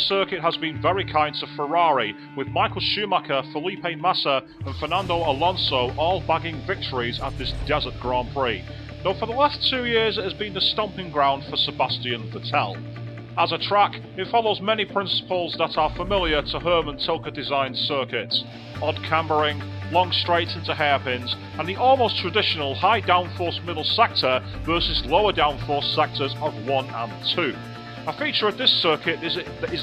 circuit has been very kind to Ferrari, with Michael Schumacher, Felipe Massa and Fernando Alonso all bagging victories at this desert Grand Prix, though for the last 2 years it has been the stomping ground for Sebastian Vettel. As a track, it follows many principles that are familiar to Hermann Tilke designed circuits: odd cambering, long straights into hairpins, and the almost traditional high downforce middle sector versus lower downforce sectors of 1 and 2. A feature of this circuit is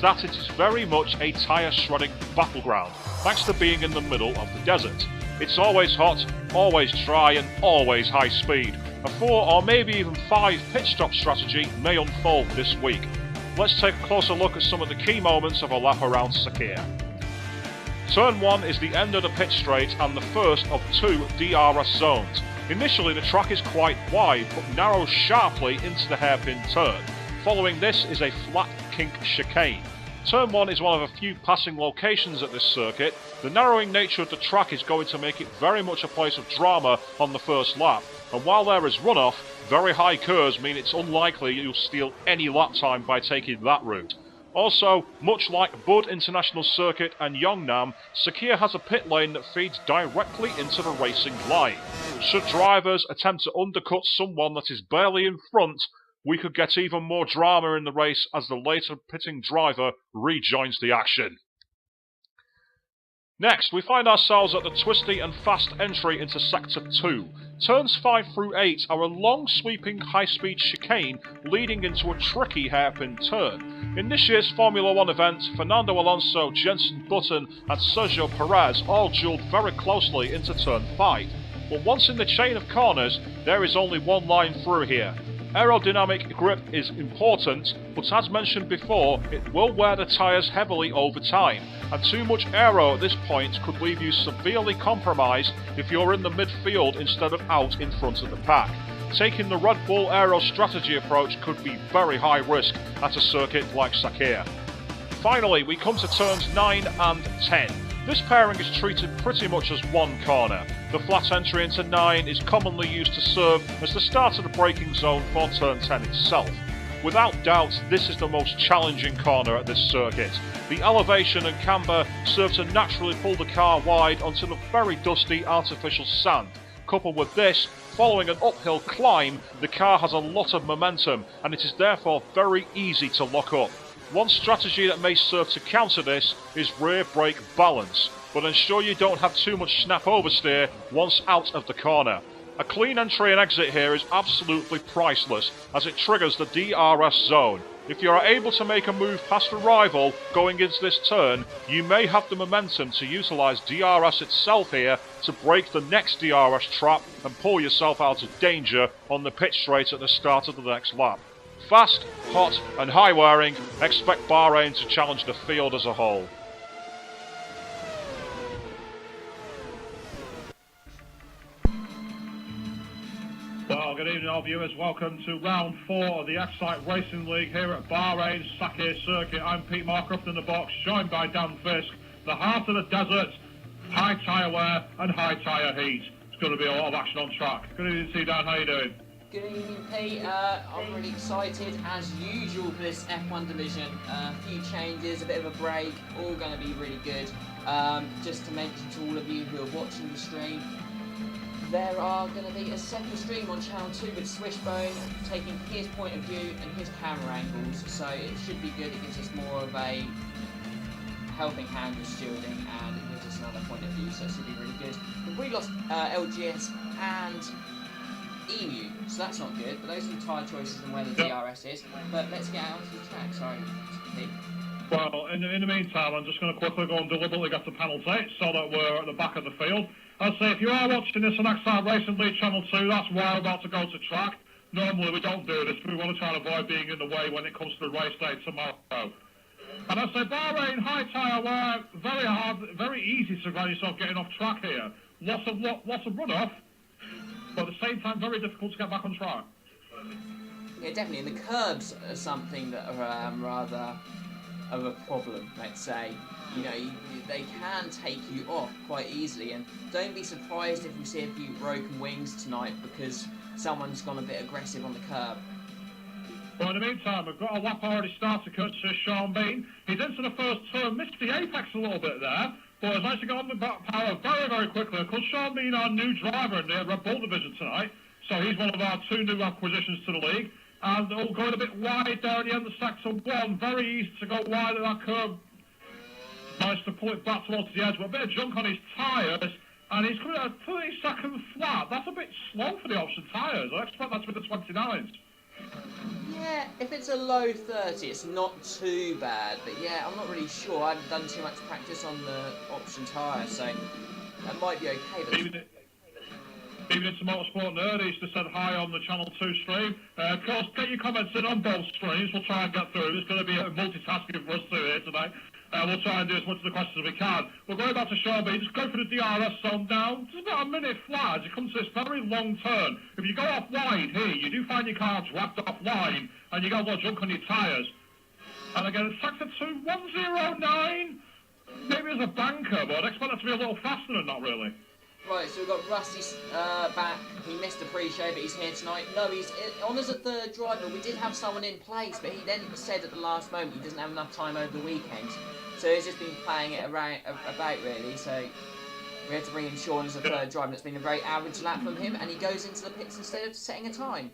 that it is very much a tyre shredding battleground, thanks to being in the middle of the desert. It's always hot, always dry and always high speed. A 4 or maybe even 5 pit stop strategy may unfold this week. Let's take a closer look at some of the key moments of a lap around Sakhir. Turn 1 is the end of the pit straight and the first of 2 DRS zones. Initially the track is quite wide but narrows sharply into the hairpin turn. Following this is a flat kink chicane. Turn 1 is one of a few passing locations at this circuit. The narrowing nature of the track is going to make it very much a place of drama on the first lap, and while there is runoff, very high curves mean it's unlikely you'll steal any lap time by taking that route. Also, much like Bud International Circuit and Yongnam, Sakhir has a pit lane that feeds directly into the racing line. Should drivers attempt to undercut someone that is barely in front, we could get even more drama in the race as the later pitting driver rejoins the action. Next, we find ourselves at the twisty and fast entry into Sector 2. Turns 5 through 8 are a long sweeping high-speed chicane leading into a tricky hairpin turn. In this year's Formula 1 event, Fernando Alonso, Jenson Button and Sergio Perez all duelled very closely into Turn 5. But once in the chain of corners, there is only one line through here. Aerodynamic grip is important, but as mentioned before, it will wear the tyres heavily over time, and too much aero at this point could leave you severely compromised if you're in the midfield instead of out in front of the pack. Taking the Red Bull aero strategy approach could be very high risk at a circuit like Sakhir. Finally, we come to turns 9 and 10. This pairing is treated pretty much as one corner. The flat entry into 9 is commonly used to serve as the start of the braking zone for turn 10 itself. Without doubt, this is the most challenging corner at this circuit. The elevation and camber serve to naturally pull the car wide onto the very dusty artificial sand. Coupled with this, following an uphill climb, the car has a lot of momentum and it is therefore very easy to lock up. One strategy that may serve to counter this is rear brake balance, but ensure you don't have too much snap oversteer once out of the corner. A clean entry and exit here is absolutely priceless as it triggers the DRS zone. If you are able to make a move past a rival going into this turn, you may have the momentum to utilise DRS itself here to break the next DRS trap and pull yourself out of danger on the pit straight at the start of the next lap. Fast, hot and high wearing, expect Bahrain to challenge the field as a whole. Well, good evening all viewers, welcome to round 4 of the Excite Racing League here at Bahrain's Sakhir Circuit. I'm Pete Marcroft in the box, joined by Dan Fisk, the heart of the desert, high tyre wear and high tyre heat. It's going to be a lot of action on track. Good evening to you, Dan, how are you doing? Good evening, Pete. I'm really excited as usual for this F1 division. A few changes, a bit of a break, all going to be really good. Just to mention to all of you who are watching the stream, there are going to be a second stream on Channel 2 with Swishbone taking his point of view and his camera angles, so it should be good. It gives us more of a helping hand with shielding and it gives us another point of view, so it should be really good. We've already lost LGS and EMU, so that's not good, but those are the tyre choices and where the DRS is. But let's get out onto the track. Sorry, Pete. Well, in the meantime, I'm just going to quickly go and deliberately get to penalty so that we're at the back of the field. I'll say, if you are watching this on Excite Racing League Channel 2, that's why we're about to go to track. Normally we don't do this, but we want to try and avoid being in the way when it comes to the race day tomorrow. And I say, Bahrain, high tyre wear, very hard, very easy to find yourself getting off track here. Lots of runoff, but at the same time, very difficult to get back on track. Yeah, definitely. And the curbs are something that are rather of a problem, let's say. You know, they can take you off quite easily, and don't be surprised if we see a few broken wings tonight because someone's gone a bit aggressive on the curb. But in the meantime, we've got a lap already started, courtesy of Sean Bean. He's into the first turn, missed the apex a little bit there, but has actually got on the back power very, very quickly. Of course, Sean Bean, our new driver in the Red Bull division tonight, so he's one of our 2 new acquisitions to the league. And going a bit wide there at the end of sector 1, very easy to go wide at that curve. Managed to pull it back towards the edge, but a bit of junk on his tyres, and he's coming at a 30-second flat. That's a bit slow for the option tyres. I expect that to be the 29s. Yeah, if it's a low 30, it's not too bad. But yeah, I'm not really sure. I haven't done too much practice on the option tyre, so that might be okay. But Even it's a Motorsport Nerd, he's just said hi on the Channel 2 stream. Of course, get your comments in on both streams. We'll try and get through. It's going to be a multitasking for us two here tonight. We'll try and do as much of the questions as we can. We're going back to Shelby. Just go for the DRS zone now. It's about a minute flat as you come to this very long turn. If you go off wide here, you do find your car dragged off line, and you got a lot of junk on your tyres. And again, sector 2, 109. Maybe as a banker, but I'd expect that to be a little faster than that, really. Right, so we've got Rusty's back. He missed the pre-show, but he's here tonight. No, he's on as a third driver. We did have someone in place, but he then said at the last moment he doesn't have enough time over the weekend. So he's just been playing it about, really. So we had to bring in Sean as a third driver. It's been a very average lap from him, and he goes into the pits instead of setting a time.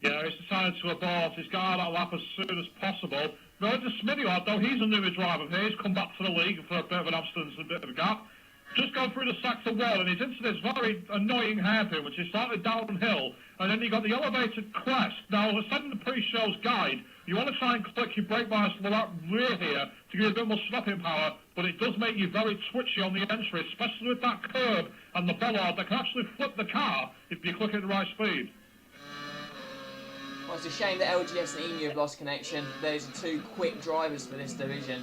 Yeah, he's decided to abort. He's got out of that lap as soon as possible. Going to Smithy, though, he's a newer driver here. He's come back to the league for a bit of an absence and a bit of a gap. Just gone through the sector 1, and he's into this very annoying hairpin, which is slightly downhill, and then you've got the elevated crest. Now, as I said in the pre-show's guide, you want to try and click your brake bias to the right rear here to give you a bit more stopping power, but it does make you very twitchy on the entry, especially with that curb and the bollard that can actually flip the car if you click at the right speed. Well, it's a shame that LGS and EMU have lost connection. Those are 2 quick drivers for this division.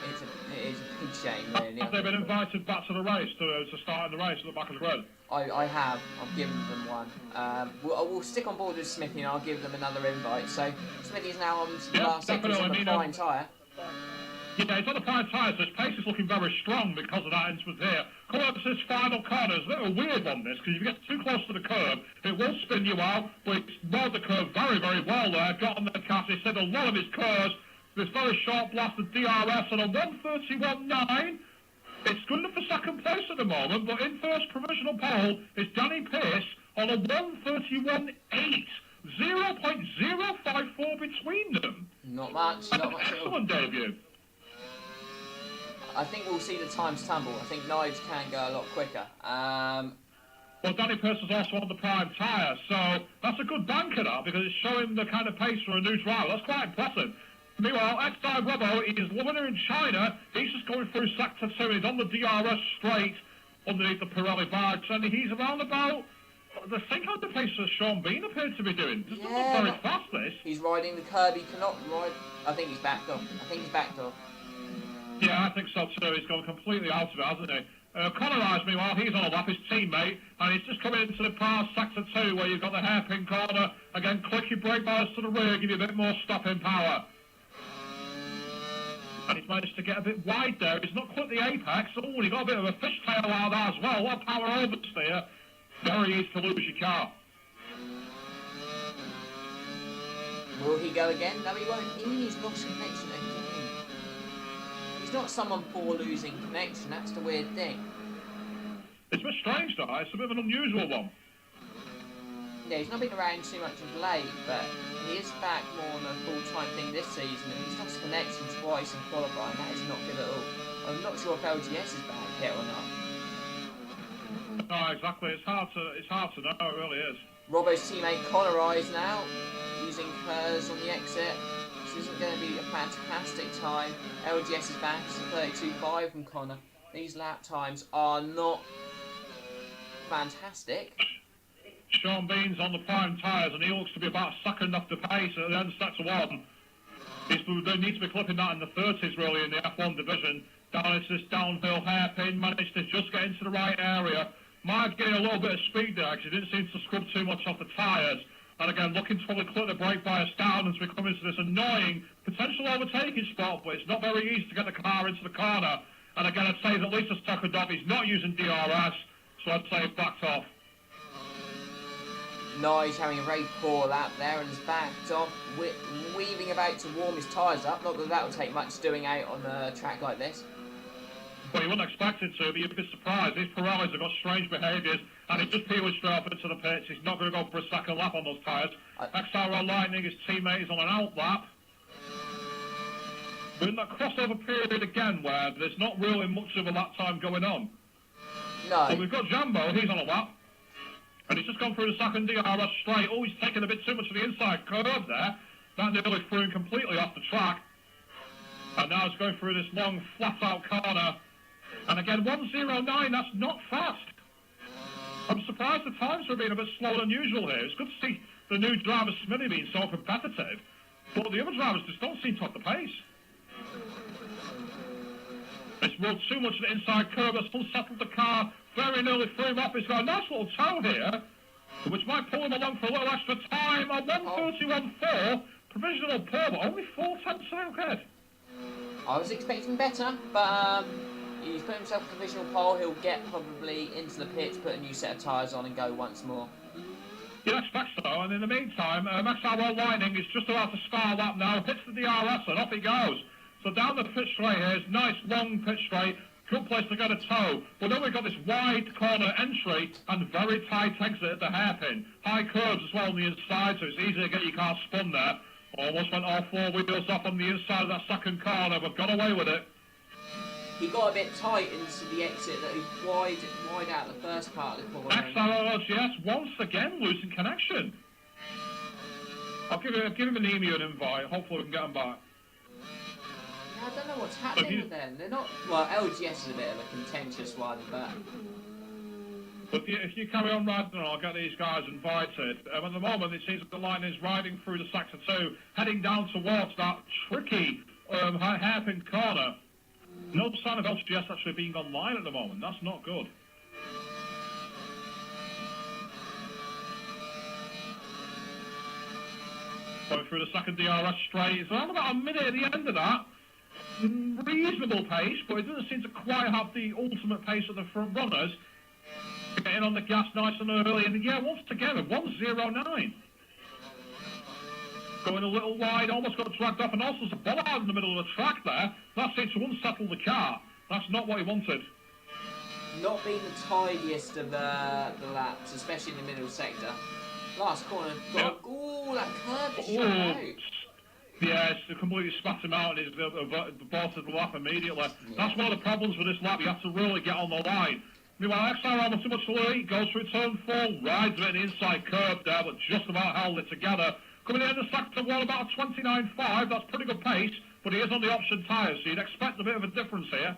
It is a big shame, really. Have they been invited back to the race, to start in the race at the back of the grid? I have. I've given them one. We'll stick on board with Smithy, and I'll give them another invite. So Smithy's now on the last sector on the prime tyre. Yeah, he's on the prime tyre, so his pace is looking very strong because of that instance here. Coming up to this final corner, it's a little weird on this, because if you get too close to the curb, it will spin you out, but it's rode the curve very, very well there. Got on the cast, he said a lot of his curves. This very short blast of DRS on a 131.9. It's good enough for second place at the moment, but in first provisional pole is Danny Pearce on a 131.8. 0.054 between them. Not much. That's an excellent debut. I think we'll see the times tumble. I think knives can go a lot quicker. Well, Danny Pearce is also on the prime tyre, so that's a good banker, that, because it's showing the kind of pace for a new driver. That's quite impressive. Meanwhile, XRL Webbo is the winner in China. He's just going through sector 2. He's on the DRS straight underneath the Pirelli badge, and he's around about the same kind of pace as Sean Bean appears to be doing. This doesn't look very fast, this. He's riding the curb. He cannot ride. I think he's backed off. Yeah, I think so too. He's gone completely out of it, hasn't he? Connor Rice, meanwhile, he's on a lap, his teammate, and he's just coming into the past sector 2 where you've got the hairpin corner. Again, click your brake bias to the rear, give you a bit more stopping power. And he's managed to get a bit wide there. He's not quite the apex. Oh, he got a bit of a fishtail out of that as well. A lot of power oversteer. Very easy to lose your car. Will he go again? No, he won't. He's lost connection again. He's not someone for losing connection. That's the weird thing. It's a bit strange, though. It's a bit of an unusual one. Yeah, he's not been around too much of late, but he is back more on a full-time thing this season, and he's lost connection twice in qualifying. That is not good at all. I'm not sure if LGS is back yet or not. No, exactly. It's hard to know. It really is. Robbo's teammate Connor Rice now using hers on the exit. This isn't going to be a fantastic time. LGS is back. It's a 32.5 from Connor. These lap times are not fantastic. Sean Bean's on the prime tyres, and he looks to be about a second off the pace at the end of sector 1. They need to be clipping that in the 30s, really, in the F1 division. Down into this downhill hairpin, managed to just get into the right area. Might get a little bit of speed there, because he didn't seem to scrub too much off the tyres. And again, looking to probably clip the brake bias down as we come into this annoying potential overtaking spot, but it's not very easy to get the car into the corner. And again, I'd say that Lisa Stakhodov is not using DRS, so I'd say it's backed off. No, he's having a very poor lap there and is backed off, weaving about to warm his tyres up. Not that will take much doing out on a track like this. Well, you wouldn't expect it to, but you'd be surprised. These Pirellis have got strange behaviours, and he's just peeled straight off into the pits. He's not going to go for a second lap on those tyres. XRL Lightning, his teammate, is on an out lap. We're in that crossover period again where there's not really much of a lap time going on. No. So we've got Jambo, he's on a lap. And he's just gone through the second DRS straight. Oh, he's taken a bit too much of the inside curve there. That nearly threw him completely off the track. And now he's going through this long, flat-out corner. And again, 1:09, that's not fast. I'm surprised the times are being a bit slower than usual here. It's good to see the new driver, Smithy, being so competitive. But the other drivers just don't seem to have the pace. It's rode too much of the inside curve. That's unsettled the car. Very nearly threw him off. He's got a nice little toe here, which might pull him along for a little extra time. A 1:31.4, provisional pole, but only 4/10 ahead. I was expecting better, but he's put himself in a provisional pole. He'll get probably into the pits, put a new set of tyres on and go once more. You'd expect so, and in the meantime, XRL Lightning is just about to start a lap now, hits the DRS and off he goes. So down the pit straight here, it's nice long pit straight, good place to get a toe. But then we've got this wide corner entry and very tight exit at the hairpin. High curves as well on the inside, so it's easy to get your car spun there. Almost went all four wheels off on the inside of that second corner, but got away with it. He got a bit tight into the exit that he wide out the first part of the corner. XRL, yes, once again losing connection. I'll give him an email and invite, hopefully we can get him back. I don't know what's happening with them. They're not... Well, LGS is a bit of a contentious one, but... But if you carry on riding, I'll get these guys invited. At the moment, it seems that the line is riding through the Sector 2, heading down towards that tricky hairpin corner. No sign of LGS actually being online at the moment. That's not good. Going through the second DRS straight. It's around about a minute at the end of that. Reasonable pace, but it doesn't seem to quite have the ultimate pace of the front runners. Getting on the gas nice and early, and yeah, once again, 1:09. Going a little wide, almost got dragged off, and also there's a bollard in the middle of the track there. That seems to unsettle the car. That's not what he wanted. Not being the tidiest of the laps, especially in the middle sector. Last corner, got that curve is shot out. Yes, they completely spat him out and he's aborted the lap immediately. Yeah. That's one of the problems with this lap, you have to really get on the line. Meanwhile, XRL not too much to lead, goes through turn 4, rides it in the inside curve there, but just about held it together. Coming in the sector 1, about a 29.5, that's pretty good pace, but he is on the option tyres, so you'd expect a bit of a difference here.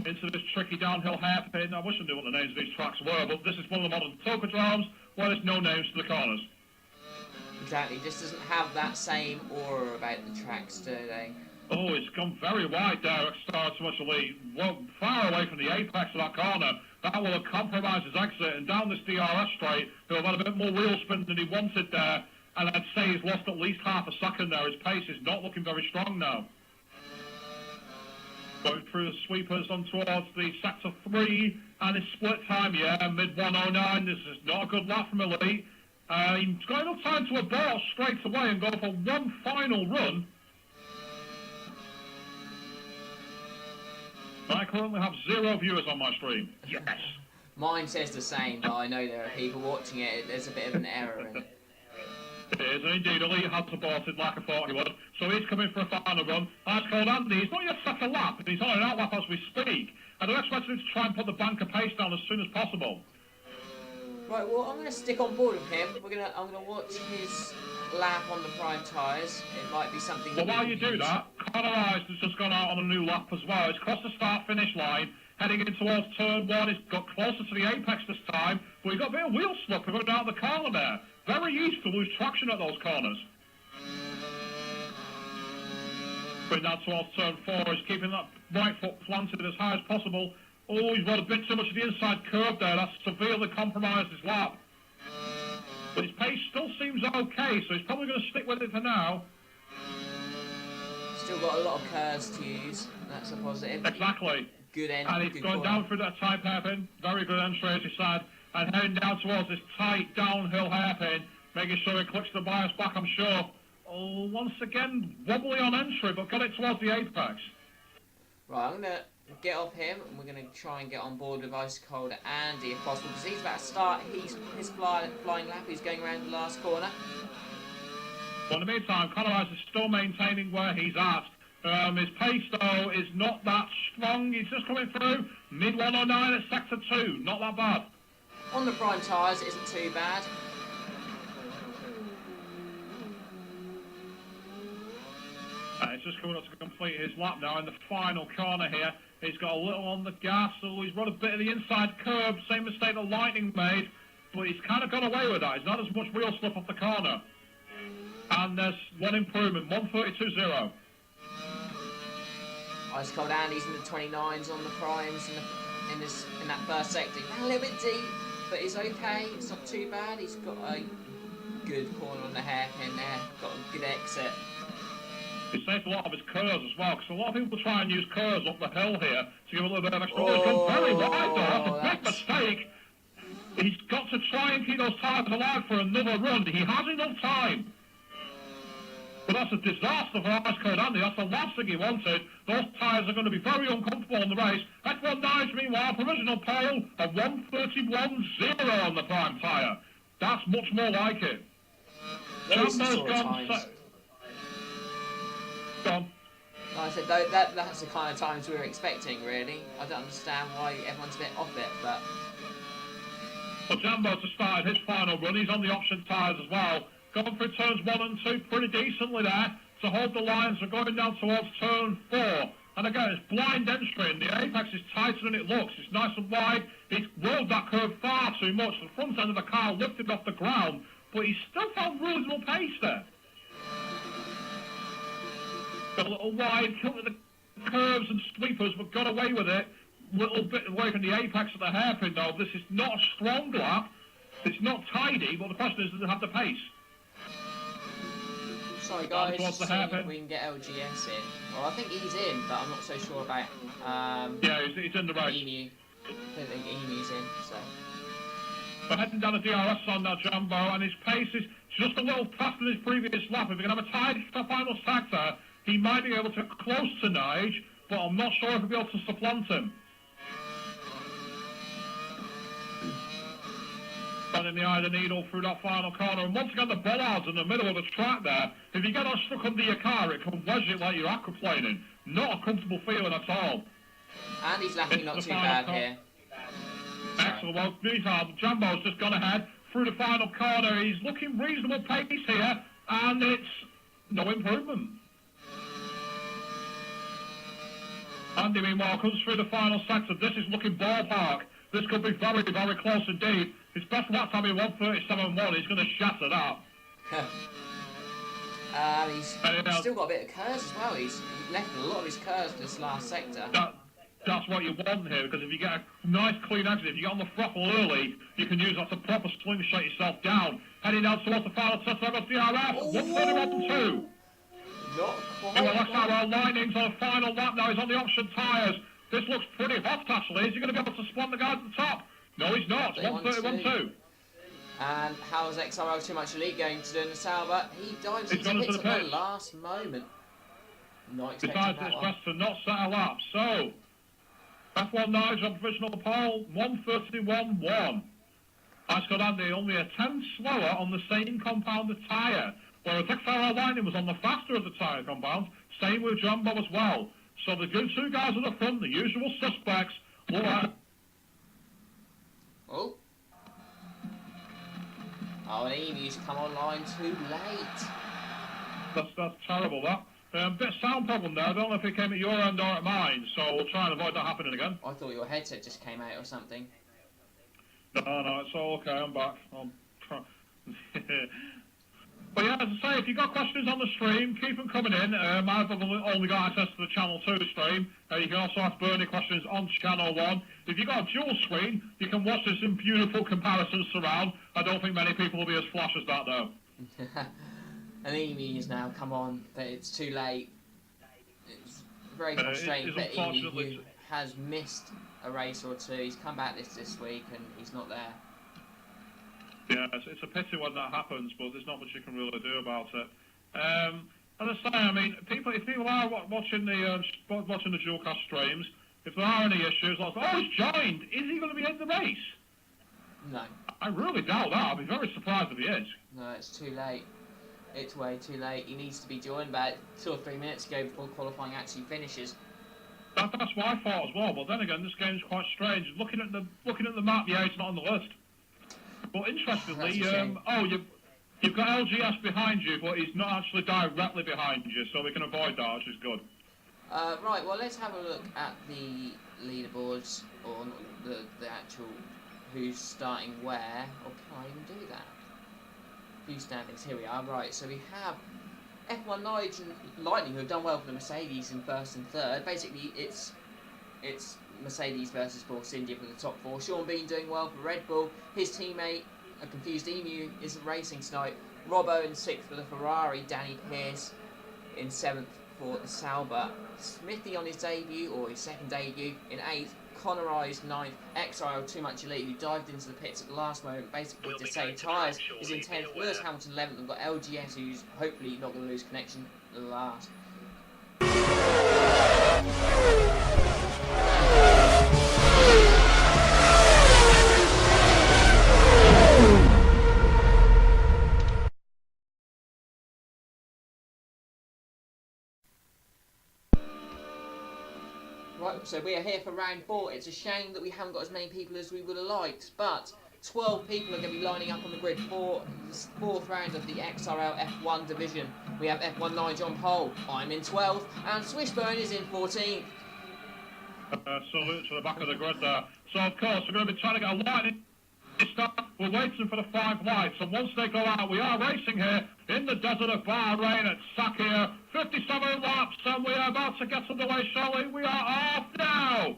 Into this tricky downhill hairpin. I wish I knew what the names of these tracks were, but this is one of the modern topodromes where there's no names to the corners. Exactly, just doesn't have that same aura about the tracks, do they? Oh, it's gone very wide there at start so much elite. Well, far away from the apex of that corner. That will have compromised his exit, and down this DRS straight, he'll have had a bit more wheel spin than he wanted there. And I'd say he's lost at least half a second there. His pace is not looking very strong now. Going through the sweepers on towards the sector 3, and his split time, yeah, mid-109. This is not a good lap from elite. He's got enough time to abort straight away and go for one final run. I currently have 0 viewers on my stream. Yes. Mine says the same, but I know there are people watching it. There's a bit of an error in it. It is, and indeed, Elite has aborted like I thought he would. So he's coming for a final run. That's called Andy. He's not yet set a lap, and he's on an out lap as we speak. And I expect him to try and put the banker pace down as soon as possible. Right, well, I'm going to stick on board with him. I'm going to watch his lap on the prime tyres. It might be something... Well, while you do that, Connor Ives has just gone out on a new lap as well. He's crossed the start-finish line, heading in towards turn 1. He's got closer to the apex this time, but he's got a bit of wheel slip going down the corner there. Very easy to lose traction at those corners. Going down towards turn 4, he's keeping that right foot planted as high as possible. Oh, he's got a bit too much of the inside curve there. That's severely compromised his lap. But his pace still seems okay, so he's probably going to stick with it for now. Still got a lot of curves to use. That's a positive. Exactly. Good end. And he's going down through that tight hairpin. Very good entry, as you said. and heading down towards this tight downhill hairpin, making sure he clicks the bias back, I'm sure. Oh, once again, wobbly on entry, but got it towards the apex. Right, I'm going to get off him, and we're going to try and get on board with Ice Cold Andy if possible, because he's about to start his flying lap. He's going around the last corner. Well, in the meantime, Conor is still maintaining where he's at. His pace, though, is not that strong. He's just coming through. Mid 109 at sector 2. Not that bad. On the prime tyres, it isn't too bad. He's just coming up to complete his lap now in the final corner here. He's got a little on the gas, so he's run a bit of the inside curb. Same mistake the Lightning made, but he's kind of got away with that. He's not as much wheel slip off the corner. And there's one improvement, 132.0. Ice Cold Andy's in the 29s on the primes in that first sector. He ran a little bit deep, but he's okay. It's not too bad. He's got a good corner on the hairpin there. Got a good exit. He saved a lot of his curves as well, because a lot of people try and use curves up the hill here to give a little bit of extra. He's gone very wide though. That's a big mistake. He's got to try and keep those tyres alive for another run. He has enough time. But that's a disaster for Ice Cold Andy. That's the last thing he wanted. Those tyres are going to be very uncomfortable in the race. F19's meanwhile, provisional pole of 131.0 on the prime tyre. That's much more like it. Jambo's gone. Gone. Like I said, that's the kind of times we were expecting, really. I don't understand why everyone's a bit off it, but... Well, Jambo's just started his final run. He's on the option tyres as well. Going through turns 1 and 2 pretty decently there to hold the lines. We're going down towards turn 4. And again, it's blind entry, and the apex is tighter than it looks. It's nice and wide. He's rolled that curve far too much. The front end of the car lifted off the ground, but he still found reasonable pace there. Got a little wide, killed the curves and sweepers, but got away with it. A little bit away from the apex of the hairpin, though. This is not a strong lap. It's not tidy, but the question is, does it have the pace? Sorry guys, just seeing if we can get LGS in. Well, I think he's in, but I'm not so sure about yeah, he's in the race. Emu. I don't think Emu's in, so... We're heading down the DRS on now, Jambo, and his pace is just a little faster than his previous lap. If we can have a tied final sector, he might be able to close to Nige, but I'm not sure if he'll be able to supplant him. In the eye of the needle through that final corner, and once again the bollards in the middle of the track there. If you get that stuck under your car, it can wedge it like you're aquaplaning. Not a comfortable feeling at all. And he's lapping not too bad here. Excellent. Well, meantime, Jambo's just gone ahead through the final corner. He's looking reasonable pace here, and it's no improvement. Andy, meanwhile, comes through the final sector. This is looking ballpark. This could be very, very close indeed. His best lap time in 137.1. He's going to shatter that. He's still got a bit of curves as well. He's left a lot of his curves in this last sector. That's what you want here, because if you get a nice clean exit, if you get on the throttle early, you can use that to proper slingshot yourself down. Heading down towards the final sector of the DRS. 131.2. Not quite. Well, that's our Lightning's on the final lap now. He's on the option tyres. This looks pretty hot, actually. Is he going to be able to spot the guys at the top? No, he's not. 131.2. And how's XRL Too Much Elite going to do in the Sauber? He dives into the pits at the last moment. Not expecting that one. Decides it's best to not set a lap. So, F19's on provisional pole, 131.1. Ice Cold Andy only a 10 slower on the same compounded tyre. Whereas XRL Lightning was on the faster of the tyre compounds. Same with Jambo as well. So the good two guys at the front, the usual suspects, will Oh, and Emu's come online too late. That's terrible, that. Bit of sound problem there. I don't know if it came at your end or at mine, so we'll try and avoid that happening again. I thought your headset just came out or something. No, it's all okay. I'm back. But yeah, as I say, if you've got questions on the stream, keep them coming in. I've only got access to the Channel 2 stream. You can also ask Bernie questions on Channel 1. If you've got a dual screen, you can watch this in beautiful comparisons surround. I don't think many people will be as flash as that, though. And Emu's now come on, but it's too late. It's very frustrating for Emu, who has missed a race or two. He's come back this week and he's not there. Yeah, it's a pity when that happens, but there's not much you can really do about it. As I say, I mean, if people are watching the dualcast streams, if there are any issues, like, oh, he's joined, is he going to be in the race? No. I really doubt that. I'd be very surprised if he is. No, it's too late. It's way too late. He needs to be joined about 2 or 3 minutes ago before qualifying actually finishes. That's what I thought as well. But then again, this game's quite strange. Looking at the map, yeah, it's not on the list. But interestingly, you've got LGS behind you, but he's not actually directly behind you, so we can avoid that, which is good. Right. Well, let's have a look at the leaderboards or the actual who's starting where. Or can I even do that? Few standings. Here we are. Right. So we have F1 Lightning, who have done well for the Mercedes in first and third. Basically, it's Mercedes versus Force India for the top 4. Sean Bean doing well for Red Bull. His teammate, a confused Emu, is racing tonight. Robbo in 6th for the Ferrari. Danny Pearce in 7th for the Sauber. Smithy on his debut, or his second debut, in 8th. Connor Eyes 9th. XRL Too Much Elite, who dived into the pits at the last moment, basically to save tyres, is in 10th. Lewis Hamilton 11th. We've got LGS, who's hopefully not going to lose connection last. Right, so we are here for round 4. It's a shame that we haven't got as many people as we would have liked, but 12 people are going to be lining up on the grid for the 4th round of the XRL F1 division. We have F1 Nigel on pole, I'm in 12th, and Swishburne is in 14th. Salute to the back of the grid there. So, of course, we're going to be trying to get a line. We're waiting for the 5 lights, and once they go out, we are racing here in the desert of Bahrain at Sakir. 57 laps, and we are about to get underway shortly. We are off now.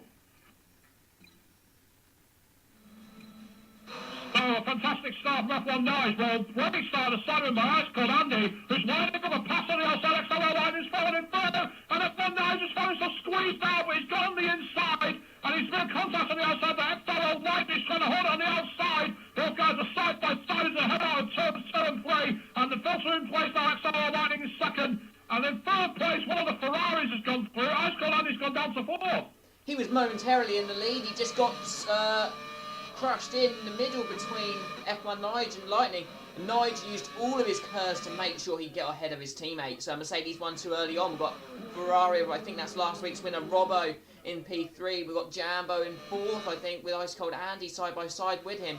So, a fantastic start from F1 Nice. Well, running started aside with my eyes called Andy, who's lining up a pass on the outside. XRL line is following him further, and F1 Nice is found so squeezed out, but he's got on the inside, and he's made contact on the outside, but XRL line is trying to hold it on the outside. Those guys are side by side as they head out of turn 3, and the filter in place now. XRL Lightning is second, and in third place, one of the Ferraris has gone through. Ice Cold Andy's gone down to 4th. He was momentarily in the lead. He just got crushed in the middle between F1 Nigel and Lightning. And Nigel used all of his curves to make sure he'd get ahead of his teammates. Mercedes won too early on. We've got Ferrari, I think that's last week's winner, Robbo in P3. We've got Jambo in 4th, I think, with Ice Cold Andy side by side with him.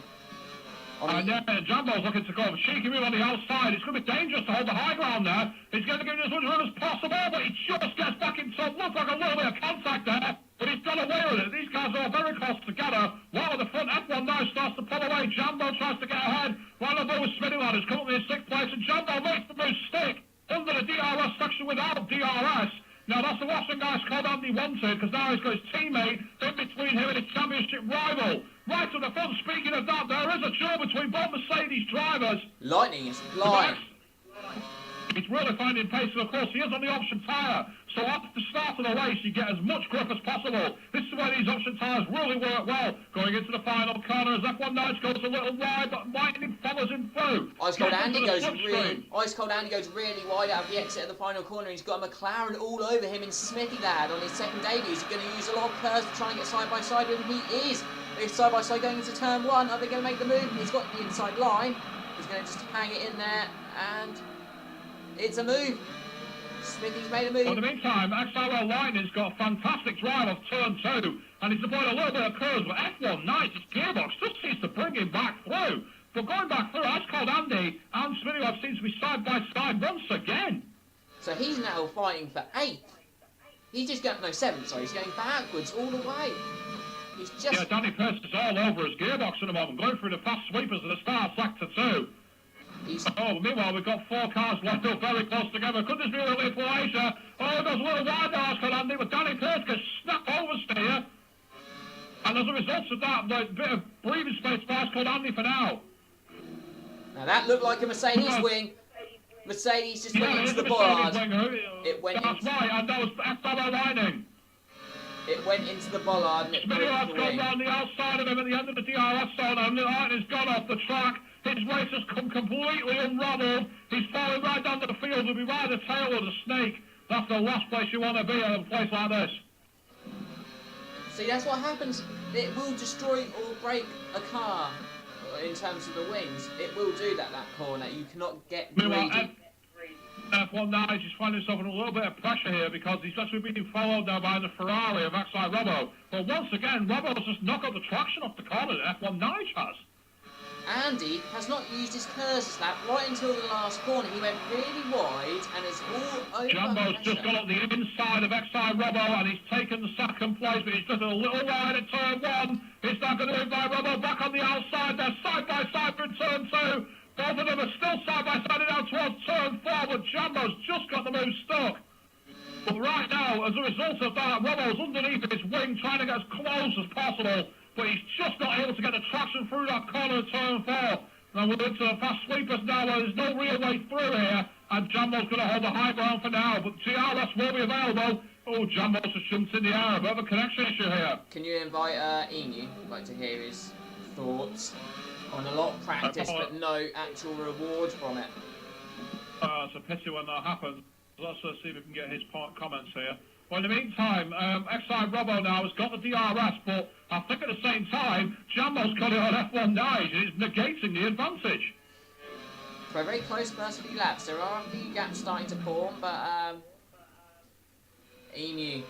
Jambo's looking to go cheeky move on the outside. It's going to be dangerous to hold the high ground there. He's going to give it as much room as possible, but he just gets back into looks like a little bit of contact there, but he's got away with it. These guys are all very close together. While at the front, F1 now starts to pull away. Jambo tries to get ahead. While the ball with Smitty Lad has come up in 6th place, and Jambo makes the move stick under the DRS section without DRS. Now that's the last thing Ice Cold Andy wanted, because now he's got his teammate in between him and his championship rival. Right to the front, speaking of that, there is a duel between both Mercedes drivers. Lightning is flying. He's really finding pace, and of course he is on the option tyre. So at the start of the race, you get as much grip as possible. This is where these option tyres really work well. Going into the final corner as F1 Nice goes a little wide, but Lightning follows him through. Ice Cold Andy goes really wide out of the exit of the final corner. He's got a McLaren all over him in Smithy Lad on his second debut. He's going to use a lot of curves to try and get side by side with him. He is. They're side by side going into turn 1. Are they going to make the move? He's got the inside line. He's going to just hang it in there, and it's a move. Smithy's made a move. In the meantime, XRL Lightning's got a fantastic drive off turn 2, and he's avoided a little bit of curves, but F1 Nice, his gearbox just seems to bring him back through. But going back through, Ice Cold Andy and Smithy Lad seems to be side by side once again. So he's now fighting for 8th. He's just going, no, 7th, sorry. He's going backwards all the way. He's just... Yeah, Danny Pearce is all over his gearbox at the moment, going through the fast sweepers at the start of sector 2. Oh, meanwhile, we've got 4 cars lined up very close together. Could this be a little for Asia? Oh, there's a little wide Ice Cold Andy, but Danny Pearce gets snapped oversteer. And as a result of that, a bit of breathing space for Ice Cold Andy for now. Now that looked like a Mercedes wing. Mercedes just went into the bollard. It went That's right, and that was XRL Lightning. It went into the bollard and it Smitty Lad's gone round the outside of him at the end of the DRS zone, and Lightning's gone off the track. His His race has come completely unravelled. He's falling right down to the field. He'll be right at the tail of the snake. That's the last place you want to be at a place like this. See, that's what happens. It will destroy or break a car in terms of the wings. It will do that corner. You cannot get greedy. F1 Nige is finding himself in a little bit of pressure here because he's actually being followed now by the Ferrari of XRL Robbo. But once again, Robbo's just knocked up the traction off the corner that F1 Nige has. Andy has not used his curse lap right until the last corner. He went really wide and it's all over. Jumbo's just got up the inside of XRL Robbo and he's taken the second place, but he's just a little wide at turn 1. He's now going to invite Robbo back on the outside. They're side by side for turn 2. Both of them are still side by side down towards turn 4, but Jumbo's just got the move stuck. But right now, as a result of that, Robbo's underneath his wing trying to get as close as possible, but he's just not able to get the traction through that corner of turn 4. Now we're into the fast sweepers now, where there's no real way through here, and Jumbo's going to hold the high ground for now, but GRS will be available. Oh, Jumbo's just jumped in the air, a bit of a connection issue here. Can you invite Emu? I'd like to hear his thoughts on a lot of practice, but no actual reward from it. It's a pity when that happens. Let's see if we can get his comments here. Well, in the meantime, XI Robbo now has got the DRS, but I think at the same time, Jumbo's got it on F1 Nige, and it's negating the advantage. For a very close first few laps, there are a few gaps starting to form, but Emu.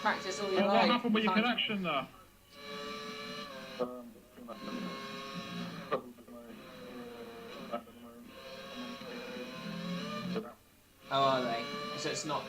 Practice all you like. What happened with your connection there? Oh, are they? So it's not...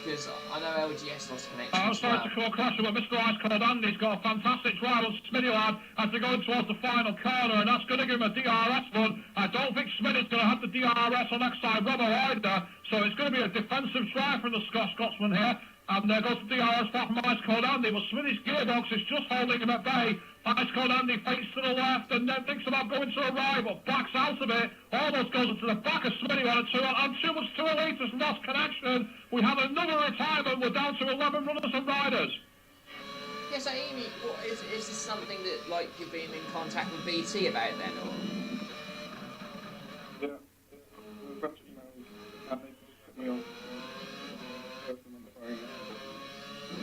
Because I know LGS lost connection. I'm sorry to call Crusher, but Mr. Ice Cold Andy's got a fantastic drive on Smitty Lad as they're going towards the final corner, and that's going to give him a DRS run. I don't think Smitty's going to have the DRS on XI Robbo either, so it's going to be a defensive drive from the Scotsman here. And there goes the DRS back from Ice Cold Andy, but Smitty's gearbox is just holding him at bay. Ice Cold Andy fakes to the left and then thinks about going to the right, but backs out of it. Almost goes into the back of Smitty on and too much too late, has lost connection. We have another retirement. We're down to 11 runners and riders. Yes, so Amy, is this something that, like, you've been in contact with BT about then, or? Yeah, perhaps emails, and they just put me on.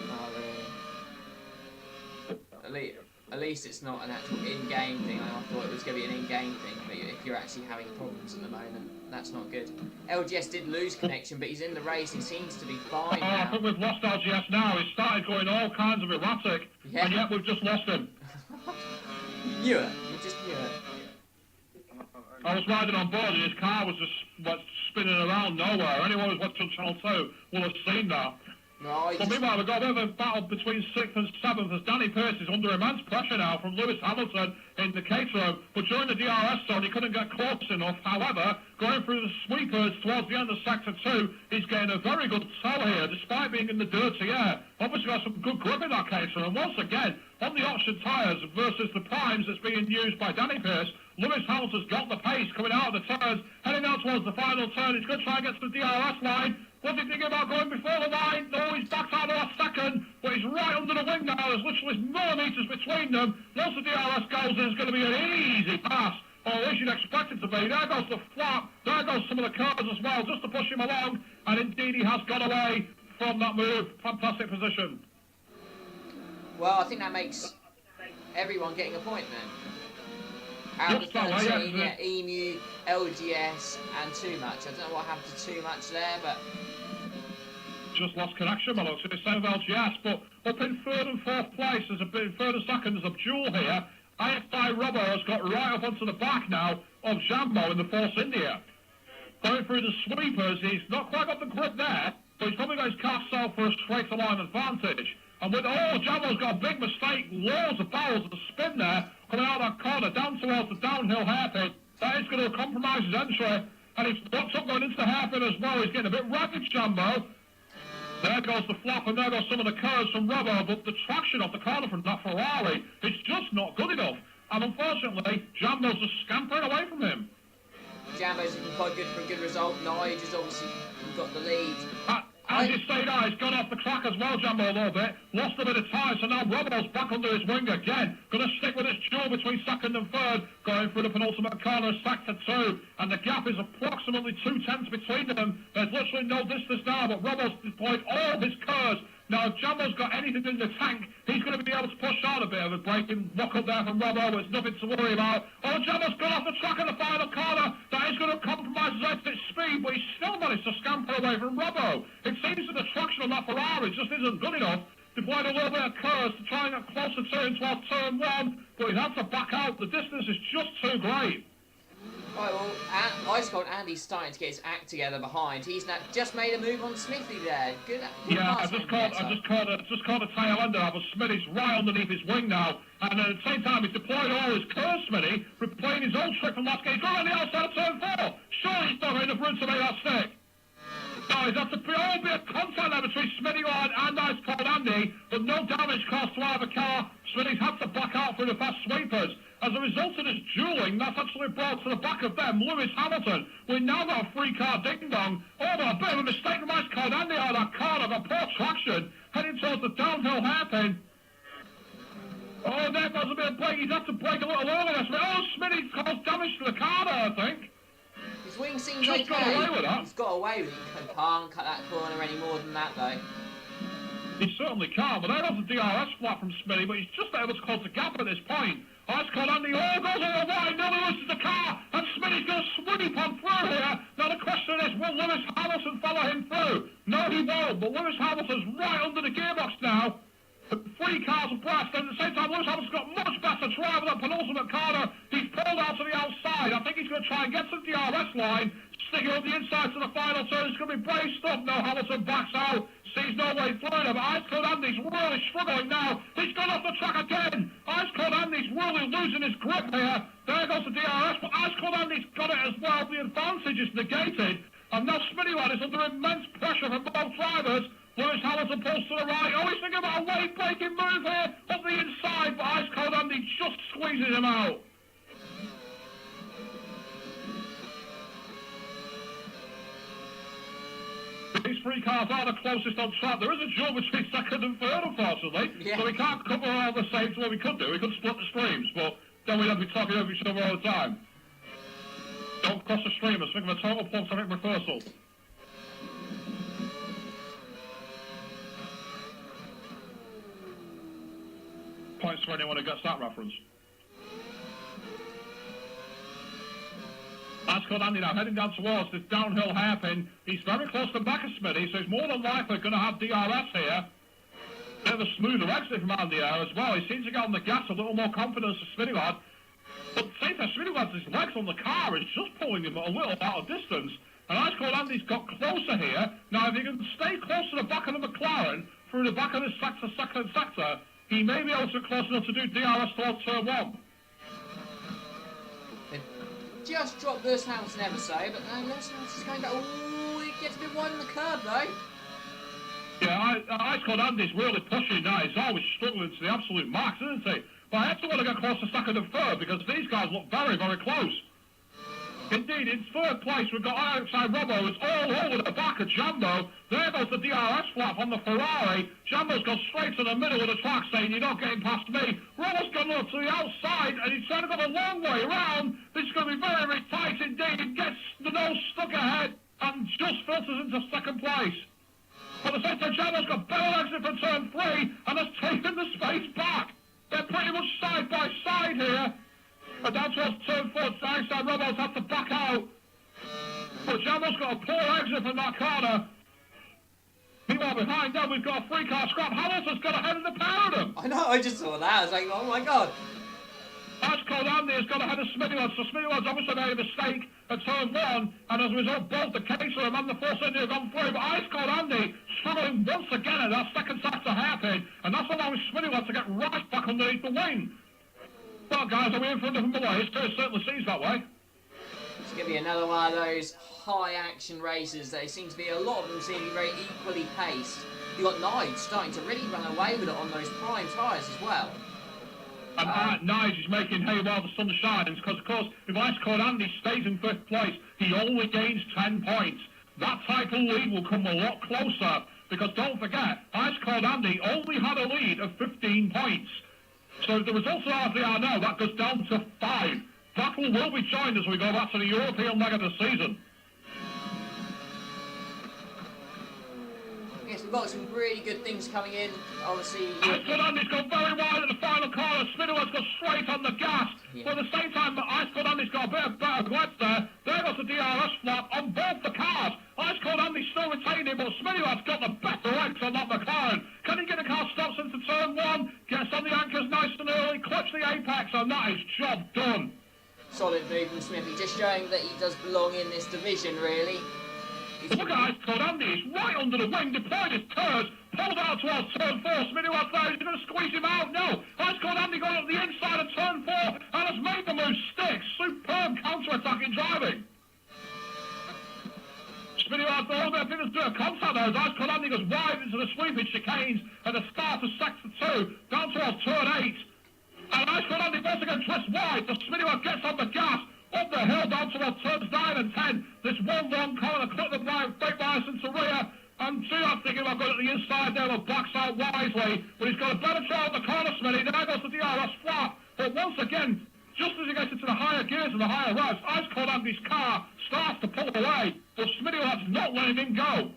Oh, really? At least it's not an actual in-game thing. I thought it was going to be an in-game thing, but if you're actually having problems at the moment, that's not good. LGS did lose connection, but he's in the race. He seems to be fine now. I think we've lost LGS now. He started going all kinds of erratic, and yet we've just lost him. You knew it. You just knew it. I was riding on board, and his car was just spinning around nowhere. Anyone who's watched on Channel 2 will have seen that. No, but meanwhile, we've got a bit of a battle between 6th and 7th as Danny Pearce is under immense pressure now from Lewis Hamilton in the Caterham. But during the DRS zone, he couldn't get close enough. However, going through the sweepers towards the end of Sector 2, he's getting a very good tow here, despite being in the dirty air. Obviously got some good grip in that Caterham. And once again, on the option tyres versus the primes that's being used by Danny Pearce, Lewis Hamilton's got the pace coming out of the turns, heading out towards the final turn. He's going to try and get to the DRS line. What's he thinking about going before the line? No, he's backed out of the last second, but he's right under the wing now. There's literally millimetres between them. Once the DRS goes, there's going to be an easy pass, or at least you'd expect it to be. There goes the flap. There goes some of the cars as well, just to push him along. And indeed, he has got away from that move. Fantastic position. Well, I think that makes everyone getting a point then. Out of the 13, yeah, Emu, LGS, and Too Much. I don't know what happened to Too Much there, but... Just lost connection, my lord. So the same of LGS, but up in 3rd and 4th place, there's a bit, 3rd and 2nd, there's a duel here. IFI Robbo has got right up onto the back now of Jambo in the Force India. Going through the sweepers, he's not quite got the grip there, but he's probably got his car set for a straight line advantage. And with, Jambo's got a big mistake, loads of barrels of spin there, coming out of that corner, down towards the downhill hairpin. That is going to compromise his entry, and he's got up going into the hairpin as well. He's getting a bit rapid, Jambo. There goes the flap, and there goes some of the curves from Robbo, but the traction off the corner from that Ferrari is just not good enough. And unfortunately, Jambo's just scampering away from him. Jambo's looking quite good for a good result. Nige has obviously got the lead. As you say now, he's gone off the track as well, Jambo, a little bit. Lost a bit of time, so now Robbo's back under his wing again. Going to stick with this duel between second and third, going through the penultimate corner of sector 2. And the gap is approximately 2/10 between them. There's literally no distance now, but Robbo's deployed all his curves. Now, if Jambo's got anything in the tank, he's going to be able to push out a bit of a breaking lock up there from Robbo. It's nothing to worry about. Oh, Jambo's gone off the track in the final corner. That is going to compromise his exit speed, but he's still managed to scamper away from Robbo. It seems that the traction on that Ferrari just isn't good enough. Deployed a little bit of curves to try and get closer to him towards turn 1, but he's had to back out. The distance is just too great. Right, well, Ice Cold Andy's starting to get his act together behind. He's now just made a move on Smithy there. Good. Yeah, I just caught a tail ender of Smithy's right underneath his wing now. And at the same time, he's deployed all his curves, Smithy, replaying his own trick from last game. He's going on the outside of turn 4. Surely he's not got enough room to make that stick. No, he's had to be a contact there between Smithy and Ice Cold Andy, but no damage caused to either car. Smithy's had to back out through the fast sweepers. As a result of this dueling, that's actually brought to the back of them Lewis Hamilton. We've now got a 3-car ding-dong. Oh, but a bit of a mistake from Ice Cold Andy out of that corner, got poor traction, heading towards the downhill hairpin. Oh, there goes a bit of brake. He's had to brake a little earlier. Oh, Smithy caused damage to the car there, I think. His wing seems just okay. got away with that. He's got away with it. He can't cut that corner any more than that, though. He certainly can't, but there was a DRS flat from Smithy, but he's just able to close the gap at this point. Ice Cold Andy, oh, goes all the way, nearly loses the car, and Smithy's going to sweep on through here. Now the question is, will Lewis Hamilton follow him through? No, he won't, but Lewis Hamilton's right under the gearbox now. 3 cars abreast, and at the same time, Lewis Hamilton's got much better drive with that penultimate corner. He's pulled out to the outside. I think he's going to try and get to the DRS line, sticking up the inside to the final turn. It's going to be braced up. No, Hamilton backs out. Sees no way through him. Ice Cold Andy's really struggling now. He's gone off the track again. Ice Cold Andy's really losing his grip here. There goes the DRS, but Ice Cold Andy's got it as well. The advantage is negated. And now Smithy is under immense pressure from both drivers. Lewis Hamilton pulls to the right. Oh, he's thinking about a way-breaking move here up the inside, but Ice Cold Andy just squeezes him out. These 3 cars are the closest on track. There is a duel between second and third, unfortunately. Yeah. So we can't cover all the same to what we could do. We could split the streams, but then we'd have to be talking over each other all the time. Don't cross the streamers. Think of a total platonic reversal. Points for anyone who gets that reference. Ice Cold Andy now heading down towards this downhill hairpin. He's very close to the back of Smithy, so he's more than likely going to have DRS here. Bit of a smoother exit from Andy there as well. He seems to get on the gas, a little more confidence to Smithy lad. But at the same time, Smithy lad's his legs on the car is just pulling him a little out of distance. And Ice Cold Andy's got closer here. Now, if he can stay close to the back of the McLaren, through the back of this second sector, he may be able to get close enough to do DRS towards turn 1. Just dropped Lewis Hamilton ever so, but Lewis Hamilton's going back. Ooh, he gets a bit wide in the curve though. Yeah, Ice Cold Andy's really pushing now. He's always struggling to the absolute max, isn't he? But I actually want to get close to second and third because these guys look very, very close. Indeed, in third place, we've got outside Robbo, who's all over the back of Jambo. There goes the DRS flap on the Ferrari. Jambo's gone straight to the middle of the track saying, you're not getting past me. Robbo's gone up to the outside, and he's trying to go the long way around. This is going to be very, very tight indeed. He gets the nose stuck ahead and just filters into second place. But at the same time, Jambo's got better exit for turn 3 and has taken the space back. They're pretty much side by side here. And down towards turn 4, outside Robbo's had to back out. But Jambo's got a poor exit from that corner. Meanwhile, behind them, we've got a 3-car scrap. Hamilton's got ahead of the pair of them. I know, I just saw that. I was like, oh my god. Ice Cold Andy has got ahead of Smithy. So Smithy obviously made a mistake at turn 1. And as a result, both the Caterham and the Force India have gone through. But Ice Cold Andy struggling once again at that second sector hairpin. And that's allowing Smithy to get right back underneath the wing. Well, guys, are we in front of them away? It certainly seems that way. It's going to be another one of those high-action races. They seem to be, a lot of them seem to be very equally paced. You've got Nige starting to really run away with it on those prime tyres as well. And Nige is making hay while the sun shines, because, of course, if Ice Cold Andy stays in 5th place, he only gains 10 points. that title lead will come a lot closer, because don't forget, Ice Cold Andy only had a lead of 15 points. So the results are as they are now, that goes down to 5. Battle will be joined as we go back to the European leg of the season. Yes, we've got some really good things coming in. Obviously, Ice Cold Andy's gone very wide at the final corner. Spinner's got straight on the gas. Yeah. But at the same time, Ice Cold Andy's got a bit of better glitz there. There goes the DRS flap on both the cars. Ice Cold Andy's still retaining, but Spinner's got the better legs on that McLaren. Can he get the car stops into turn 1? Gets on the anchors nice and early, clips the apex, and that is job done. Solid move from Smithy, just showing that he does belong in this division, really. Look at Ice Cold Andy, he's right under the wing, deployed his curves, pulled out towards turn 4. Smithy was there, he's going to squeeze him out. No, Ice Cold Andy got up the inside of turn 4 and has made the move stick. Superb counter-attacking driving. Smithy was there, I think there's doing a contact there as Ice Cold Andy goes wide into the sweeping chicanes at the start of sector 2, down towards turn 8. And Ice Cold Andy once again twists wide, so Smithy gets on the gas. Up the hill down towards turns 9 and 10. This one long corner, clip the brake bias into rear. And Seahawks thinking I've got it at the inside there, but backs out wisely. But he's got a better try at the corner, Smitty. There goes the DRS flat. But once again, just as he gets into the higher gears and the higher revs, Ice Cold Andy's car starts to pull away. But Smitty was not letting him go.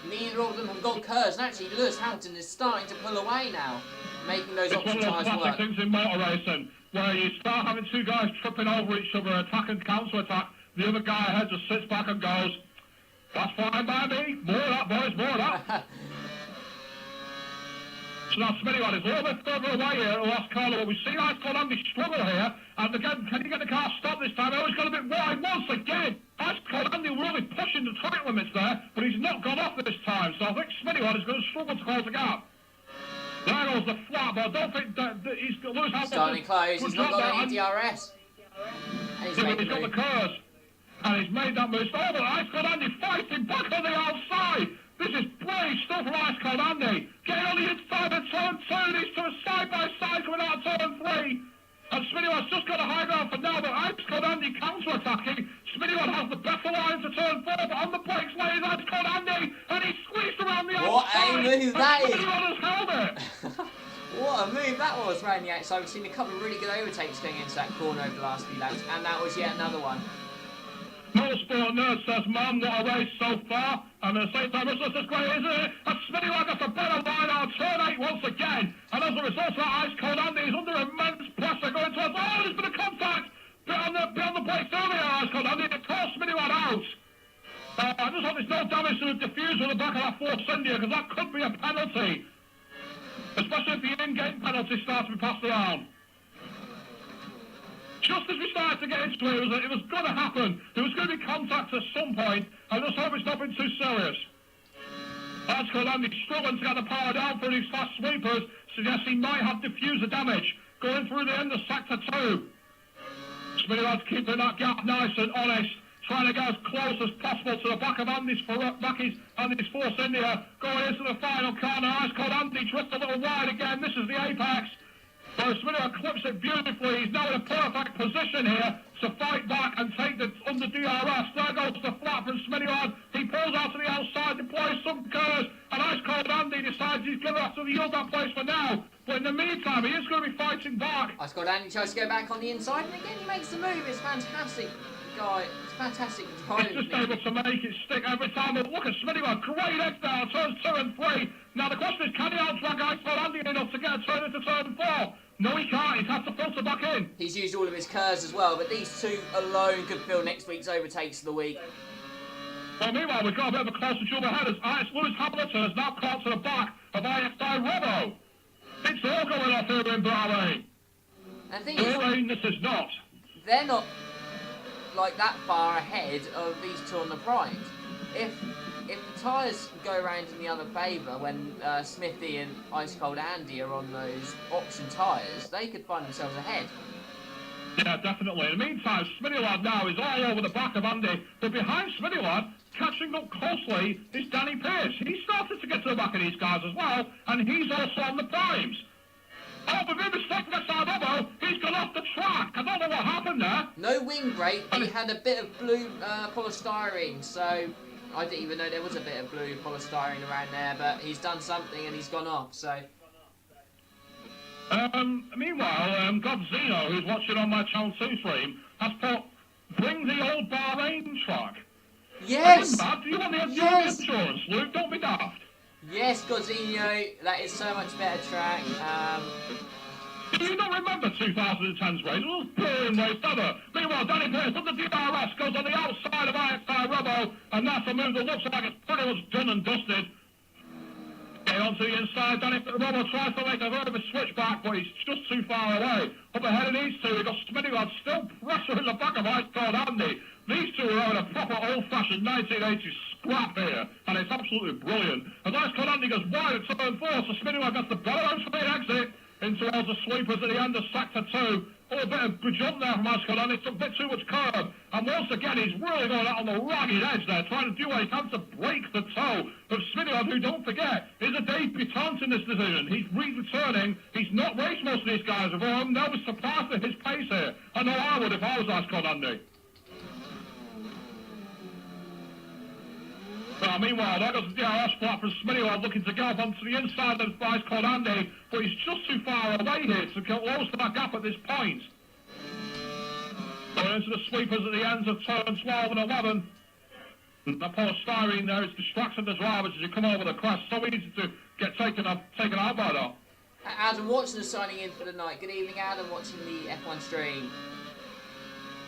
Neither of them have got curves, and actually Lewis Hamilton is starting to pull away now, making those It's option one of those tyres classic work. things in motor racing, where you start having two guys tripping over each other, attack and counter-attack. The other guy ahead just sits back and goes, "That's fine by me. More of that, boys, more of that." So now Smitty is a little bit further away here at the last corner, but we've seen Ice Cold Andy struggle here. And again, can he get the car stopped this time? Oh, he's got a bit wide once again. Ice Cold Andy really pushing the track limits there, but he's not gone off this time. So I think Smitty is going to struggle to close the gap. There goes the flat, but I don't think that he's going to lose half. Starting close, he's not got any DRS. And he's He's got the curves, and he's made that move. Oh, but Ice Cold Andy fighting back on the outside. This is brave stuff from Ice Cold Andy. Getting on the inside of turn 2, these two are side by side coming out of turn 3. And Smitty just got a high ground for now, but Ice Cold Andy counter-attacking. Smitty has the better line to turn 4, but on the brakes lays Ice Cold Andy, and he squeezed around the outside. What a move that is! Smitty has held it. What a move that was around the outside. We've seen a couple of really good overtakes going into that corner over the last few laps, and that was yet another one. Motorsport Nerd says, "Man, what a race so far." And at the same time, it's just as great, isn't it? And Smitty gets a better line on turn 8 once again. And as a result of that, Ice Cold Andy is under immense pressure going towards... Oh, there's been a contact! Bit on the brakes earlier, Ice Cold Andy. Of course, Smitty went out. I just hope there's no damage to the diffuser at the back of that fourth cylinder, because that could be a penalty. Especially if the in-game penalty starts to be passed around. Just as we started to get into it, it was going to happen. There was going to be contact at some point. I just hope it's nothing too serious. Ice Cold Andy struggling to get the power down for these fast sweepers, suggests he might have diffuser damage going through the end of sector 2. Smitty keeping that gap nice and honest, trying to get as close as possible to the back of Andy's force in here, going into the final corner. Ice Cold Andy drifts a little wide again. This is the apex. So Smitty clips it beautifully. He's now in a perfect position here to fight back and take the under DRS. There goes the flat from Smitty. He pulls out to the outside, deploys some curves, and Ice Cold Andy decides he's going to have to yield that place for now. But in the meantime, he is going to be fighting back. Ice Cold Andy tries to go back on the inside, and again he makes the move. It's fantastic, guy. It's fantastic driving. He's just able to make it stick every time. But look at Smitty, great edge down, turns 2 and 3. Now the question is, can he outdrag Ice Cold Andy enough to get a turn into turn 4? No, he can't. He has to filter back in. He's used all of his curves as well, but these two alone could fill next week's overtakes of the week. Well, meanwhile, we've got a bit of a closer jump ahead as Lewis Hamilton has now caught to the back of IFI Robo. It's all going off here in Bahrain. And the thing is, Bahrain, this is not. they're not like that far ahead of these two on the primes. If the tyres go around in the other favour when Smithy and Ice Cold Andy are on those option tyres, they could find themselves ahead. Yeah, definitely. In the meantime, Smitty Lad now is all over the back of Andy, but behind Smitty Lad, catching up closely, is Danny Pearce. He started to get to the back of these guys as well, and he's also on the primes. Oh, but maybe mistake next time over, he's gone off the track. I don't know what happened there. No wing brake, he had a bit of blue polystyrene, so I didn't even know there was a bit of blue polystyrene around there, but he's done something and he's gone off, so... Meanwhile, Godzino, who's watching on my Channel 2 stream, has put, bring the old Bahrain truck. Yes! Do you want the Yes! insurance, Luke? Don't be daft. Yes, Godzino, that is so much better track. Do you not remember 2010's race? It was boring race ever. Meanwhile, Danny Pierce on the DRS goes on the outside of IXI Robo, and that's a move that looks like it's pretty much done and dusted. Get onto the inside, Danny Robo tries to make a bit of a switchback, but he's just too far away. Up ahead of these two, we've got Smitty still pressure in the back of Ice Cold Andy. These two are having a proper old-fashioned 1980s scrap here, and it's absolutely brilliant. As Ice Cold Andy goes wide at turn 4, so Smitty gets the better straight exit into all the sweepers at the end of sector 2. Oh, a bit of jump there from Ice Cold Andy, took a bit too much curb. And once again, he's really going out on the ragged edge there, trying to do what he can to break the toe of Smitty, who, don't forget, is a debutant in this division. He's returning. He's not raced most of these guys before. I'm never surprised at his pace here. I know I would if I was Ice Cold Andy. Meanwhile, there goes the DRS flat from Smitty, looking to go up onto the inside of Ice Cold Andy, but he's just too far away here to close that gap at this point. Going into the sweepers at the ends of turn 12 and 11. The polystyrene there is distracting the drivers as you come over the crest. So easy to get taken out by that. Adam Watson is signing in for the night. Good evening, Adam, watching the F1 stream.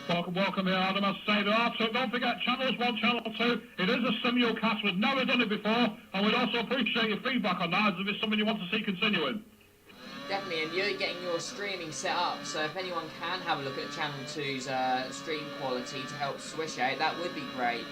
Welcome here, Adam. As I say, there are two. Don't forget, Channels 1, Channel 2. It is a simulcast. We've never done it before, and we'd also appreciate your feedback on that, as if it's something you want to see continuing. Definitely, and you're getting your streaming set up, so if anyone can have a look at Channel 2's stream quality to help swish out, that would be great.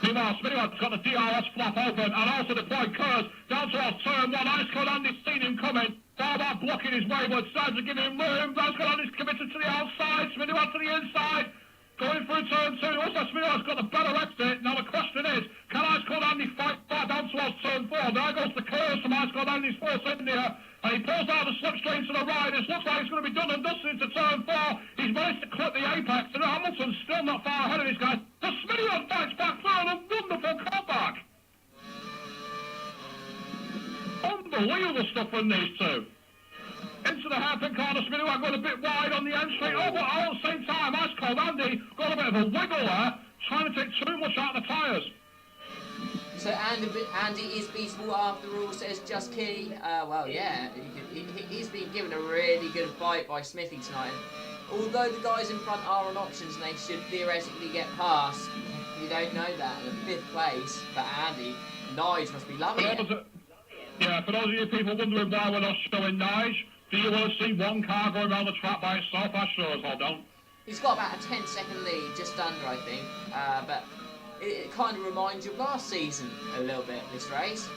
Meanwhile, Smitty's got the DRS flap open, and also deployed curves down towards turn 1. Ice Cold Andy's seen him coming. Barbar blocking his way, but decides to give him room. Ice Cold Andy's committed to the outside. Smitty to the inside. Going through turn 2. Also, Smitty's got the better exit. Now the question is, can Ice Cold Andy fight back down towards turn 4? There goes the curves from Ice Cold Andy's force in here. And he pulls out the slipstream to the right. It looks like it's going to be done and dusted into turn 4. He's managed to clip the apex, and Hamilton's still not far ahead of these guys. The Smitty fights back through and a wonderful comeback. Unbelievable stuff from these two. Into the hairpin corner, Smitty going a bit wide on the entry. Oh, but all at the same time, Ice Cold Andy got a bit of a wiggle there, trying to take too much out of the tyres. So Andy is beatable after all, says Just Key. Well, yeah, he's been given a really good fight by Smithy tonight. Although the guys in front are on options and they should theoretically get past, you don't know that. In 5th place for Andy, Nige must be loving it. Yeah, for those of you people wondering why we're not showing Nige, do you want to see one car going around the track by itself? I sure as hell don't. He's got about a 10-second lead, just under, I think. But it kind of reminds you of last season a little bit, this race.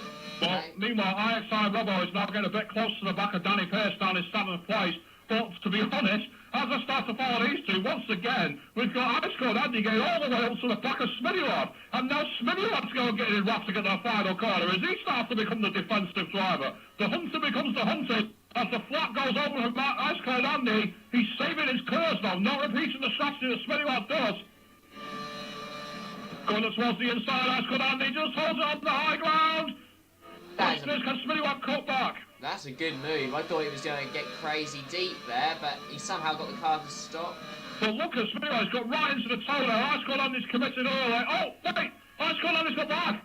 Well, meanwhile, IXI Robo is now getting a bit close to the back of Danny Pierce down in 7th place. But to be honest, as I start to follow these two, once again, we've got Ice Cold Andy getting all the way up to the back of Smitty. And now Smitty going to get in wrapped to get that final corner as he starts to become the defensive driver. The hunter becomes the hunted. As the flap goes over from Ice Cold Andy, he's saving his curves now, not repeating the strategy that Smitty does. Going towards the inside, Ice Cold Andy just holds it on the high ground. Can Smitty cut back? That's a good move. I thought he was going to get crazy deep there, but he somehow got the car to stop. But look at Smitty's got right into the toe there. Ice Cold Andy's committed early. Oh, wait! Ice Cold Andy's got back!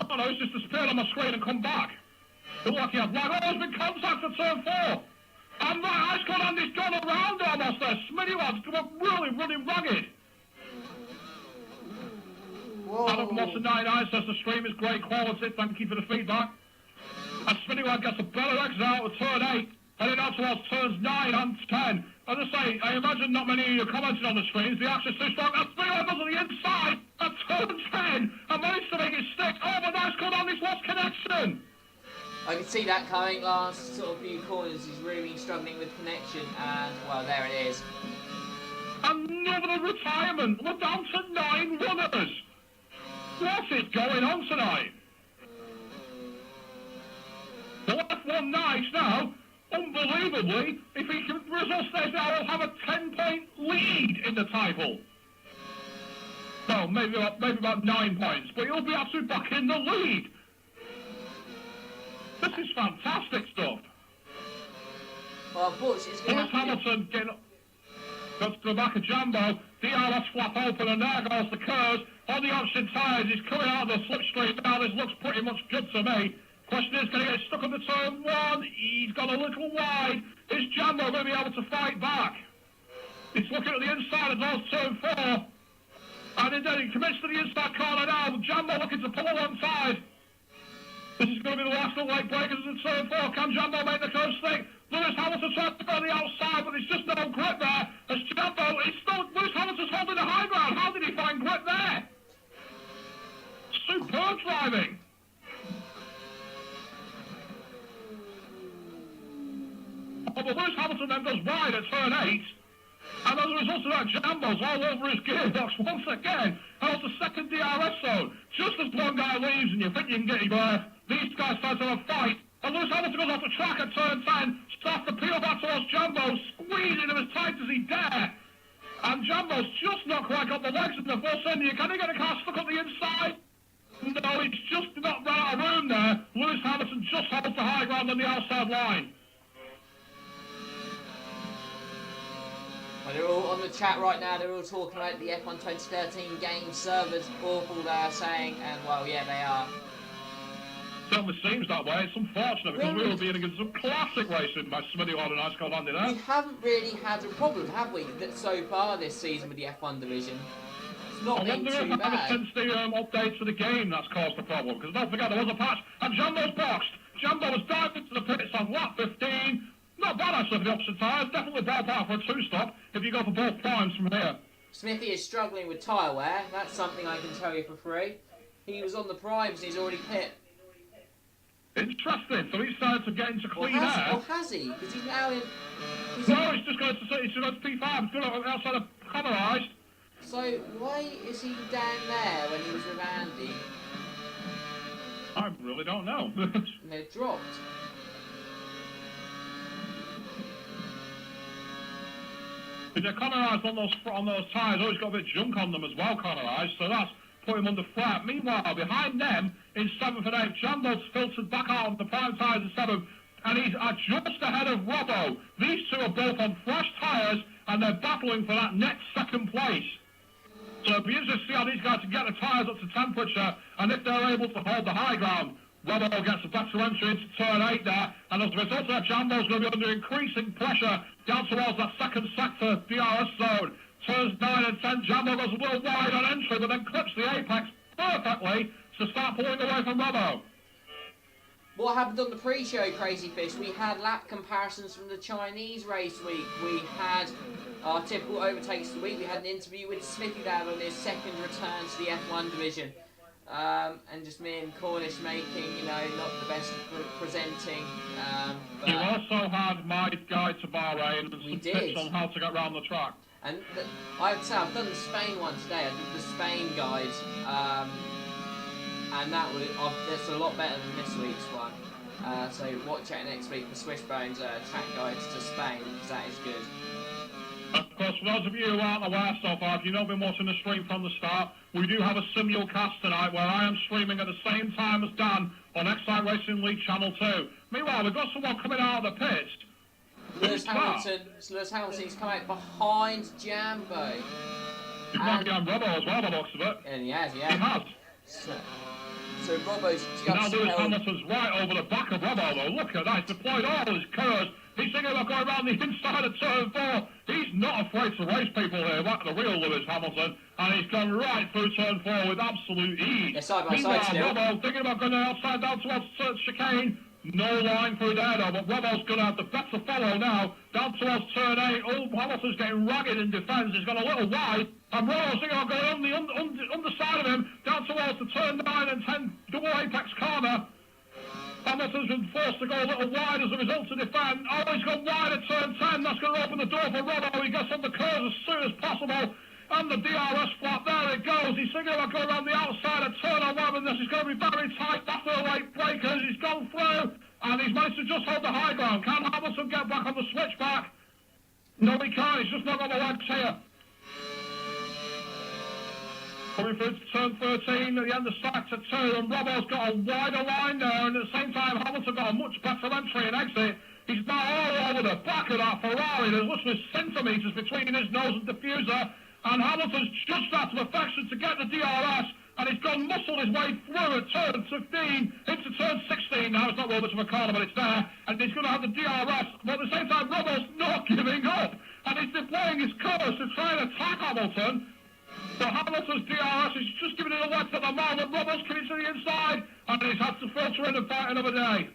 Oh no, he's just disappeared on my screen and come back. Look like he had lag. Oh, there's been contact at turn 4. And right, Ice Cold Andy's gone around almost there. Smitty's come up really running ragged. Whoa. Adam Watson 99 says the stream is great quality. Thank you for the feedback. And Smitty gets a better exit out of turn 8, heading out towards turns 9 and 10. As I say, I imagine not many of you commented on the screens. The action's too strong. And Smitty goes on the inside at turn 10 and managed to make it stick. Oh, but Ice Cold Andy's lost connection. I can see that coming. Last sort of few corners, he's really struggling with connection, and well, there it is. Another retirement. We're down to 9 runners. What is going on tonight? The F1 Nice now, unbelievably, if he can result stays now, will have a 10-point lead in the title. Well, maybe about 9 points, but he'll be absolutely back in the lead. This is fantastic stuff. Well, unfortunately, it's going to Lewis Hamilton goes to the back of Jumbo. DRS flap open, and there goes the curves on the option tyres. He's coming out of the slipstream now. This looks pretty much good to me. Question is, can he get stuck on the turn one? He's got a little wide. Is Jumbo going to be able to fight back? He's looking at the inside of those turn four. And then he commits to the inside corner now. Jumbo looking to pull alongside. This is going to be the last little late breakers in turn four. Can Jumbo make the curve stick? Lewis Hamilton tries to go on the outside, but there's just no grip there. As Jumbo is still, Lewis Hamilton's holding the high ground. How did he find grip there? Superb driving. Oh, but Lewis Hamilton then goes wide at turn 8. And as a result of that, Jumbo's all over his gearbox once again. And it's the second DRS zone. Just as one guy leaves and you think you can get your breath, these guys start to have a fight. And Lewis Hamilton goes off the track at turn 10, starts to peel back towards Jumbo, squeezing him as tight as he dare. And Jumbo's just not quite got the legs in the full end. Can he get a car stuck on the inside? No, he's just not run out of room there. Lewis Hamilton just holds the high ground on the outside line. Well, they're all on the chat right now, they're all talking about the F1 2013 game servers awful, they're saying, and well, yeah, they are. Certainly seems that way. It's unfortunate because we were being against some classic racing by Smithy Ward and Ice Cold Andy there. We haven't really had a problem, have we, so far this season with the F1 division? It's not been too bad. I wonder if since the updates for the game that's caused the problem, because don't forget there was a patch, and Jumbo's boxed. Jumbo was dived into the pits on lap 15. Not bad actually for the opposite tyres, definitely ballpark for a two-stop if you go for both primes from here. Smithy is struggling with tyre wear, that's something I can tell you for free. He was on the primes and he's already pit. Interesting, so he's started to get into clean air. Or has he? Because he's now in... No, he's just going to P5, he's going outside of Connerized. So, why is he down there when he was with Andy? I really don't know. And they're dropped. They're Connerized on those tyres, always got a bit of junk on them as well, Connerized, so that's put him under threat. Meanwhile, behind them, in 7th and 8th, Jumbo's filtered back out on the prime tyres in 7th, and he's just ahead of Robbo. These two are both on fresh tyres, and they're battling for that next second place. So it'll be interesting to see how these guys can get the tyres up to temperature, and if they're able to hold the high ground. Robbo gets a better entry into turn 8 there, and as a result of that, Jumbo's going to be under increasing pressure down towards that second sector DRS zone. Turns 9 and 10, Jumbo goes a little wide on entry, but then clips the apex perfectly to start pulling away from Robbo. What happened on the pre-show, Crazy Fish? We had lap comparisons from the Chinese race week. We had our typical overtakes of the week. We had an interview with Smithy there on his second return to the F1 division. And just me and Cornish making, not the best presenting. But you also had my guide to Bahrain and some tips on how to get around the track. And I'd say I've done the Spain one today. I did the Spain guide, and that's a lot better than this week's one. So watch out next week for Swishbone's track guides to Spain, because that is good. Of course, for those of you who aren't aware so far, if you've not been watching the stream from the start, we do have a simulcast tonight where I am streaming at the same time as Dan on XRL Racing League Channel 2. Meanwhile, we've got someone coming out of the pits. Lewis Hamilton, he's come out behind Jumbo. He's might be on Robbo as well, by the looks of it. And he has. He has. So Robbo's just now Lewis Hamilton's right over the back of Robbo, though. Look at that. He's deployed all his curves. He's thinking about going around the inside of turn 4. He's not afraid to race people here, like the real Lewis Hamilton. And he's gone right through turn 4 with absolute ease. Yeah, side by side still. Robbo thinking about going outside down towards chicane. No line through there, though, but Robbo's going to have the better follow now. Down towards turn 8. Oh, Hamilton's getting ragged in defence. He's gone a little wide. And Robbo's thinking about going on the underside of him, down towards the turn 9 and 10 double apex corner. Hamilton's been forced to go a little wide as a result of defend. Oh, he's gone wide at turn 10. That's going to open the door for Robbo. He gets on the curves as soon as possible. And the DRS flap, there it goes. He's thinking about going around the outside of turn 11. This is going to be very tight after the late breakers. He's gone through, and he's managed to just hold the high ground. Can Hamilton get back on the switchback? No, he can't. He's just not got the legs here. Coming through to turn 13 at the end of sector 2, and Robbo's got a wider line there, and at the same time Hamilton got a much better entry and exit. He's now all over the back of that Ferrari. There's literally centimetres between his nose and diffuser, and Hamilton's just out of perfection to get the DRS, and he's gone muscled his way through at turn 15 into turn 16. Now it's not well much of a corner, but it's there, and he's going to have the DRS, but at the same time Robbo's not giving up, and he's deploying his curse to try and attack Hamilton. But Hamilton's DRS is just giving it a left at the moment. Robbo's coming to the inside, and he's had to filter in and fight another day.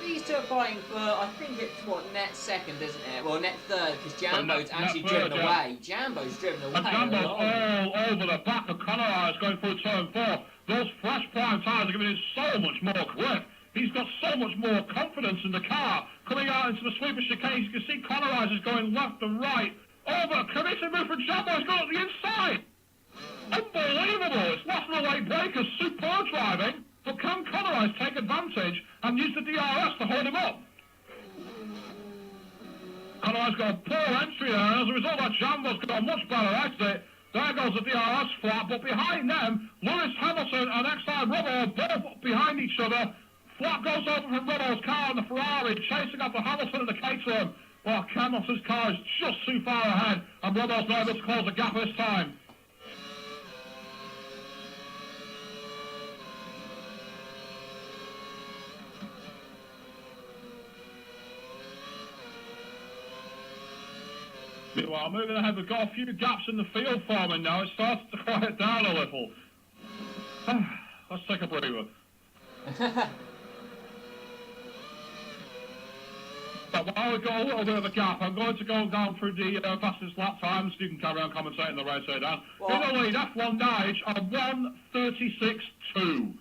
These two are fighting for, I think it's what, net second, isn't it? Well, net third, because Jambo's actually driven away. Jambo's driven away. And Jambo's all over the back of Conor going through turn 4. Those fresh prime tyres are giving him so much more grip. He's got so much more confidence in the car. Coming out into the sweeper chicane, you can see Conor is going left and right. Over, committed move from Jambo, he's got at the inside. Unbelievable, it's last and away breakers, superb driving. But can Conor take advantage and use the DRS to hold him up? Conor's got a poor entry there, and as a result that Jambo's got a much better exit. There goes the DRS flat, but behind them, Lewis Hamilton and XRL Robbo are both behind each other. Flat goes over from Robbo's car and the Ferrari, chasing after Hamilton and the Caterham. Well, Hamilton's car is just too far ahead, and Robbo's not able to close the gap this time. Meanwhile, moving ahead, we've got a few gaps in the field forming now. It starts to quiet down a little. Let's take a breather. But while we've got a little bit of a gap, I'm going to go down through the fastest lap times. You can carry on commentating the race here, Dan. In the lead, F1 Nige are 1:36.2.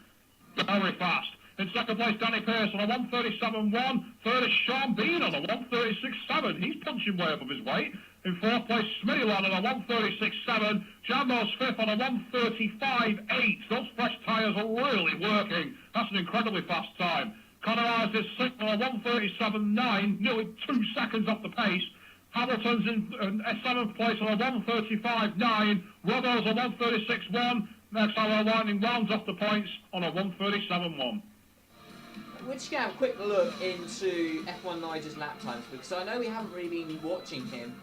Very fast. In second place, Danny Pearce on a 1:37.1. Third is Sean Bean on a 1:36.7. He's punching way above his weight. In fourth place, Smitty on a 1:36.7. Jambo's fifth on a 1:35.8. Those fresh tyres are really working. That's an incredibly fast time. Conor is sixth on a 1:37.9, nearly 2 seconds off the pace. Hamilton's in seventh place on a 1:35.9. Robbo's a 1:36.1. Next hour, Lightning rounds off the points on a 1:37.1. We're just going to have a quick look into F1 Niger's lap times, because I know we haven't really been watching him,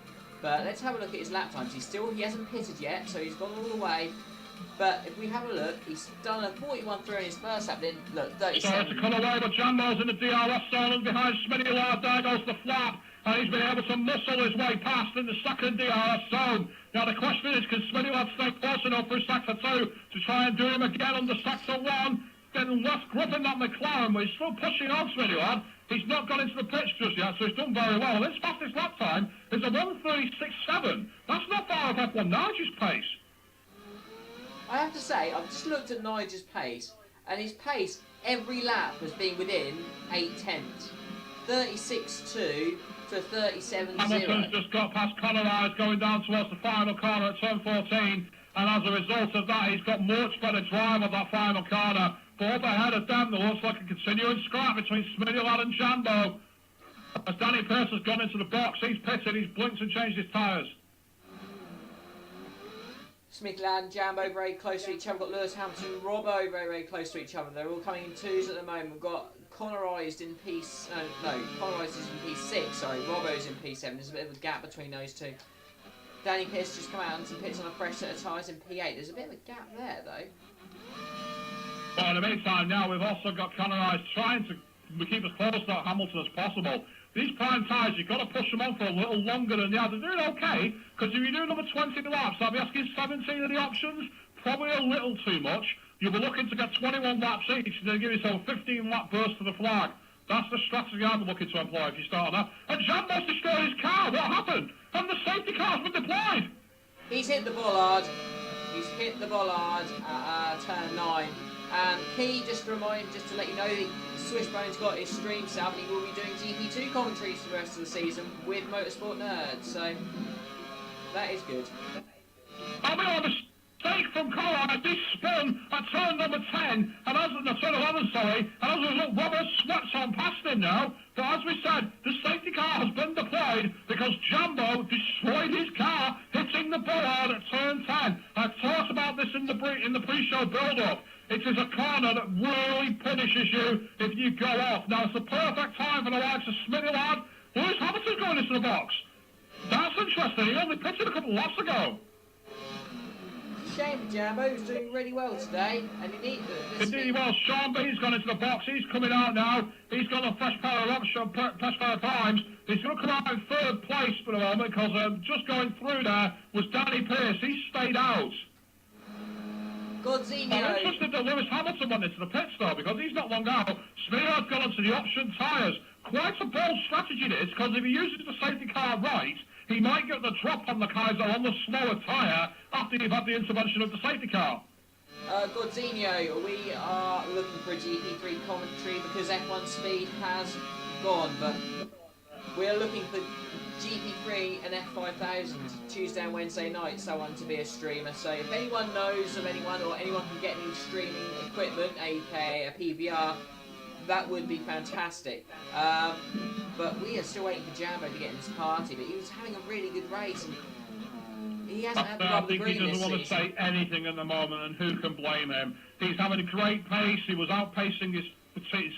but let's have a look at his lap times. He hasn't pitted yet, so he's gone all the way. But if we have a look, he's done a 41.3 in his first lap, then look, 37. Starts to cut away, but Jambo's in the DRS zone, and behind Smitty Lard, there goes the flap, and he's been able to muscle his way past in the second DRS zone. Now the question is, can Smitty Lard stay close enough through sector 2 to try and do him again under sector 1? Getting less grip in that McLaren, but he's still pushing on Smitty Lard. He's not got into the pitch just yet, so he's done very well. His fastest lap time is a 1:36.7. That's not far off F1 Niger's pace. I have to say, I've just looked at Niger's pace, and his pace every lap has been within 0.8. 36.2 to 37.0. Hamilton's just got past Conor going down towards the final corner at turn 14, and as a result of that, he's got much better drive on that final corner. But up ahead of them, there looks like a continuing scrap between Smitty Lad and Jambo. As Danny Pearce has gone into the box, he's pitted, he's blinked and changed his tyres. Smithy Lad and Jambo very close to each other. We've got Lewis Hamilton and Robbo very, very close to each other. They're all coming in twos at the moment. We've got Conorized in Conorized is in P6, sorry, Robbo's in P7. There's a bit of a gap between those two. Danny Pearce just come out and pits on a fresh set of tyres in P8. There's a bit of a gap there, though. Well, in the meantime, now we've also got Conorized trying to keep as close to Hamilton as possible. These prime tyres, you've got to push them on for a little longer than the others. They're doing okay, because if you do another 20 laps, I'll be asking 17 of the options, probably a little too much. You'll be looking to get 21 laps each, and then give yourself a 15-lap burst to the flag. That's the strategy I'm looking to employ if you start on that. And Jambo's destroyed his car. What happened? And the safety car's been deployed. He's hit the bollard. He's hit the bollard at turn 9. And Key, just to let you know, Swishbone's got his stream set up, and he will be doing GP2 commentaries for the rest of the season with Motorsport Nerds, so that is good. I'll be on a mistake from Conor. He spun at turn number 10, and as turn 11, sorry, and as a result, Robert sweats on past him now. But as we said, the safety car has been deployed because Jambo destroyed his car, hitting the bollard at turn 10. I've talked about this in the pre-show build-up. It is a corner that really punishes you if you go off. Now, it's the perfect time for the likes of Smithy Lad. Lewis Hamilton's going into the box. That's interesting. He only pitched it a couple of laps ago. Shame for Jambo, who's doing really well today, and he needs Indeed, well, Sean B's gone into the box. He's coming out now. He's got a fresh pair of times. He's going to come out in third place for the moment because just going through there was Danny Pearce. He stayed out. Godzinho. I'm interested that Lewis Hamilton went into the pits though because he's not long out. Smear's gone onto the option tyres. Quite a bold strategy this because if he uses the safety car right, he might get the drop on the Kaiser on the slower tyre after you've had the intervention of the safety car. Godzinho, we are looking for a GP3 commentary because F1 Speed has gone, but we're looking for GP3 and F5000 Tuesday and Wednesday night, someone to be a streamer. So if anyone knows of anyone or anyone can get any streaming equipment, aka a PVR, that would be fantastic. But we are still waiting for Jambo to get in this party, but he was having a really good race and he hasn't had the I rub of the think he green doesn't this want to season. say anything at the moment, and who can blame him? He's having a great pace. He was outpacing his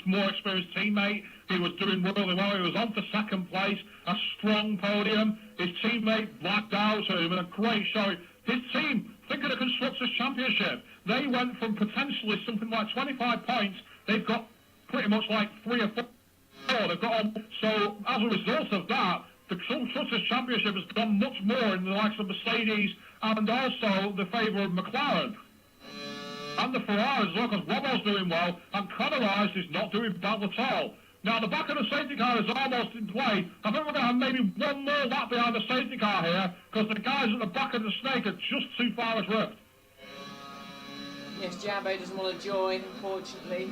more experienced teammate. He was doing really well. He was on for second place, a strong podium. His teammate blacked out, so he was a great showing. His team, think of the Constructors' Championship. They went from potentially something like 25 points. They've got pretty much like 3 or 4. They've got on. So as a result of that, the Constructors' Championship has done much more in the likes of Mercedes and also the favour of McLaren. And the Ferraris as well, because Robbo's doing well, and Connerise is not doing bad at all. Now, the back of the safety car is almost in play. I think we're going to have maybe one more lap behind the safety car here, because the guys at the back of the snake are just too far adrift. Yes, Jambo doesn't want to join, unfortunately.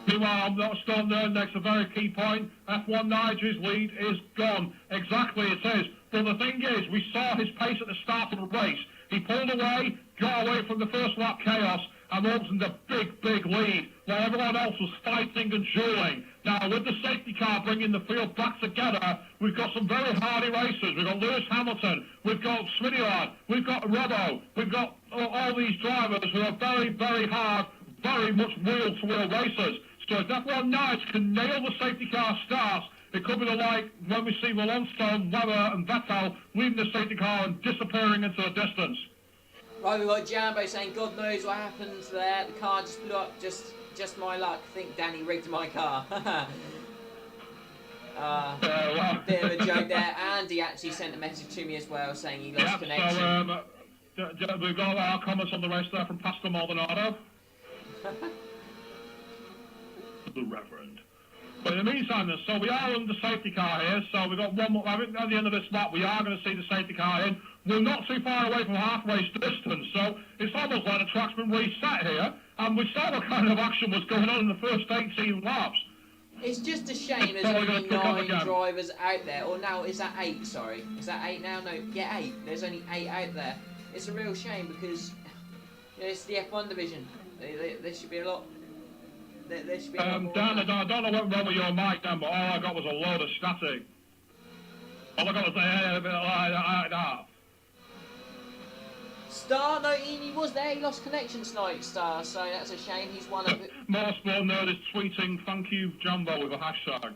Meanwhile, I'm not still there. Next, a very key point. F1 Nigel's lead is gone. Exactly it is. But the thing is, we saw his pace at the start of the race. He pulled away, got away from the first lap chaos, and opened a big, big lead, while everyone else was fighting and dueling. Now, with the safety car bringing the field back together, we've got some very hardy racers. We've got Lewis Hamilton, we've got Smithy Lad, we've got Robbo, we've got all these drivers who are very, very hard, very much wheel-to-wheel racers. So if F1 Nights can nail the safety car starts, it could be the like when we see Alonso, Weber and Vettel leaving the safety car and disappearing into the distance. Right, we've got Jambo saying, God knows what happened there. The car just blew up, just my luck. I think Danny rigged my car. Bit of a joke there. Andy actually sent a message to me as well saying he lost connection. So we've got our comments on the race there from Pastor Maldonado. The Reverend. But in the meantime, then, so we are on the safety car here, so we've got one more. I think at the end of this lap, we are going to see the safety car in. We're not too far away from halfway distance, so it's almost like the track's been reset here, and we saw what kind of action was going on in the first 18 laps. It's just a shame there's only 9 drivers out there, or now, is that 8, sorry? Is that 8 now? No, yeah, 8. There's only 8 out there. It's a real shame because you know, it's the F1 division. There should be a lot. There should be a lot more. Dan, I don't know what went wrong with your mic, Dan, but all I got was a load of static. All I got was a bit like that. Star, no, he was there. He lost connection tonight, Star. So that's a shame. He's one of it. Motorsport Nerd is tweeting "Thank you, Jumbo" with a hashtag.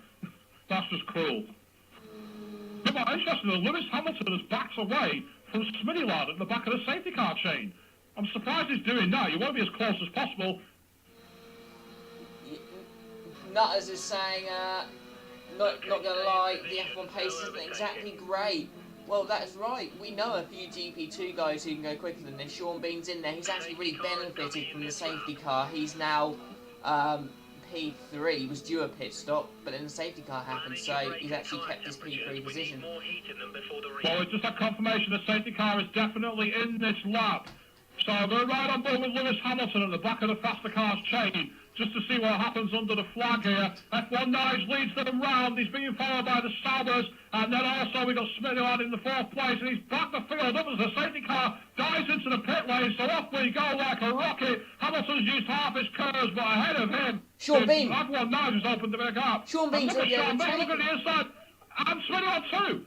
That's just cool. But interesting though, Lewis Hamilton has backed away from Smithy Lad at the back of the safety car chain. I'm surprised he's doing that. You want to be as close as possible. Nutters is saying, not gonna lie, the F1 pace isn't exactly great. Well, that's right. We know a few GP2 guys who can go quicker than this. Sean Bean's in there. He's actually really benefited from the safety car. He's now P3. He was due a pit stop, but then the safety car happened, so he's actually kept his P3 position. Well, it's just a confirmation the safety car is definitely in this lap. So I'm going to ride on board with Lewis Hamilton at the back of the faster car's chain, just to see what happens under the flag here. F1 Nice leads them round. He's being followed by the Saubers. And then also we've got Smithy Lad in the 4th place. And he's backed the field up as the safety car dives into the pit lane. So off we go like a rocket. Hamilton's used half his curves, but ahead of him, Sean Bean. F1 Nice has opened the big gap. Sean Bean's look at Sean Bean, look at the inside. And Smithy Lad too.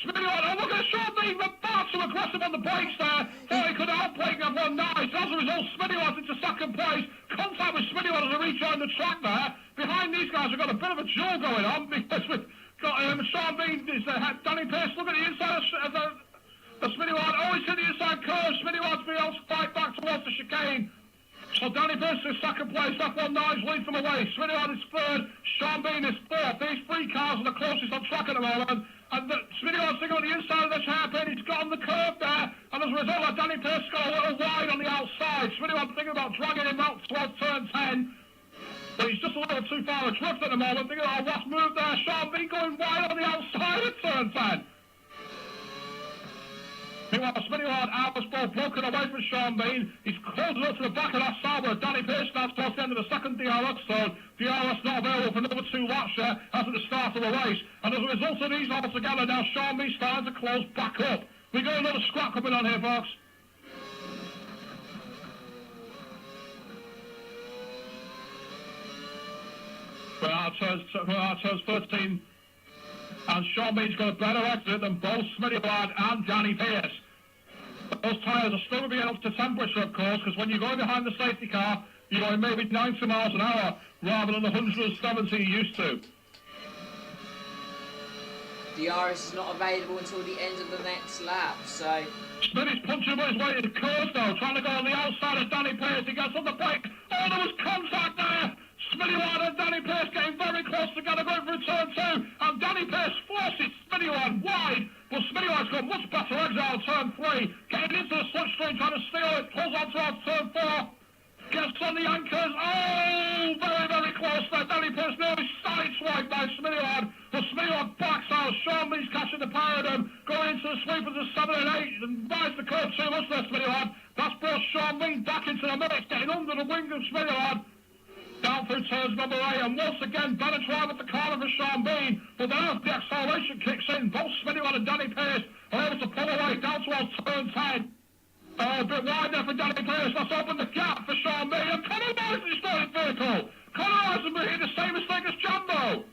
Smitty on, oh, look at Sean Bean, far too aggressive on the brakes there. Thought he could outbrake everyone nice. As a result, Smitty on into second place. Contact with Smitty on as he rejoined the track there. Behind these guys, we've got a bit of a duel going on because we've got Sean Bean, Danny Pearce, look at the inside of the Smitty on. Oh, he's in the inside curve. Smitty on's being able to fight back towards the chicane. So Danny Pearce is second place, F19's lead from away. Smitty on is third, Sean Bean is fourth. These three cars are the closest on track at the moment. And Smitty on's thinking on the inside of this hairpin, he's got on the curve there. And as a result, Danny Pearce got a little wide on the outside. Smitty on's thinking about dragging him out towards turn 10. But he's just a little too far adrift at the moment. Thinking, oh, what's moved there? Sean Bean going wide on the outside of turn 10. Meanwhile, Smitty on Alpha's ball broken away from Sean Bean. He's closing up to the back of that side where Danny Pearce starts towards the end of the second DRS zone. DRS not available for another 2 laps there as at the start of the race. And as a result of these all together, now Sean Bean's starting to close back up. We got another scrap coming on here, folks. We're out of turns 13. And Sean Bean's got a better exit than both Smitty and Danny Pearce. Those tyres are still being up to temperature, of course, because when you're going behind the safety car, you're going maybe 90 miles an hour rather than the 170 you're used to. DRS is not available until the end of the next lap, so... Smitty's punching his way in the curves, though, trying to go on the outside of Danny Pearce. He gets on the brake. Oh, there was contact there! Smitty and Danny Pearce getting very close together, going through turn 2, and Danny Pearce forces Smitty wide, but Smitty got much better exit on turn 3, getting into the slipstream, trying to steal it, pulls on towards turn 4, gets on the anchors. Oh, very, very close there. Danny Pearce nearly sideswiped by Smitty, but Smitty backs out. Sean Bean's catching the pair of them, going into the sweepers of 7 and 8, and rides the curve too much there, Smitty. That's brought Sean Bean back into the mix, getting under the wing of Smitty. Down through turns number 8, and once again, better drive at the corner for Sean Bean, but then as the acceleration kicks in, both Smitty and Danny Pearce are able to pull away down towards turn 10. Oh, a bit wide there for Danny Pearce. Let's open the gap for Sean Bean, and Conor Morrison destroyed his vehicle. Conor Morrison made the same mistake as Jumbo.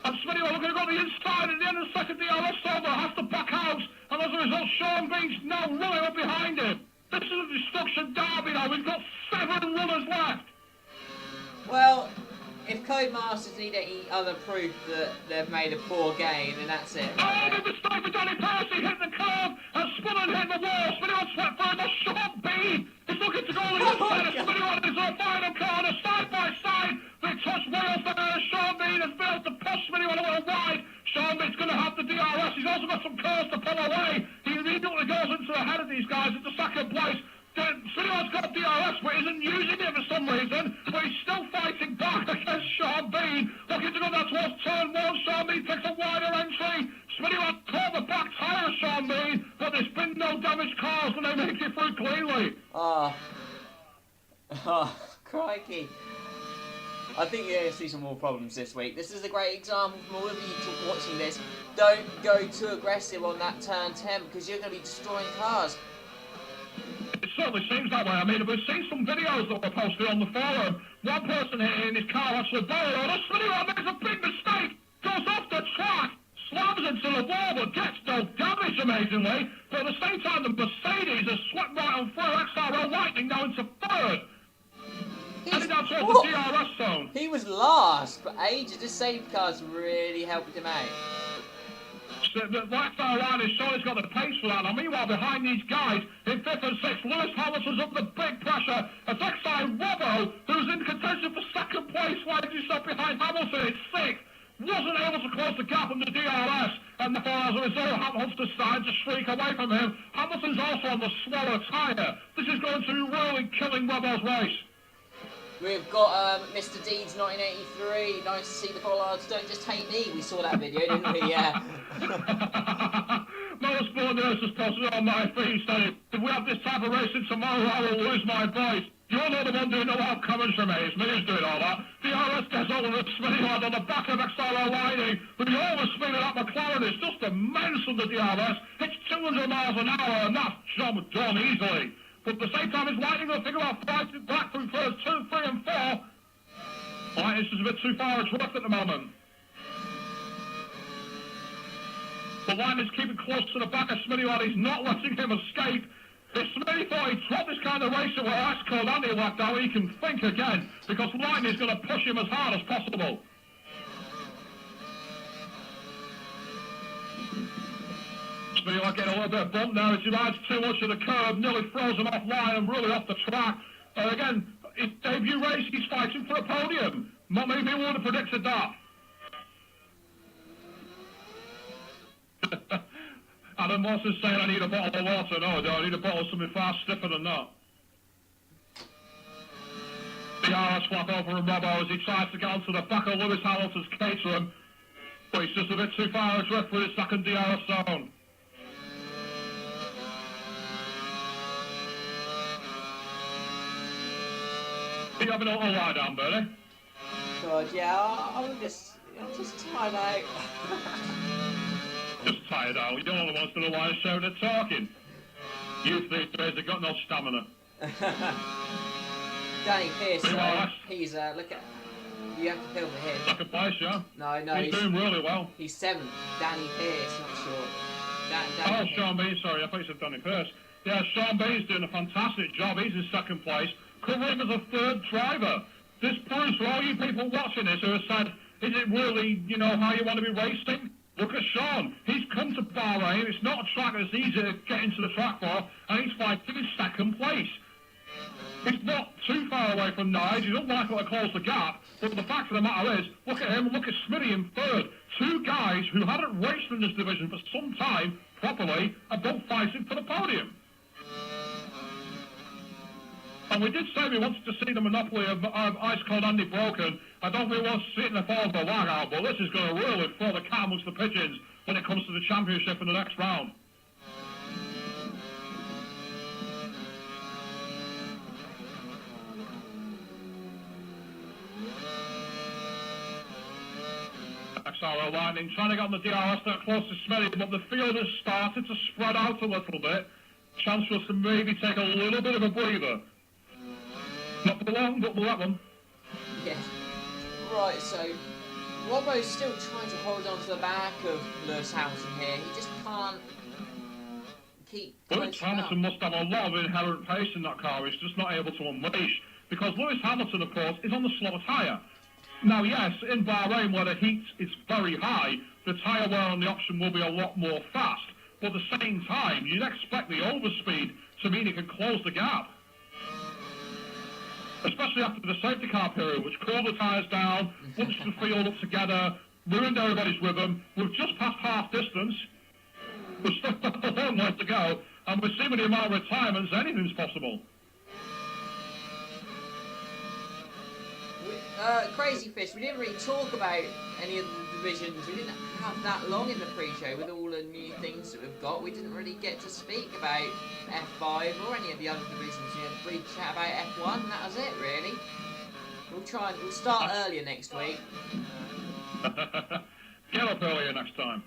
And Smitty looking to go to the inside at the end of the second DRS zone, but has to back out, and as a result, Sean Bean's now running up behind him. This is a destruction derby now. We've got 7 runners left. Well, if Codemasters need any other proof that they've made a poor game, then that's it. Right? Oh, the mistake for Danny Pearce. He hit the curve and spun and hit the wall. Smitty swept through the Sean Bean. He's looking to go on the inside. Smitty is on the final corner, side by side. They touch wheels there. Sean Bean has been able to push Smitty a little wide. Sean Bean's going to have the DRS. He's also got some curves to pull away. He immediately goes into the head of these guys into second place. Smitty's got DRS, but isn't using it for some reason. But he's still fighting back against Sean Bean. Looking to go down towards turn 1. Sean Bean picks a wider entry. Smitty caught the back tyre of Sean Bean, but there's been no damage caused and they make it through cleanly. Oh, crikey. I think you're going to see some more problems this week. This is a great example from all of you watching this. Don't go too aggressive on that turn 10 because you're going to be destroying cars. It certainly seems that way. I mean, we've seen some videos that were posted on the forum. One person in his car actually borrowed on. Smitty makes a big mistake, goes off the track, slams into the wall, but gets no damage, amazingly. But at the same time, the Mercedes has swept right on through XRL Lightning now into third. Heading down towards the DRS zone. He was last for ages. This safety car's really helped him out. The lifestyle line is showing he's got the pace for that. Now, meanwhile, behind these guys, in 5th and 6th, Lewis Hamilton's up the big pressure. A backside Robbo, who's in contention for second place, finds himself behind Hamilton in 6th. Wasn't able to close the gap on the DRS, and therefore, as a result, Hamilton's starting to streak away from him. Hamilton's also on the slower tyre. This is going to be really killing Robbo's race. We've got Mr. Deeds 1983. Nice to see the bollards don't just hate me. We saw that video, didn't we? Yeah. Motorsport Nurse has posted on my feed saying, if we have this type of racing tomorrow, I will lose my voice. You're not the one doing all our comments from me. It's me who's doing all that. The RS gets over the spinning hard on the back of XRL Lightning. But the overspeed of that McLaren is just immense on the DRS. It's 200 miles an hour, and that's job done easily. But at the same time, it's Lightning will figure out fighting back through first 2, 3 and 4. Lightning's just a bit too far adrift at the moment. The line is keeping close to the back of Smitty Lad. He's not letting him escape. If Smitty thought he'd drop this kind of racer where ice cold Andy left out, he can think again, because Line is going to push him as hard as possible. Smitty Lad getting a little bit of bump now as he rides too much of the curb, nearly throws him off line and really off the track. Again, his debut race, he's fighting for a podium. Maybe he would have predicted that. Adam Morrison's saying I need a bottle of water. No, I don't. I need a bottle of something far stiffer than that. The RS flap over from Robbo as he tries to get onto the back of Lewis Hamilton's Caterham, but he's just a bit too far adrift for his second DRS zone. Are you having a little lie down, Bernie? God, yeah, I'm just tired out. Just tired out. You're one of the ones to the line shouting and talking. Youth these days have got no stamina. Danny Pearce, he's look at. You have to film for him. Second place, yeah. No, he's doing really well. He's 7th. Danny Pearce, not sure. Danny Sean Bean, sorry, I thought you said Danny Pearce. Yeah, Sean Bean's doing a fantastic job. He's in second place, covering as a third driver. This proves for all you people watching this who have said, is it really, you know, how you want to be racing? Look at Sean. He's come to Bahrain. It's not a track that's easy to get into the track for, and he's fighting in second place. He's not too far away from Nige. He doesn't like to close the gap, but the fact of the matter is, look at him and look at Smitty in third. Two guys who hadn't raced in this division for some time properly are both fighting for the podium. And we did say we wanted to see the monopoly of Ice Cold Andy broken. I don't think we want to see it in the fall of the lag out, but this is going to really throw the cat amongst the pigeons when it comes to the championship in the next round. XRL Lightning trying to get on the DRS that close to Smitty, but the field has started to spread out a little bit. Chance for us to maybe take a little bit of a breather. Not for long, but for that one. Yeah. Right, so Robbo's still trying to hold on to the back of Lewis Hamilton here. He just can't keep. Lewis Hamilton must have a lot of inherent pace in that car. He's just not able to unleash. Because Lewis Hamilton, of course, is on the slower tyre. Now, yes, in Bahrain, where the heat is very high, the tyre wear on the option will be a lot more fast. But at the same time, you'd expect the overspeed to mean it can close the gap. Especially after the safety car period, which cooled the tyres down, bunched the field up together, ruined everybody's rhythm. We've just passed half distance. We've still got a long way to go, and we're seeing the amount of retirements, anything's possible. Crazy Fish, we didn't really talk about any of the divisions. We didn't have that long in the pre-show with all the new things that we've got. We didn't really get to speak about F5 or any of the other divisions. We had a brief chat about F1 and that was it, really. We'll start earlier next week. Get up earlier next time.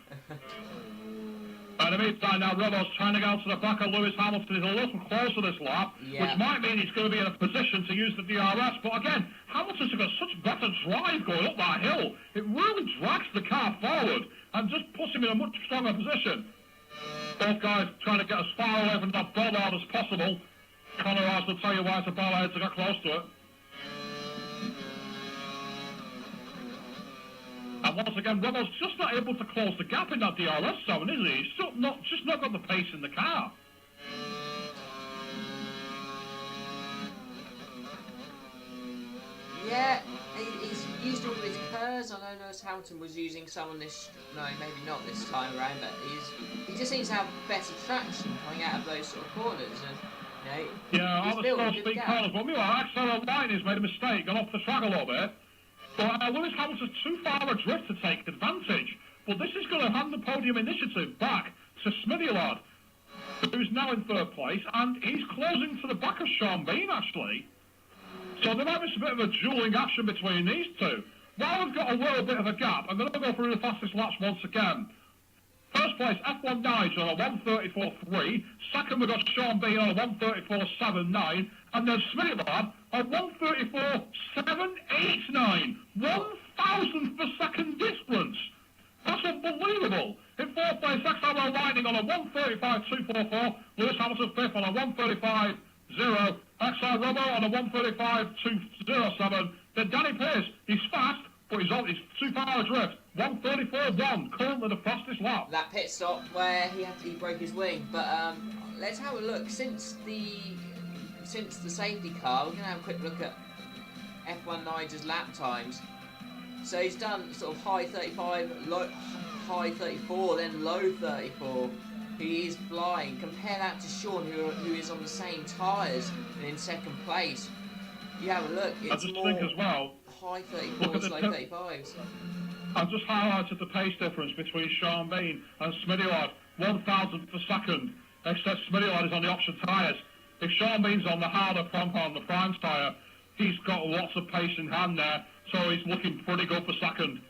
In the meantime, now Robbo's trying to get out to the back of Lewis Hamilton. He's a little closer this lap, which might mean he's going to be in a position to use the DRS. But again, Hamilton's got such better drive going up that hill. It really drags the car forward and just puts him in a much stronger position. Both guys trying to get as far away from that bollard as possible. Connor Ross will tell you why it's a bollard to get close to it. And once again, Robbo's just not able to close the gap in that DRS zone, is he? He's just not got the pace in the car. Yeah, he's used all of his curves. I know Lewis Hamilton was using some on this. No, maybe not this time around, but he just seems to have better traction coming out of those sort of corners. And you know, yeah, on the slow speed corners. But meanwhile, XRL Lightning's made a mistake, gone off the track a little bit. But Lewis Hamilton's too far adrift to take advantage. But this is going to hand the podium initiative back to Smitty Lad, who's now in third place, and he's closing to the back of Sean Bean, actually. So there might be a bit of a dueling action between these two. While we've got a little bit of a gap, I'm going to go through the fastest laps once again. First place, F1 Nigel on a 1:34.3. Second, we've got Sean Bean on a 1:34.79. And then Smitty Lad on 1:34.789. 1,000th per second difference. That's unbelievable. In fourth place, 1:34.4. Lewis Hamilton fifth on a 1:35.0. XR Robo on a 1:35.207. Then Danny Pearce, he's fast, but he's too far adrift. 1:34.1, currently the fastest lap. That pit stop where he broke his wing. But let's have a look. Since the safety car, we're going to have a quick look at F1 Nigel's lap times. So he's done sort of high 35, high 34, then low 34. He is flying. Compare that to Sean, who is on the same tyres and in second place. You have a look. It's I just think as well, high 34s, low 35s. I've just highlighted the pace difference between Sean Bean and Smitty Lad. 1,000th per second, except Smitty Lad is on the option tyres. If Sean Bean's on the harder front on the prime tyre, he's got lots of pace in hand there, so he's looking pretty good for second.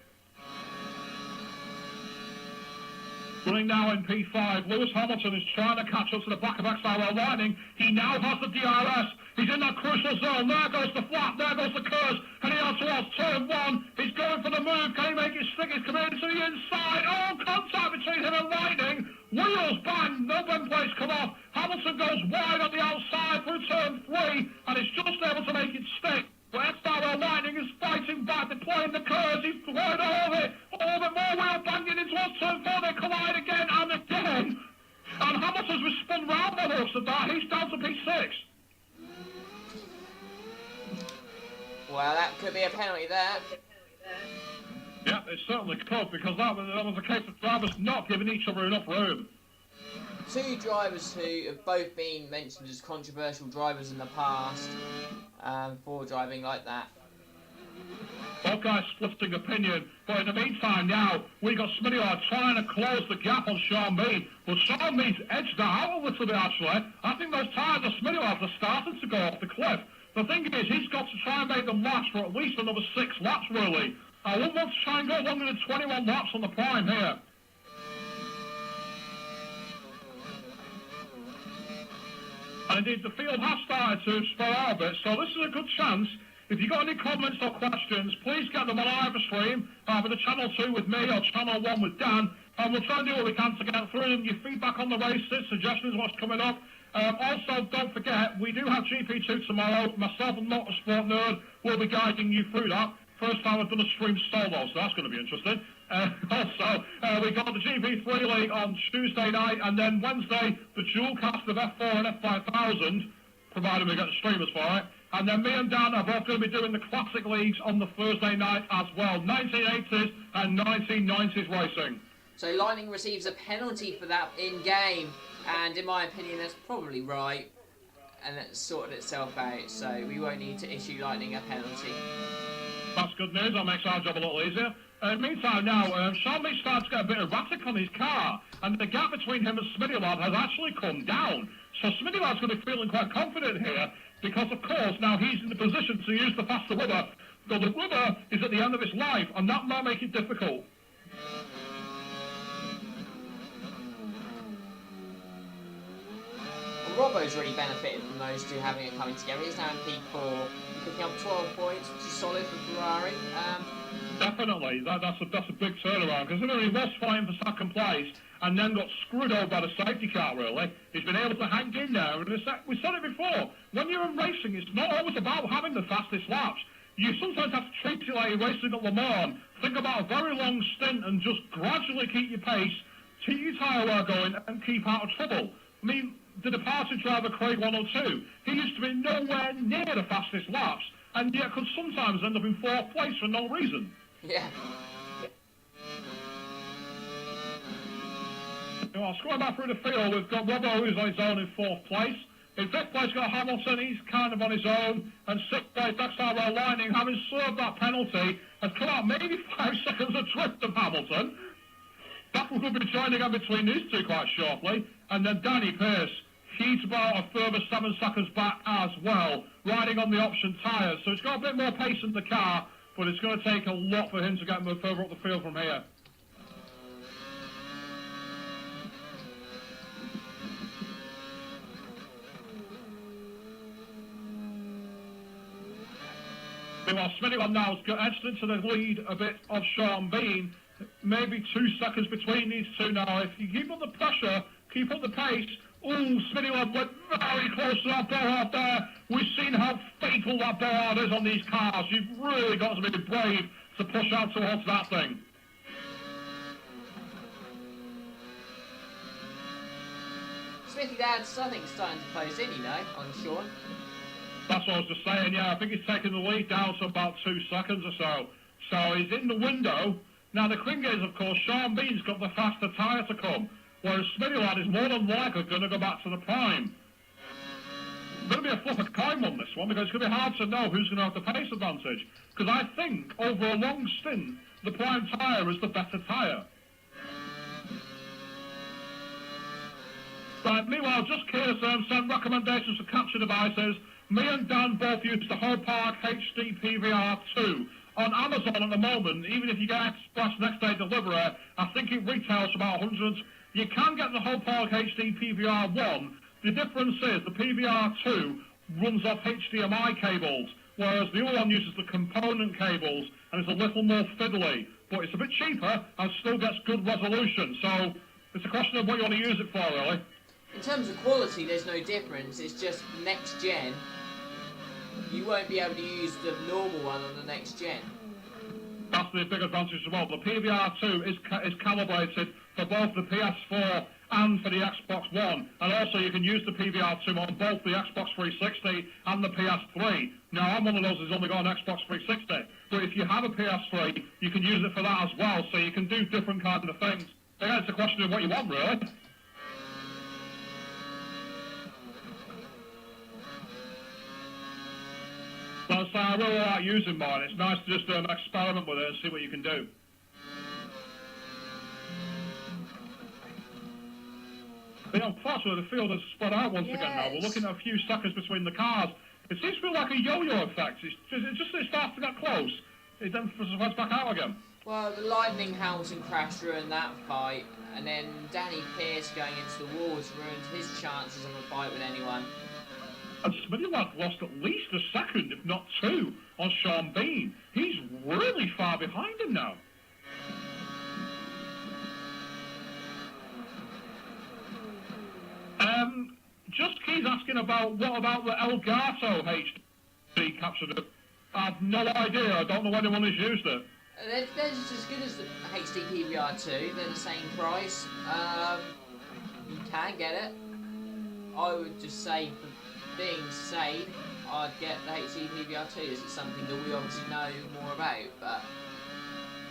Running now in P5, Lewis Hamilton is trying to catch up to the back of XRL Lightning. He now has the DRS. He's in that crucial zone. There goes the flat, there goes the curse. Heading out towards turn one. He's going for the move. Can he make it stick? He's coming into the inside. Oh, contact between him and Lightning. Wheels bang. No bend plates come off. Hamilton goes wide on the outside through turn three, and he's just able to make it stick. But XRL Lightning is fighting back. They're playing the curves. He's going over it. More wheel banging into turn four. They collide again and again. And Hamilton's spun round by the looks of that. He's down to P6. Well, that could be a penalty there. Yeah, it certainly could, because that was a case of drivers not giving each other enough room. Two drivers who have both been mentioned as controversial drivers in the past for driving like that. Both guys splitting opinion, but in the meantime now, we got Smitty Lad trying to close the gap on Sean Bean, but Sean Bean's edged that out a little bit actually. I think those tyres of Smitty Lad's are starting to go off the cliff. The thing is, he's got to try and make them last for at least another 6 laps really. I wouldn't want to try and go longer than 21 laps on the prime here. And indeed, the field has started to spread out a bit, so this is a good chance. If you've got any comments or questions, please get them on either stream, either the Channel 2 with me or Channel 1 with Dan, and we'll try and do what we can to get through them. Your feedback on the races, suggestions, what's coming up. Also, don't forget, we do have GP2 tomorrow. Myself and Motorsport Nerd will be guiding you through that. First time I've done a stream solo, so that's going to be interesting. Also, we got the GP3 League on Tuesday night, and then Wednesday, the dual cast of F4 and F5000, provided we get the streamers for it. And then me and Dan are both going to be doing the Classic Leagues on the Thursday night as well. 1980s and 1990s racing. So Lightning receives a penalty for that in-game, and in my opinion that's probably right, and it's sorted itself out, so we won't need to issue Lightning a penalty. That's good news, that makes our job a little easier. In the meantime now, Sean Bean starts to get a bit erratic on his car, and the gap between him and Smitty Lad has actually come down. So Smitty Lad's going to be feeling quite confident here, because of course now he's in the position to use the faster rubber. So the rubber is at the end of its life, and that might make it difficult. Robbo's really benefited from those two having it coming together. He's now in P4, picking up 12 points, which is solid for Ferrari. Definitely, that's a big turnaround, considering he was fighting for second place and then got screwed over by the safety car really. He's been able to hang in there, and we said it before, when you're in racing it's not always about having the fastest laps. You sometimes have to treat it like you're racing at Le Mans. Think about a very long stint and just gradually keep your pace, keep your tyre wear going and keep out of trouble. I mean, the departed driver Craig 102, he used to be nowhere near the fastest laps, and yet could sometimes end up in 4th place for no reason. Yeah. Well, scrolling back through the field, we've got Robbo, who's on his own in 4th place. In 5th place, we've got Hamilton, he's kind of on his own. And 6th place, XRL Lightning, having served that penalty, has come out maybe 5 seconds adrift of Hamilton. That will be joining in between these two quite shortly. And then Danny Pearce, he's about a further 7 seconds back as well, riding on the option tyres. So it's got a bit more pace in the car, but it's going to take a lot for him to get further up the field from here. Meanwhile, Smitty now has got edged into the lead a bit of Sean Bean. Maybe 2 seconds between these two now. If you keep up the pressure, keep up the pace, Ooh, Smitty Lad went very close to that board there. We've seen how fatal that board is on these cars. You've really got to be brave to push out towards that thing. Smithy Dad's, I think, starting to close in, you know, on Sean. That's what I was just saying, yeah. I think he's taken the lead down to about 2 seconds or so. So he's in the window. Now, the thing is, of course, Sean Bean's got the faster tyre to come, whereas Smitty Lad is more than likely going to go back to the prime. Going to be a flip of coin on this one, because it's going to be hard to know who's going to have the pace advantage. Because I think, over a long stint, the prime tyre is the better tyre. Right, meanwhile, just Keir sent recommendations for capture devices. Me and Dan both use the Whole Park HD PVR 2. On Amazon at the moment, even if you get express next day delivery, I think it retails for about 100. You can get the Whole Park HD PVR 1. The difference is the PVR 2 runs off HDMI cables, whereas the other one uses the component cables and is a little more fiddly. But it's a bit cheaper and still gets good resolution. So it's a question of what you want to use it for, really. In terms of quality, there's no difference. It's just next gen. You won't be able to use the normal one on the next gen. That's the big advantage as well. The PVR 2 is calibrated for both the PS4 and for the Xbox One. And also you can use the PVR 2 on both the Xbox 360 and the PS3. Now, I'm one of those who's only got an Xbox 360. But if you have a PS3, you can use it for that as well. So you can do different kinds of things. Again, it's a question of what you want, really. So I really like using mine. It's nice to just do an experiment with it and see what you can do. But unfortunately, the field has spread out once again now. We're looking at a few seconds between the cars. It seems to be like a yo-yo effect. It starts to get close. It then spreads back out again. Well, the Lightning Hamilton crash ruined that fight, and then Danny Pearce going into the walls ruined his chances of a fight with anyone. And Smitty Lad lost at least a second, if not 2, on Sean Bean. He's really far behind him now. Just Keys asking about what about the Elgato HD capture. I have no idea. I don't know anyone who's used it. They're just as good as the HD PVR 2. They're the same price. You can get it. I would just say, for being safe, I'd get the HD PVR 2. This is something that we obviously know more about, but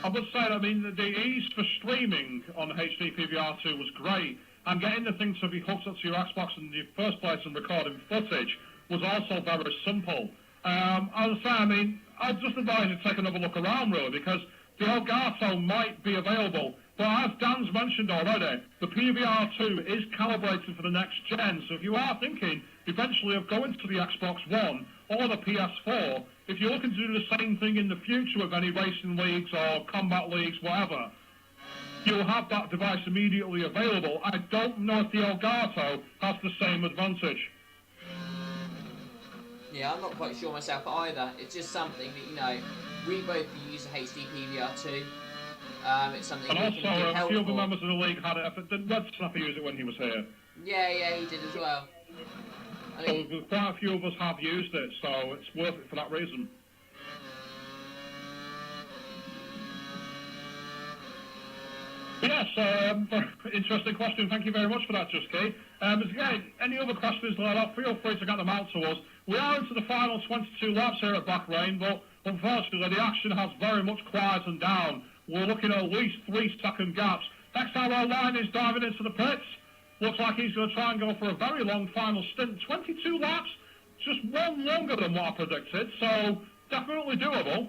I would say, I mean, the ease for streaming on the HD PVR 2 was great, and getting the thing to be hooked up to your Xbox in the first place and recording footage was also very simple. As I say, I mean, I'd just advise you to take another look around, really, because the Elgato might be available. But as Dan's mentioned already, the PVR 2 is calibrated for the next gen, so if you are thinking eventually of going to the Xbox One or the PS4, if you're looking to do the same thing in the future with any racing leagues or combat leagues, whatever, you'll have that device immediately available. I don't know if the Elgato has the same advantage. yeah, I'm not quite sure myself either. It's just something that, you know, we both use a HD PVR 2. It's something And we can also, give a few of the helpful. members of the league had it. Did Red Snapper use it when he was here? Yeah, he did as well. I So think, quite a few of us have used it, so it's worth it for that reason. Yes, interesting question. Thank you very much for that, Just Key. Again, any other questions like that, feel free to get them out to us. We are into the final 22 laps here at Bahrain, but unfortunately the action has very much quietened down. We're looking at least 3-second gaps. XRL line is diving into the pits. Looks like he's going to try and go for a very long final stint. 22 laps, just one longer than what I predicted, so definitely doable.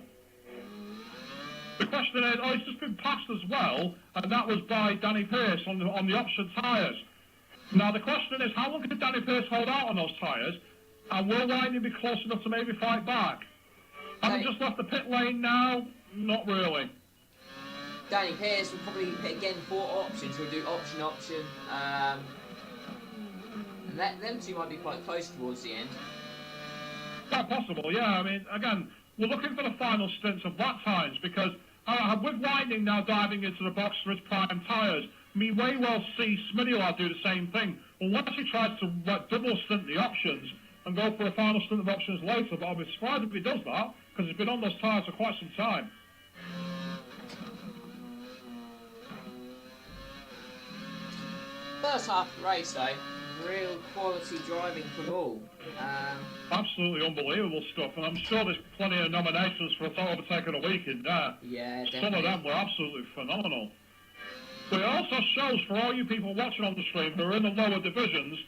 The question is, he's just been passed as well, and that was by Danny Pearce on the option tyres. Now the question is, how long can Danny Pearce hold out on those tyres, and will Lightning be close enough to maybe fight back? Having just left the pit lane now, not really. Danny Pearce will probably pick again 4 options. He'll do option, and them two might be quite close towards the end. Quite possible, yeah. I mean, again, we're looking for the final stints of lap times because with Lightning now diving into the box for his prime tyres, me may well see Smitty Lad do the same thing, unless he tries to double stint the options and go for a final stint of options later, but I'll be surprised if he does that, because he's been on those tyres for quite some time. First half of the race though, real quality driving from all. Absolutely unbelievable stuff, and I'm sure there's plenty of nominations for a overtaking a week in there. Yeah, definitely. Some of them were absolutely phenomenal. But it also shows for all you people watching on the stream who are in the lower divisions,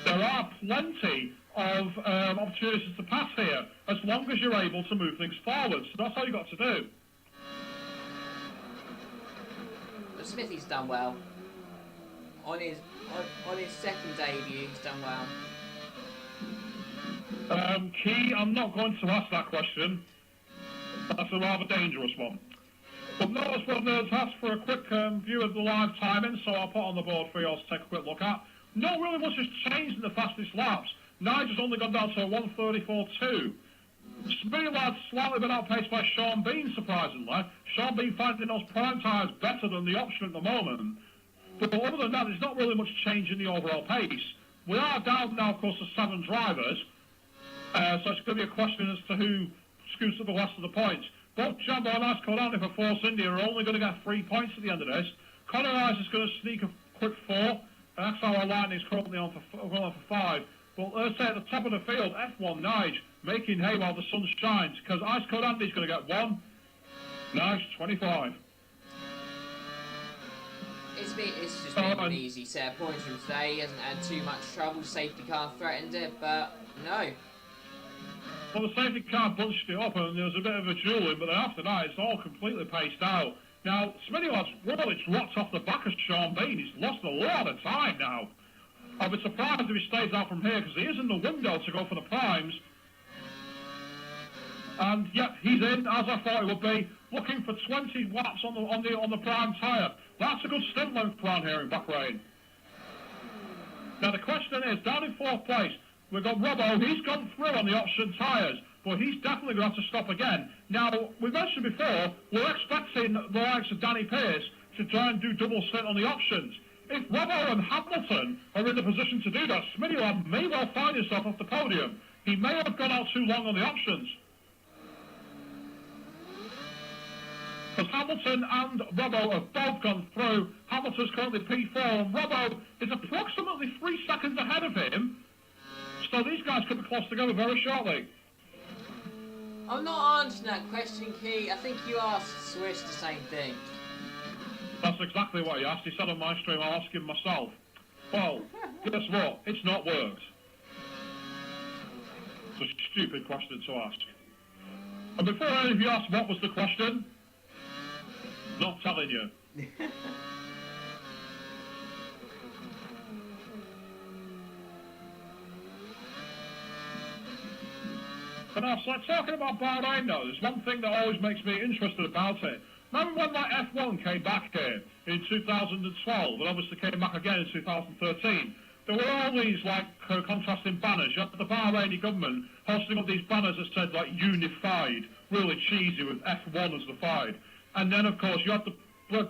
there are plenty of opportunities to pass here, as long as you're able to move things forward. So that's all you've got to do. But Smithy's done well. On his second debut, he's done well. Key, I'm not going to ask that question. That's a rather dangerous one. But notice what Nerds asked for a quick view of the live timing, so I'll put on the board for you all to take a quick look at. Not really much has changed in the fastest laps. Nigel's only gone down to a 1:34.2. Smitty Lad's slightly been outpaced by Sean Bean, surprisingly. Sean Bean finding those prime tyres better than the option at the moment. But other than that, there's not really much change in the overall pace. We are down now, of course, to 7 drivers. So it's going to be a question as to who scoots up the rest of the points. Both Jumbo and Ice Cold Andy for Force India are only going to get 3 points at the end of this. Connor Eyes is going to sneak a quick 4. And XRL Lightning is currently on for 5. But let's say at the top of the field, F1 Nige making hay while the sun shines, because Ice Cold Andy is going to get 1. Nige 25. It's just been an easy set of points from today. He hasn't had too much trouble. Safety car threatened it, but no. Well, the safety car bunched it up and there was a bit of a dueling, but then after that it's all completely paced out. Now, Smitty Lad's really dropped off the back of Sean Bean. He's lost a lot of time now. I'll be surprised if he stays out from here, because he is in the window to go for the primes. And yep, he's in, as I thought he would be, looking for 20 watts on the prime tyre. That's a good stint length around here in Bahrain. Now the question is, down in 4th place, we've got Robbo. He's gone through on the option tyres, but he's definitely going to have to stop again. Now, we mentioned before, we're expecting the likes of Danny Pearce to try and do double stint on the options. If Robbo and Hamilton are in the position to do that, Smitty Lad may well find himself off the podium. He may have gone out too long on the options. Because Hamilton and Robbo have both gone through. Hamilton's currently P4, and Robbo is approximately 3 seconds ahead of him. So these guys could be close together very shortly. I'm not answering that question, Key. I think you asked Swish the same thing. That's exactly what he asked. He said on my stream, I'll ask him myself. Well, guess what? It's not worked. It's a stupid question to ask. And before any of you ask what was the question, not telling you. But now, so talking about Bahrain though, there's one thing that always makes me interested about it. Remember when like F1 came back here in 2012, and obviously came back again in 2013? There were all these like contrasting banners. You had the Bahraini government hosting up these banners that said like unified, really cheesy with F1 as the fied. And then of course you had the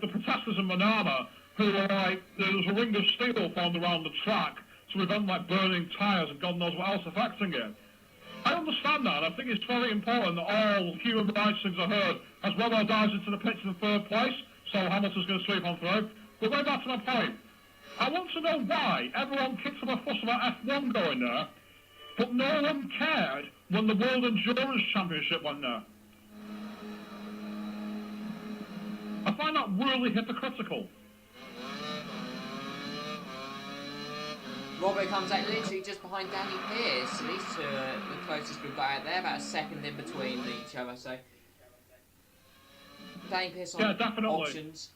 protesters in Manama who were like, there was a ring of steel formed around the track to prevent like burning tyres and God knows what else affecting it. I understand that, and I think it's very important that all human rights things are heard, as Robbo dives into the pits in 3rd place, so Hamilton's going to sweep on through. But going back to my point, I want to know why everyone kicked up a fuss about F1 going there, but no one cared when the World Endurance Championship went there. I find that really hypocritical. Robbo comes out literally just behind Danny Pearce. These two are the closest we've got out there, about a second in between each other. So Danny Pearce on options.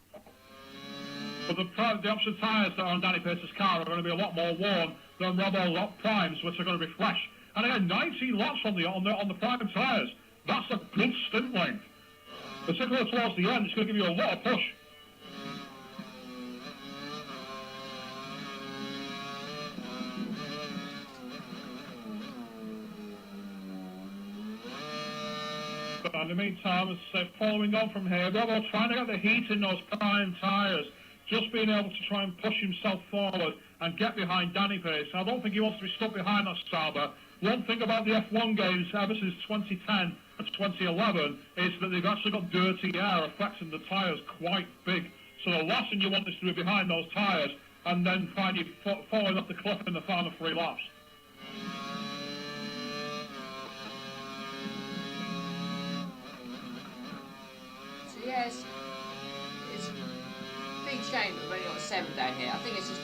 But the option tyres that are on Danny Pearce's car are going to be a lot more worn than Robbo primes, which are going to be fresh. And again, 19 laps on the prime tyres. That's a good stint length. Particularly towards the end, it's going to give you a lot of push. In the meantime, as following on from here, Robbo trying to get the heat in those prime tyres. just being able to try and push himself forward and get behind Danny Pace. I don't think he wants to be stuck behind that Sauber. One thing about the F1 games ever since 2010 and 2011 is that they've actually got dirty air affecting the tyres quite big. So the last thing you want is to be behind those tyres and then find you falling off the cliff in the final 3 laps. So yes, it's a big shame that we've only got 7 down here. I think it's just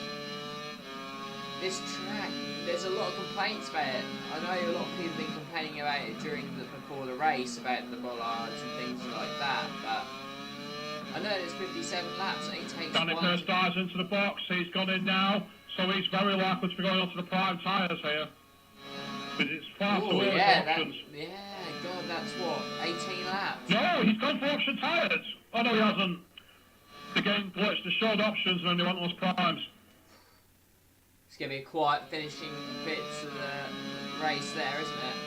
this track. There's a lot of complaints about it. I know a lot of people have been complaining about it before the race about the bollards and things like that, but I know it's 57 laps and he takes Danny Pace dives into the box. He's gone in now, so he's very likely to be going onto the prime tyres here. Because it's far too early for options. God, that's what, 18 laps? No, he's gone for option tyres. Oh no, he hasn't. The game glitched. They showed options and then they went on those primes. It's going to be a quiet finishing bits of the race there, isn't it?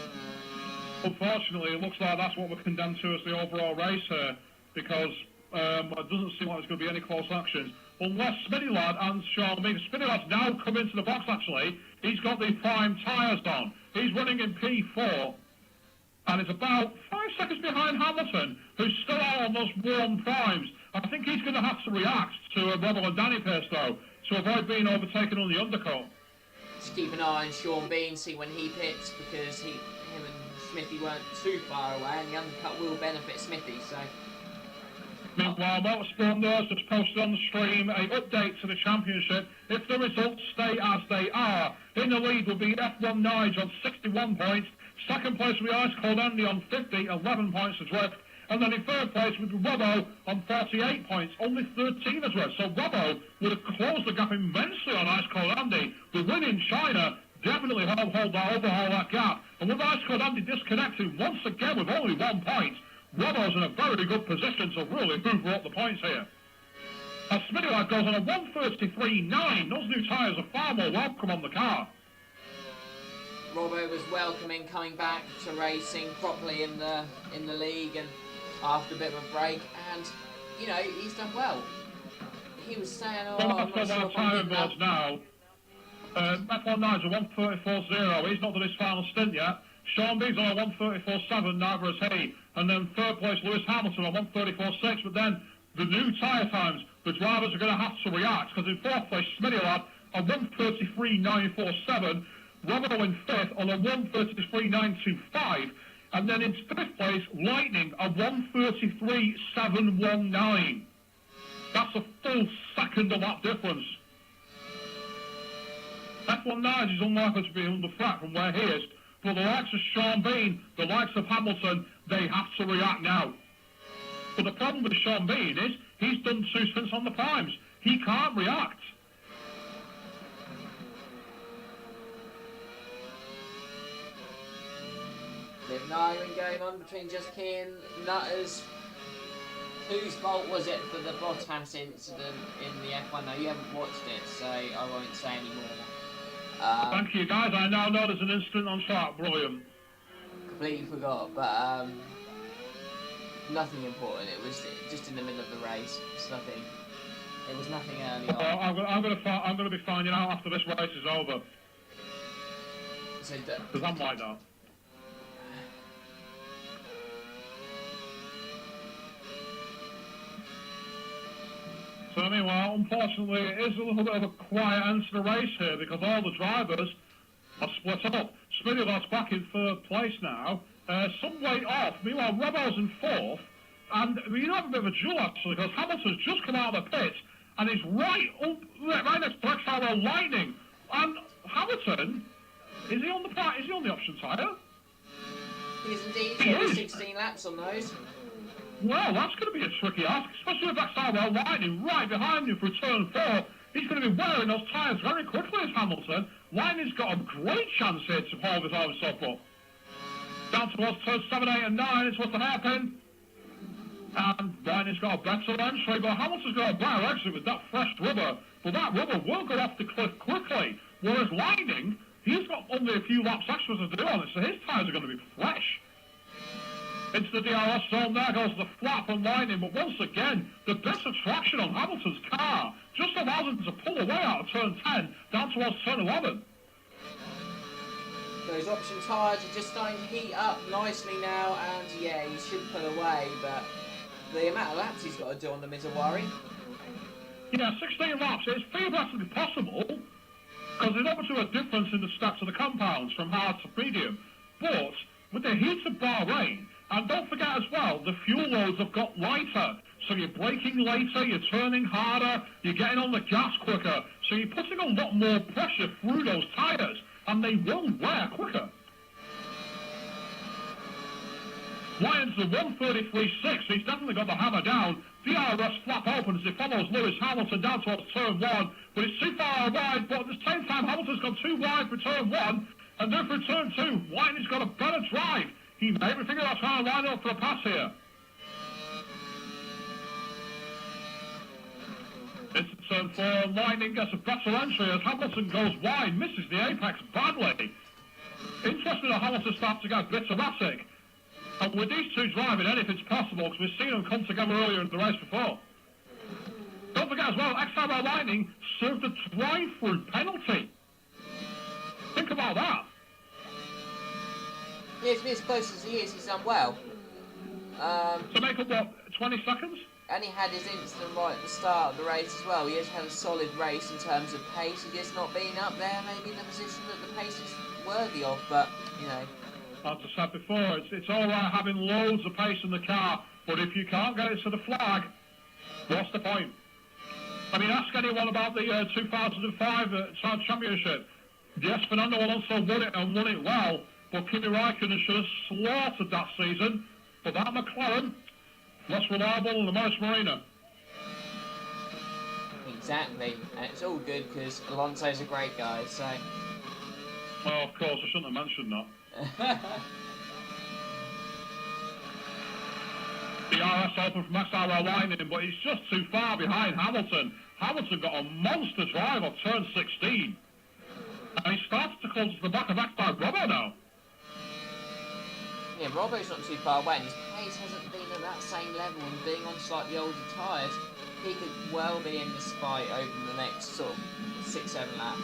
Unfortunately, it looks like that's what we're condemned to as the overall race here, because it doesn't seem like there's going to be any close actions. Unless Smitty Lad and Sean Meeks. Smitty Lad's now come into the box, actually. He's got the prime tyres on. He's running in P4. And it's about 5 seconds behind Hamilton, who's still out on those warm primes. I think he's going to have to react to Robbo and Danny Pace, though, to avoid being overtaken on the undercut. Just keep an eye on Sean Bean, see when he pits, because him and Smithy weren't too far away, and the undercut will benefit Smithy, so... Meanwhile, Motorsport Nurse has posted on the stream a update to the championship. If the results stay as they are, in the lead will be F1 Nige on 61 points. Second place will be Ice Cold Andy on 50, 11 points adrift. And then in third place would be Robbo on 48 points, only 13 adrift. So Robbo would have closed the gap immensely on Ice Cold Andy. The win in China definitely overhaul that gap. And with Ice Cold Andy disconnecting once again with only 1 point, Robbo's in a very good position to really hoover up the points here. As Smitty Lad goes on a 1:33.9, those new tyres are far more welcome on the car. Robbo was welcoming coming back to racing properly in the league and after a bit of a break, and you know, he's done well. He was saying, "Oh, I'm not sure if I'm good enough." Now, F1 Nige a 1:34.0. He's not done his final stint yet. Sean Bean's on a 1:34.7, neither has he. And then third place, Lewis Hamilton on 1:34.6. But then the new tyre times, the drivers are going to have to react, because in fourth place, Smitty Lad a 1:33.947. Robbo in fifth on a 1:33.925. And then in fifth place, Lightning a 1:33.719. That's a full second of that difference. F1 Nige is unlikely to be under threat from where he is. For the likes of Sean Bean, the likes of Hamilton, they have to react now. But the problem with Sean Bean is he's done 2 stints on the primes. He can't react. Bit of arguing going on between Just Key and Nutters. Whose fault was it for the Bottas incident in the F1? Now, you haven't watched it, so I won't say any more. Thank you, guys. I now know there's an incident on track. Brilliant. Completely forgot, but nothing important. It was just in the middle of the race. It's nothing. It was nothing early on. I'm going to be finding out after this race is over. So, because I'm like that. So anyway, unfortunately, it is a little bit of a quiet end to the race here, because all the drivers are split up. Smitty Lad's back in third place now, some weight off. Meanwhile, Robbo's in fourth, and you have a bit of a duel actually, because Hamilton's just come out of the pit, and he's right next to XRL Lightning. And Hamilton, is he on the option tyre? He is indeed. He has 16 laps on those. Well, that's going to be a tricky ask, especially with XRL Lightning right behind you for turn 4. He's going to be wearing those tyres very quickly as Hamilton. Lightning's got a great chance here to hold his arms up. Down towards turns 7, 8 and 9 is what's the hairpin. And Lightning's got a better entry, but Hamilton's got a better exit with that fresh rubber. But that rubber will go off the cliff quickly, whereas Lightning, he's got only a few laps extra to do on it, so his tyres are going to be fresh. Into the DRS zone, there goes the flap and Lightning, but once again, the bit of traction on Hamilton's car just allows him to pull away out of turn 10 down towards turn 11. Those option tyres are just starting to heat up nicely now, and yeah, he should pull away, but the amount of laps he's got to do on them is a worry. Yeah, 16 laps, it's theoretically possible, because there's obviously a difference in the stats of the compounds from hard to medium, but with the heat of Bahrain, and don't forget as well, the fuel loads have got lighter, so you're braking later, you're turning harder, you're getting on the gas quicker, so you're putting a lot more pressure through those tyres, and they will wear quicker. Lyons the 133.6, he's definitely got the hammer down. DRS flap open as he follows Lewis Hamilton down towards turn 1, but it's too far wide, but at the same time Hamilton's gone too wide for turn 1, and then for turn 2, Lightning's got a better drive. He may be thinking about trying to line up for a pass here. Into turn 4, and Lightning gets a better entry as Hamilton goes wide, misses the apex badly. Interesting that Hamilton starts to get a bit erratic. And with these two driving, anything's possible, because we've seen them come together earlier in the race before. Don't forget as well, XRL Lightning served a drive-through penalty. Think about that. Yeah, to be as close as he is, he's done well. To make up, what, 20 seconds? And he had his instant right at the start of the race as well. He has had a solid race in terms of pace. He's just not been up there, maybe in the position that the pace is worthy of, but, you know. As I said before, it's all right having loads of pace in the car, but if you can't get it to the flag, what's the point? I mean, ask anyone about the 2005 Championship. Yes, Fernando Alonso won it and won it well, but Kimi Raikkonen should have slaughtered that season. But that McLaren, less reliable than the Morris Marina. Exactly, and it's all good because Alonso's a great guy, so... Well, of course, I shouldn't have mentioned that. The RS open from XRL Lightning, but he's just too far behind Hamilton. Hamilton got a monster drive on turn 16. And he starts to close to the back of Robbo now. Yeah, Robbo's not too far away, and his pace hasn't been at that same level, and being on slightly older tyres, he could well be in this fight over the next sort of 6-7 laps.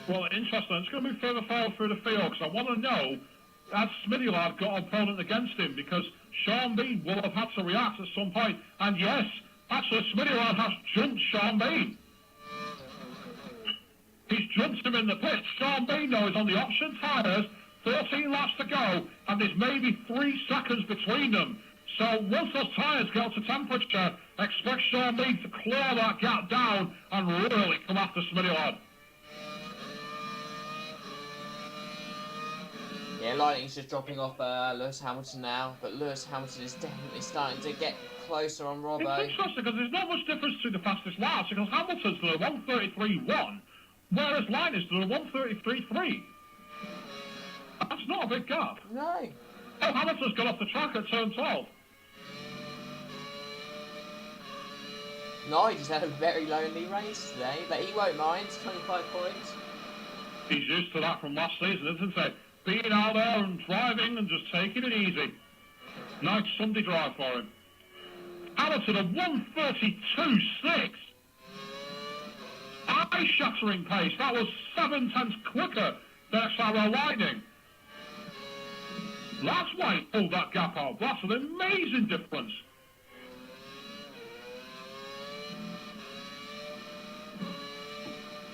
Well, interesting. It's going to move further forward through the field, because I want to know, has Smitty Lad got an opponent against him? Because Sean Bean will have had to react at some point. And yes, actually, Smitty Lad has jumped Sean Bean. He's jumped him in the pit. Sean Bean, though, is on the option tyres, 13 laps to go, and there's maybe 3 seconds between them. So once those tyres get up to temperature, expect Sean Bean to claw that gap down and really come after Smitty Lad. Yeah, Lightning's just dropping off Lewis Hamilton now, but Lewis Hamilton is definitely starting to get closer on Robbo. It's interesting because there's not much difference to the fastest laps, because Hamilton's done a 1:33.1, whereas Lightning's done a 1:33.3. That's not a big gap. No. Oh, Hamilton's got off the track at turn 12. No, he just had a very lonely race today, but he won't mind. 25 points. He's used to that from last season, isn't he? Being out there and driving and just taking it easy. Nice Sunday drive for him. Hamilton, a 1:32.6. Eye-shattering pace. That was 7/10 quicker than XRL Lightning. That's why he pulled that gap out. That's an amazing difference.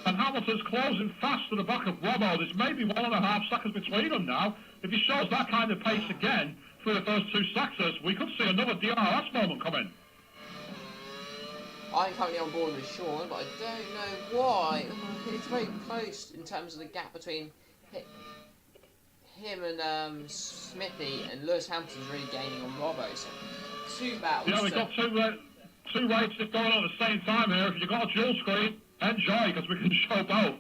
And Hamilton's closing fast to the back of Robbo. There's maybe 1.5 seconds between them now. If he shows that kind of pace again through the first 2 sectors, we could see another DRS moment coming. I'm currently on board with Sean, but I don't know why. It's very close in terms of the gap between him and Smithy, and Lewis Hamilton's really gaining on Robbo. So 2 battles. Yeah, we've got two races going on at the same time here. If you've got a dual screen, enjoy, because we can show both.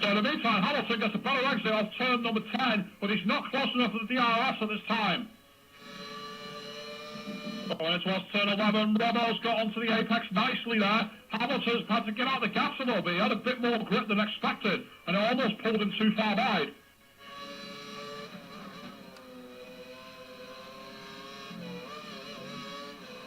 So in the meantime, Hamilton gets a better exit off turn number 10, but he's not close enough to the DRS at this time. Going in towards turn 11, Robbo's got onto the apex nicely there. Hamilton's had to get out the gas a little bit. He had a bit more grip than expected, and it almost pulled him too far wide.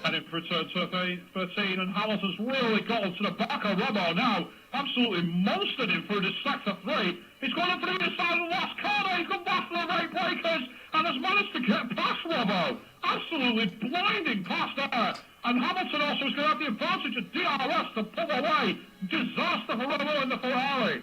Heading for turn 13, and Hamilton's really got him to the back of Robbo now. Absolutely monstered him through the sector 3. He's gone up to the inside of the last corner. He's gone back to the right breakers and has managed to get past Robbo. Absolutely blinding past there. And Hamilton also is going to have the advantage of DRS to pull away. Disaster for Robbo in the Ferrari.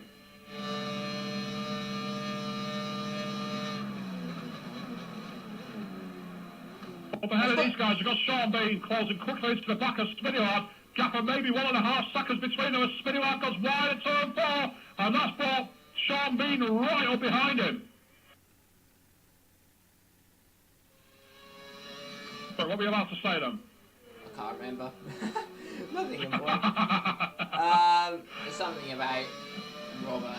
Up ahead of these guys, you've got Sean Bean closing quickly into the back of Spinillard. Gap of maybe 1.5 seconds between them as Spinillard goes wide at turn 4. And that's brought Sean Bean right up behind him. So what were you about to say then? I can't remember. Nothing important. Something about Robbo.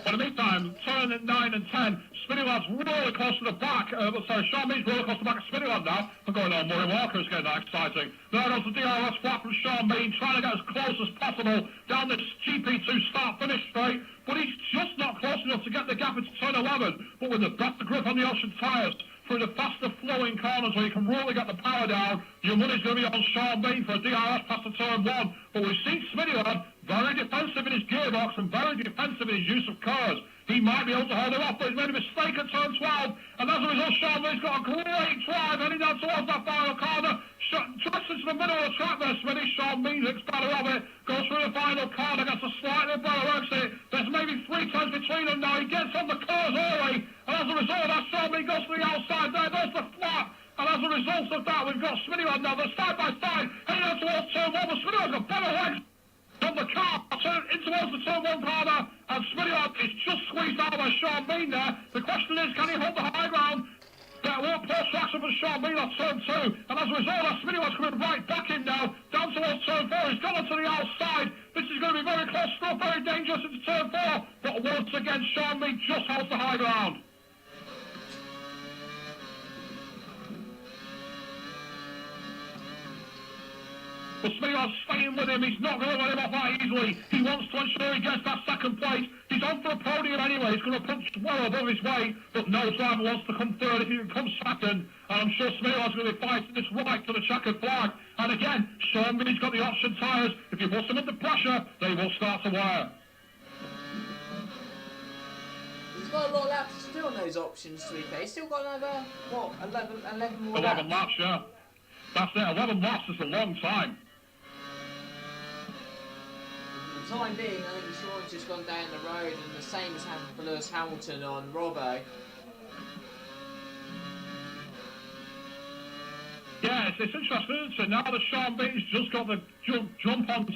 In the meantime, turn 9 and 10, Spinillard's really close to the back. Sean Bean's really close to the back of Spinillard now. We're going on, Murray Walker is getting that exciting. There goes the DRS flap from Sean Bean, trying to get as close as possible down this GP2 start-finish straight, but he's just not close enough to get the gap into turn 11. But with the better grip on the Ocean tyres, through the faster flowing corners where you can really get the power down, your money's going to be on Sean Bean for a DRS past the turn 1. But we've seen Spinillard very defensive in his gearbox and very defensive in his use of cars. He might be able to hold him off, but he's made a mistake at turn 12. And as a result, Sean Bean's got a great drive heading down towards that final corner. Twists into the middle of the track there, Smitty. Sean Bean looks better of it. Goes through the final corner, gets a slightly better exit. There's maybe 3 turns between them now. He gets on the cars early. And as a result of that, Sean Bean goes to the outside there. There's the flap. And as a result of that, we've got Spinillard now. They're side by side, heading down towards turn 1. But Spinillard's got better legs from the car, in towards the turn 1 corner, and Spinillard is just squeezed out by Sean Bean there. The question is, can he hold the high ground? That won't post traction for Sean Bean on turn 2, and as a result, Spinillard's coming right back in now, down towards turn 4. He's gone onto the outside. This is going to be very close, still very dangerous into turn 4, but once again, Sean Bean just holds the high ground. But Spinillard's staying with him. He's not going to let him off that easily. He wants to ensure he gets that second place. He's on for a podium anyway. He's going to punch well above his weight. But no driver wants to come third if he can come second. And I'm sure Spinillard's going to be fighting this right to the checkered flag. And again, Sean Bean's got the option tyres. If you put them under pressure, they will start to wear. He's got a lot of laps to do on those options, to be fair. He's still got another, what, 11 more 11 laps, yeah. That's it. 11 laps is a long time. For the time being, I think Sean's just gone down the road, and the same has happened for Lewis Hamilton on Robbo. Yeah, it's interesting, isn't it? Now that Sean Bean's just got the jump on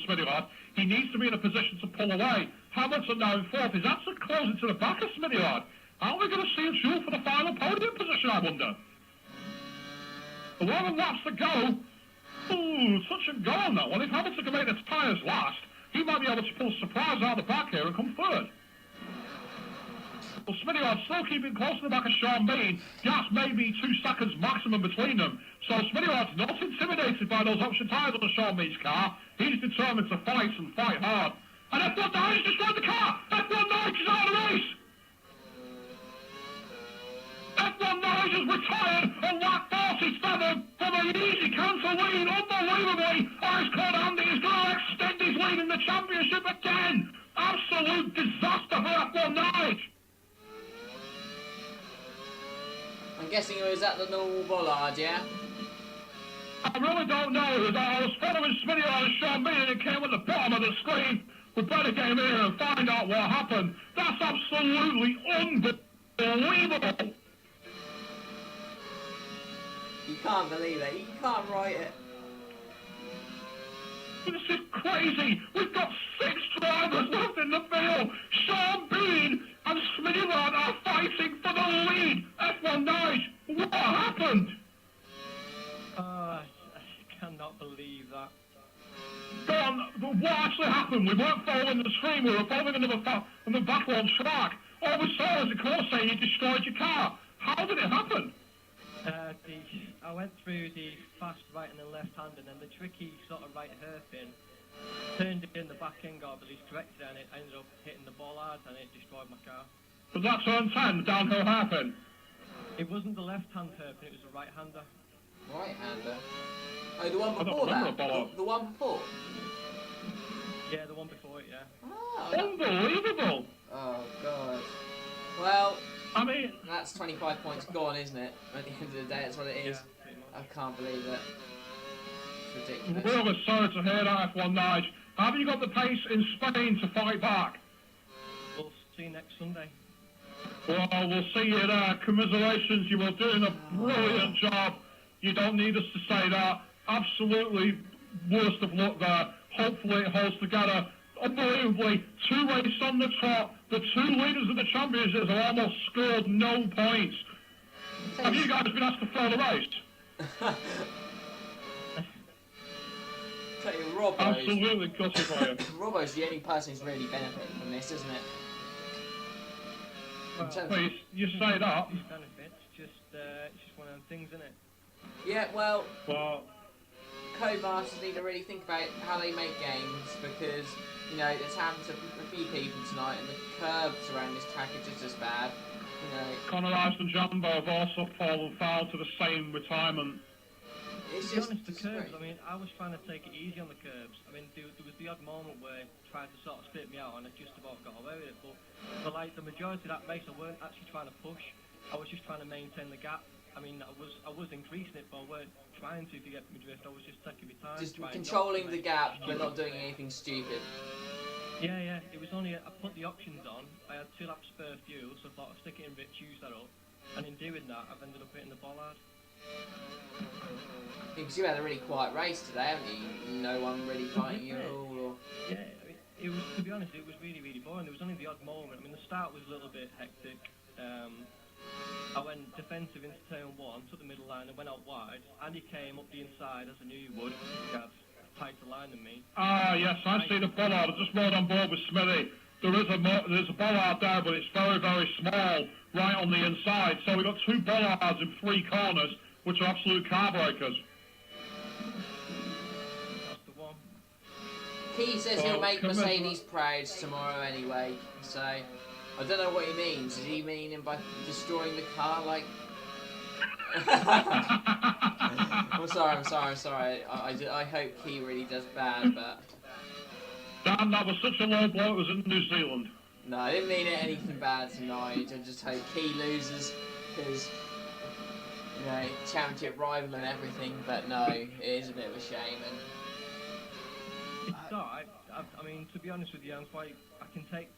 Spinillard, he needs to be in a position to pull away. Hamilton now in 4th is actually closing to the back of Spinillard. Are we going to see a duel for the final podium position, I wonder? 11 laps to go. Ooh, touch and go on that one. If Hamilton can make the tyres last, he might be able to pull a surprise out of the back here and come third. Well, Spinillard's still keeping close to the back of Sean Bean. Gas may be 2 seconds maximum between them. So Spinillard's not intimidated by those option tyres on the Sean Bean's car. He's determined to fight and fight hard. And F1 Nige destroyed the car! F1 Nige is out of the race! F1 Nige has retired on lap 47 from an easy cancel lead. Unbelievably, Ice Cold Andy is going to extend his lead in the championship again. Absolute disaster for F1 Nige. I'm guessing it was at the normal bollard, yeah? I really don't know. I was following Spinillard and Sean Bean and it came at the bottom of the screen. We better get in here and find out what happened. That's absolutely unbelievable. You can't believe it. You can't write it. This is crazy. We've got 6 drivers left in the field. Sean Bean and Spinillard are fighting for the lead. F1 Nige, what happened? I cannot believe that. Go on, but what actually happened? We weren't following the screen. We were following another battle on track. All we saw was the call saying you destroyed your car. How did it happen? I went through the fast right and the left hand, and then the tricky sort of right hairpin turned in the back end guard, but he's corrected, and it ended up hitting the bollard and it destroyed my car. Was that turn 10, the downhill hairpin? It wasn't the left hand hairpin, it was the right hander. Right-hander. Oh, the one I don't before remember that? a bollard. The one before? Yeah, the one before it, yeah. Oh, Unbelievable! oh, God. Well, I mean, that's 25 points gone, isn't it? At the end of the day, that's what it is. Yeah, pretty much. I can't believe it. It's ridiculous. really sorry to hear that, F1 Nige. Have you got the pace in Spain to fight back? We'll see you next Sunday. Well, we'll see you there. Commiserations, you were doing a brilliant job. You don't need us to say that. Absolutely worst of luck there. Hopefully it holds together. Unbelievably, 2 races on the trot. The 2 leaders of the championships have almost scored no points. Have you guys been asked to throw the race? Tell you, Robbo's, Absolutely gutted for you. Robbo's the only person who's really benefiting from this, isn't it? Well, you say that. These benefits, it's just one of them things, isn't it? Yeah, well, Well, co-masters need to really think about how they make games, because, you know, it's happened to a few people tonight, and the curbs around this track are just as bad. You know, Connor Rice and Jumbo have also fallen foul to the same retirement. it's To be just honest, the curbs, great. I mean, I was trying to take it easy on the curbs. I mean, there was the odd moment where it tried to sort of spit me out and I just about got away with it. But for like the majority of that race, I weren't actually trying to push. I was just trying to maintain the gap. I mean, I was increasing it, but I weren't trying to get me drift. I was just taking my time. Just trying not controlling to the make gap, but stupid not doing mistakes. anything stupid. Yeah. It was only, I put the options on. I had 2 laps spare fuel, so I thought I'd stick it in a bit, use that up. And in doing that, I've ended up hitting the bollard. Because you had a really quiet race today, haven't you? No one really fighting you at all, or... Yeah, I mean, it was, to be honest, it was really, really boring. There was only the odd moment. I mean, the start was a little bit hectic. I went defensive into turn 1, took the middle line and went out wide. Andy came up the inside, as I knew he would. He had a tighter line than me. Ah, yes, I see the bollard. I just rode on board with Smithy. There's a bollard there, but it's very, very small, right on the inside. So we've got 2 bollards in 3 corners, which are absolute car breakers. That's the one. Key says Well, he'll make come on. Mercedes proud tomorrow anyway, so... I don't know what he means. Does he mean him by destroying the car, like... I'm sorry. I hope Key really does bad, but... Dan, that was such a low blow, it was in New Zealand. No, I didn't mean anything bad tonight. I just hope Key loses, because... You know, championship rival and everything, but no, it is a bit of a shame, and... It's alright. I mean, to be honest with you, I can take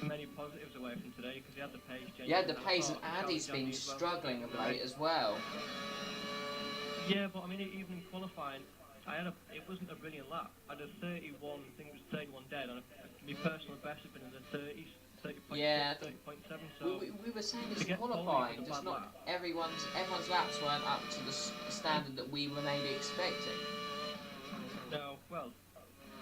many positives away from today, because he had the pace. You had the I pace, and thought Andy's Johnny been as well. struggling of late as well. Yeah, but I mean, even in qualifying, it wasn't a brilliant lap. I had a 31, I think it was 31 dead, and my personal best had been in the 30s, 30.6, Yeah. 30.7, so... We were saying this to get qualifying, pole, just it was a bad not lap. everyone's laps weren't up to the standard that we were maybe expecting. No, well,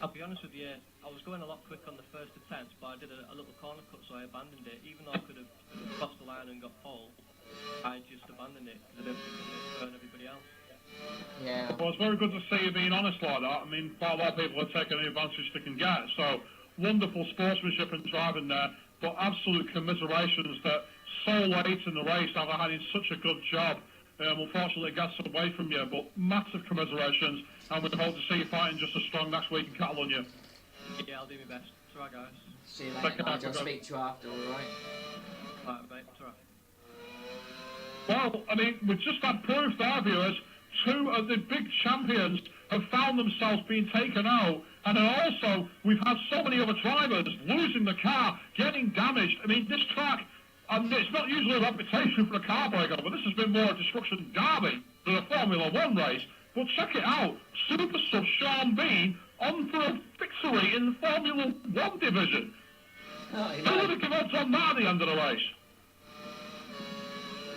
I'll be honest with you, I was going a lot quicker on the first attempt, but I did a little corner cut, so I abandoned it. Even though I could have crossed the line and got pole, I just abandoned it, because I didn't think it would burn everybody else. Yeah. Well, it's very good to see you being honest like that. I mean, quite a lot of people are taking the advantage they can get. So, wonderful sportsmanship and driving there, but absolute commiserations that so late in the race after having such a good job. Unfortunately, it gets away from you, but massive commiserations, and we hope to see you fighting just as strong next week in Catalonia. Yeah, I'll do my best. It's alright, guys. See you later, Nigel. I'll speak to you after, alright? Alright, mate. It's alright. Well, I mean, we've just had proof there, viewers. 2 of the big champions have found themselves being taken out, and then also we've had so many other drivers losing the car, getting damaged. I mean, this track, it's not usually a reputation for a car breaker, but this has been more a destruction derby than a Formula 1 race. But check it out, Super Sub Sean Bean on for a victory in the Formula 1 division. Oh, Who would have given up on that at the end of the race?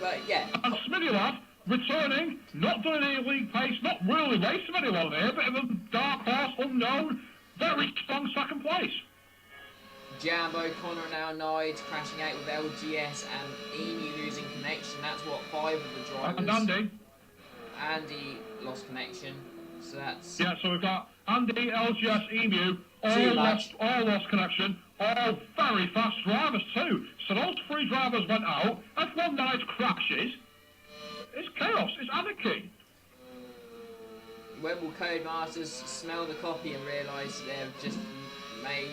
But yeah. And Smithy lad, returning, not doing any league pace, not really racing anyone here, bit of a dark horse, unknown, very strong second place. Jambo, Connor and now Nige crashing out with LGS and Emu losing connection. That's what 5 of the drivers. And Andy. Andy lost connection, so that's... Yeah, so we've got Andy, LGS, Emu, Too all much. lost connection, all very fast drivers too. So those 3 drivers went out, F1 Night crashes. It's chaos, it's anarchy. when will Codemasters smell the copy and realise they've just made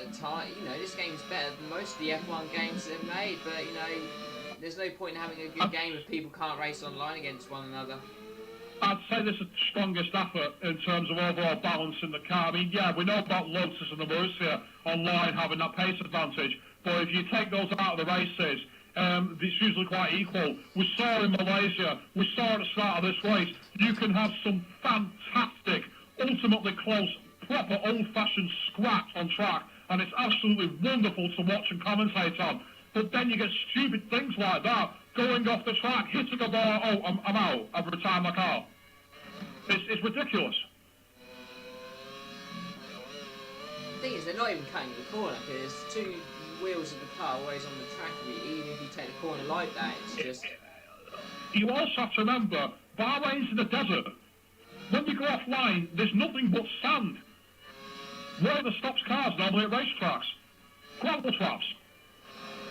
a tire? You know, this game's better than most of the F1 games they've made, but you know, there's no point in having a good game if people can't race online against one another. I'd say this is the strongest effort in terms of overall balance in the car. I mean, yeah, we know about Lotus and the Marussia online having that pace advantage, but if you take those out of the races, it's usually quite equal. We saw in Malaysia, we saw at the start of this race, you can have some fantastic, ultimately close, proper old-fashioned scraps on track, and it's absolutely wonderful to watch and commentate on. But then you get stupid things like that, going off the track, hitting a bar, oh, I'm out, I've retired my car. It's ridiculous. The thing is, they're not even cutting the corner, because two wheels of the car always on the track, even if you take the corner like that, it's just... You also have to remember, Bahrain's in the desert. When you go offline, there's nothing but sand. Where the stops cars normally at racetracks? Gravel traps.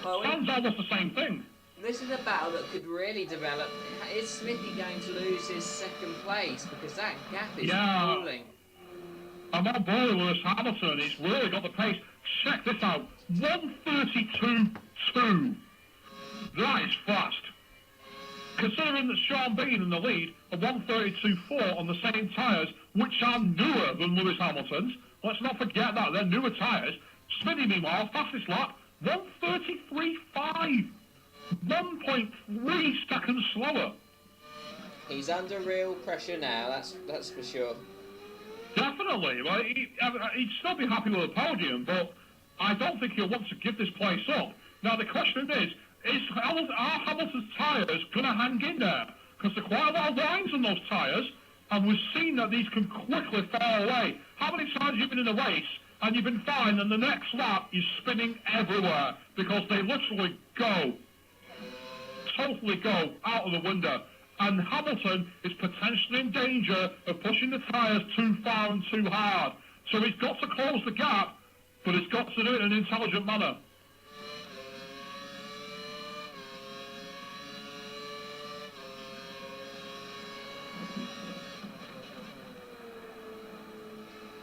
Well, Sand's almost the same thing. this is a battle that could really develop. Is Smithy going to lose his second place? Because that gap is falling. I'm on board with Lewis Hamilton. He's really got the pace. Check this out. 132.2. That is fast. Considering that Sean Bean in the lead are 132.4 on the same tyres, which are newer than Lewis Hamilton's. Let's not forget that. They're newer tyres. Smithy, meanwhile, fastest lap, 133.5. 1.3 seconds slower. He's under real pressure now, that's for sure. Definitely. Well, he'd still be happy with a podium, but I don't think he'll want to give this place up. Now, the question is are Hamilton's tyres going to hang in there? Because there are quite a lot of lines on those tyres, and we've seen that these can quickly fall away. How many times have you been in a race, and you've been fine, and the next lap is spinning everywhere, because they literally totally go out of the window. And Hamilton is potentially in danger of pushing the tyres too far and too hard. So he's got to close the gap, but he's got to do it in an intelligent manner.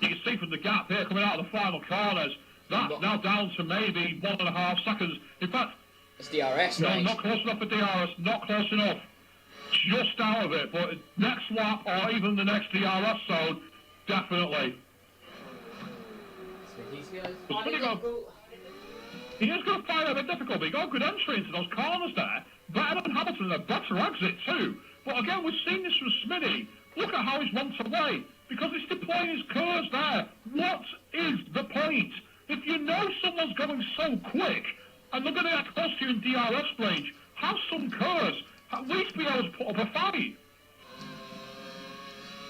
You can see from the gap here coming out of the final corners, that's now down to maybe 1.5 seconds. In fact, it's DRS, no, mate. not close enough for DRS, not close enough. Just out of it, but next lap or even the next DRS zone, definitely. He is going to find it a bit difficult, but he got a good entry into those corners there. Better than Hamilton, a better exit too. But again, we've seen this from Smitty. Look at how he's run away, because he's deploying his curves there. What is the point? If you know someone's going so quick, and they're going to get close to you in DRS range, have some curves. At least be able to put up a fight.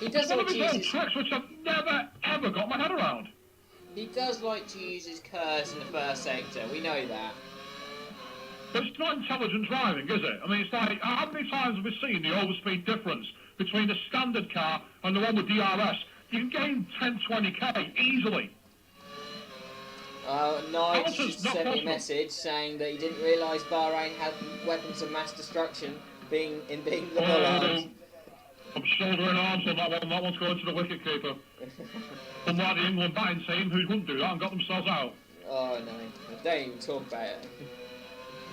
He does like to use his tricks which I've never ever got my head around. He does like to use his curves in the first sector. We know that. But it's not intelligent driving, is it? I mean, it's like, how many times have we seen the overspeed difference between the standard car and the one with DRS? You can gain 10, 20k easily. Knight just sent me a message saying that he didn't realise Bahrain had weapons of mass destruction being the bollards. I'm shouldering arms on that one. That one's going to the wicketkeeper. Unlike the England batting team, who wouldn't do that and got themselves out. Oh no, don't even talk about it.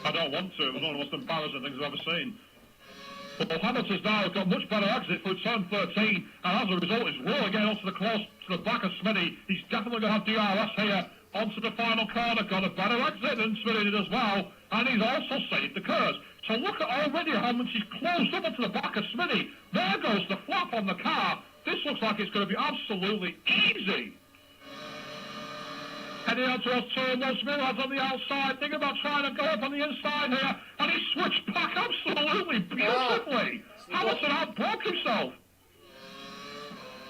I don't want to. It was one of the most embarrassing things I've ever seen. But Hamilton's now got much better exit for turn 13, and as a result, he's really getting onto the close to the back of Smitty. He's definitely going to have DRS here. Onto the final corner, got a better exit than Smitty did as well, and he's also saved the curves. So look at already how much he's closed up onto the back of Smitty. There goes the flap on the car. This looks like it's going to be absolutely easy. Heading out towards turn one, Smitty's on the outside, thinking about trying to go up on the inside here, and he switched back absolutely beautifully. Hamilton outbroke himself.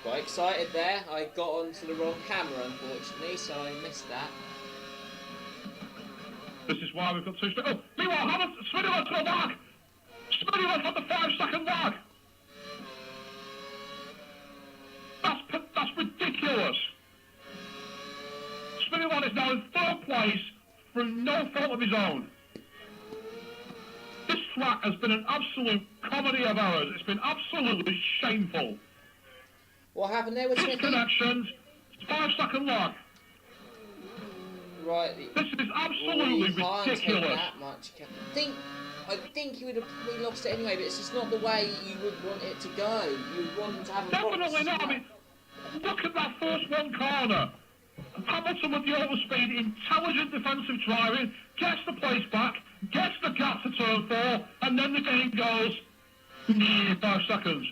Quite excited there. I got onto the wrong camera, unfortunately, so I missed that. This is why we've got two... Oh, meanwhile, Smitty went to a wag! Smitty went on the 5-second wag! That's ridiculous! Smitty is now in third place through no fault of his own. This track has been an absolute comedy of errors. It's been absolutely shameful. What happened there with Smithy? Disconnections, 5-second lag. Right. This is absolutely can't take ridiculous. that much. I think he would have probably lost it anyway, but it's just not the way you would want it to go. You would want him to have a Definitely not. I mean, look at that first one corner. Hamilton with the overspeed, intelligent defensive driving, gets the place back, gets the gap to turn 4, and then the game goes 5 seconds.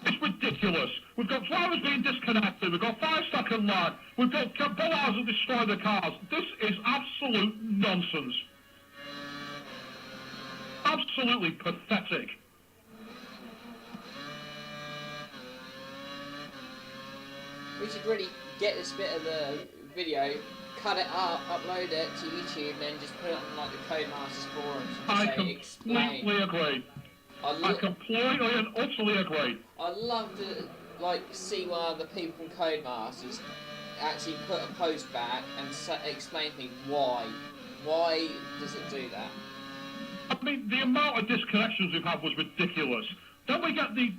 It's ridiculous. We've got drivers being disconnected, we've got 5-second lag, we've got bollards that destroy the cars. This is absolute nonsense. Absolutely pathetic. We should really get this bit of the video, cut it up, upload it to YouTube, and then just put it on like the Codemasters forums and I completely agree. I completely and utterly agree. I'd love to see one of the people from Codemasters actually put a post back and explain to me why. Why does it do that? I mean, the amount of disconnections we've had was ridiculous. Then we get the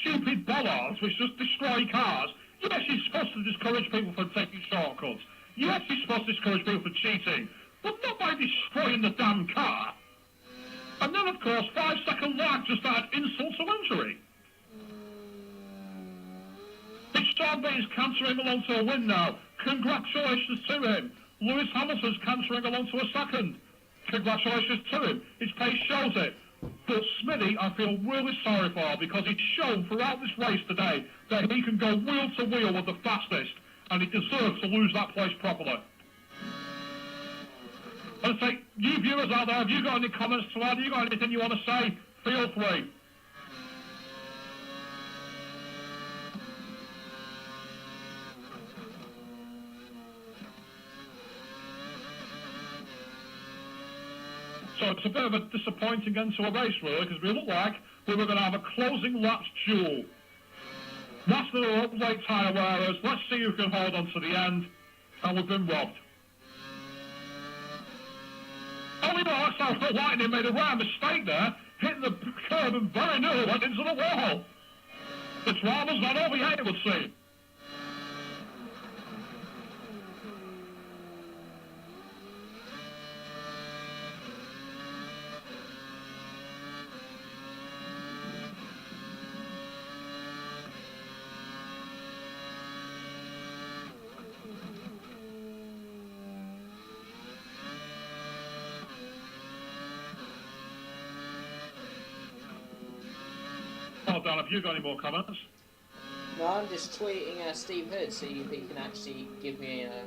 stupid bollards which just destroy cars. Yes, you're supposed to discourage people from taking shortcuts. Yes, you're supposed to discourage people from cheating. But not by destroying the damn car. And then, of course, 5-second lag just add insult to injury. It's John B's cantering along to a win now. Congratulations to him. Lewis Hamilton's cantering along to a second. Congratulations to him. His pace shows it. But Smithy, I feel really sorry for, because he's shown throughout this race today that he can go wheel to wheel with the fastest, and he deserves to lose that place properly. And say, you viewers out there, have you got any comments to add? Have you got anything you want to say? Feel free. So it's a bit of a disappointing end to a race, really, because we looked like we were going to have a closing laps duel. That's the late tyre wearers. Let's see who can hold on to the end. And we've been robbed. Only Marks out for Lightning made a rare mistake there, hitting the curb and very nearly went into the wall. The driver's not over yet, it would seem. Well done. Have you got any more comments? No, I'm just tweeting Steve Hood, see if he can actually give me a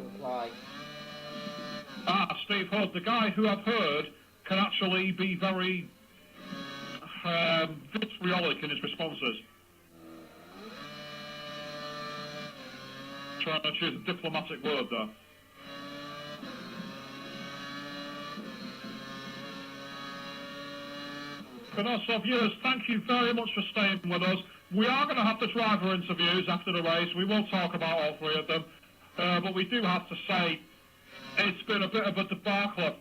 reply. Steve Hood, the guy who I've heard can actually be very vitriolic in his responses. Trying to choose a diplomatic word there. But also, viewers, thank you very much for staying with us. We are going to have the driver interviews after the race. We will talk about all 3 of them. But we do have to say, it's been a bit of a debacle.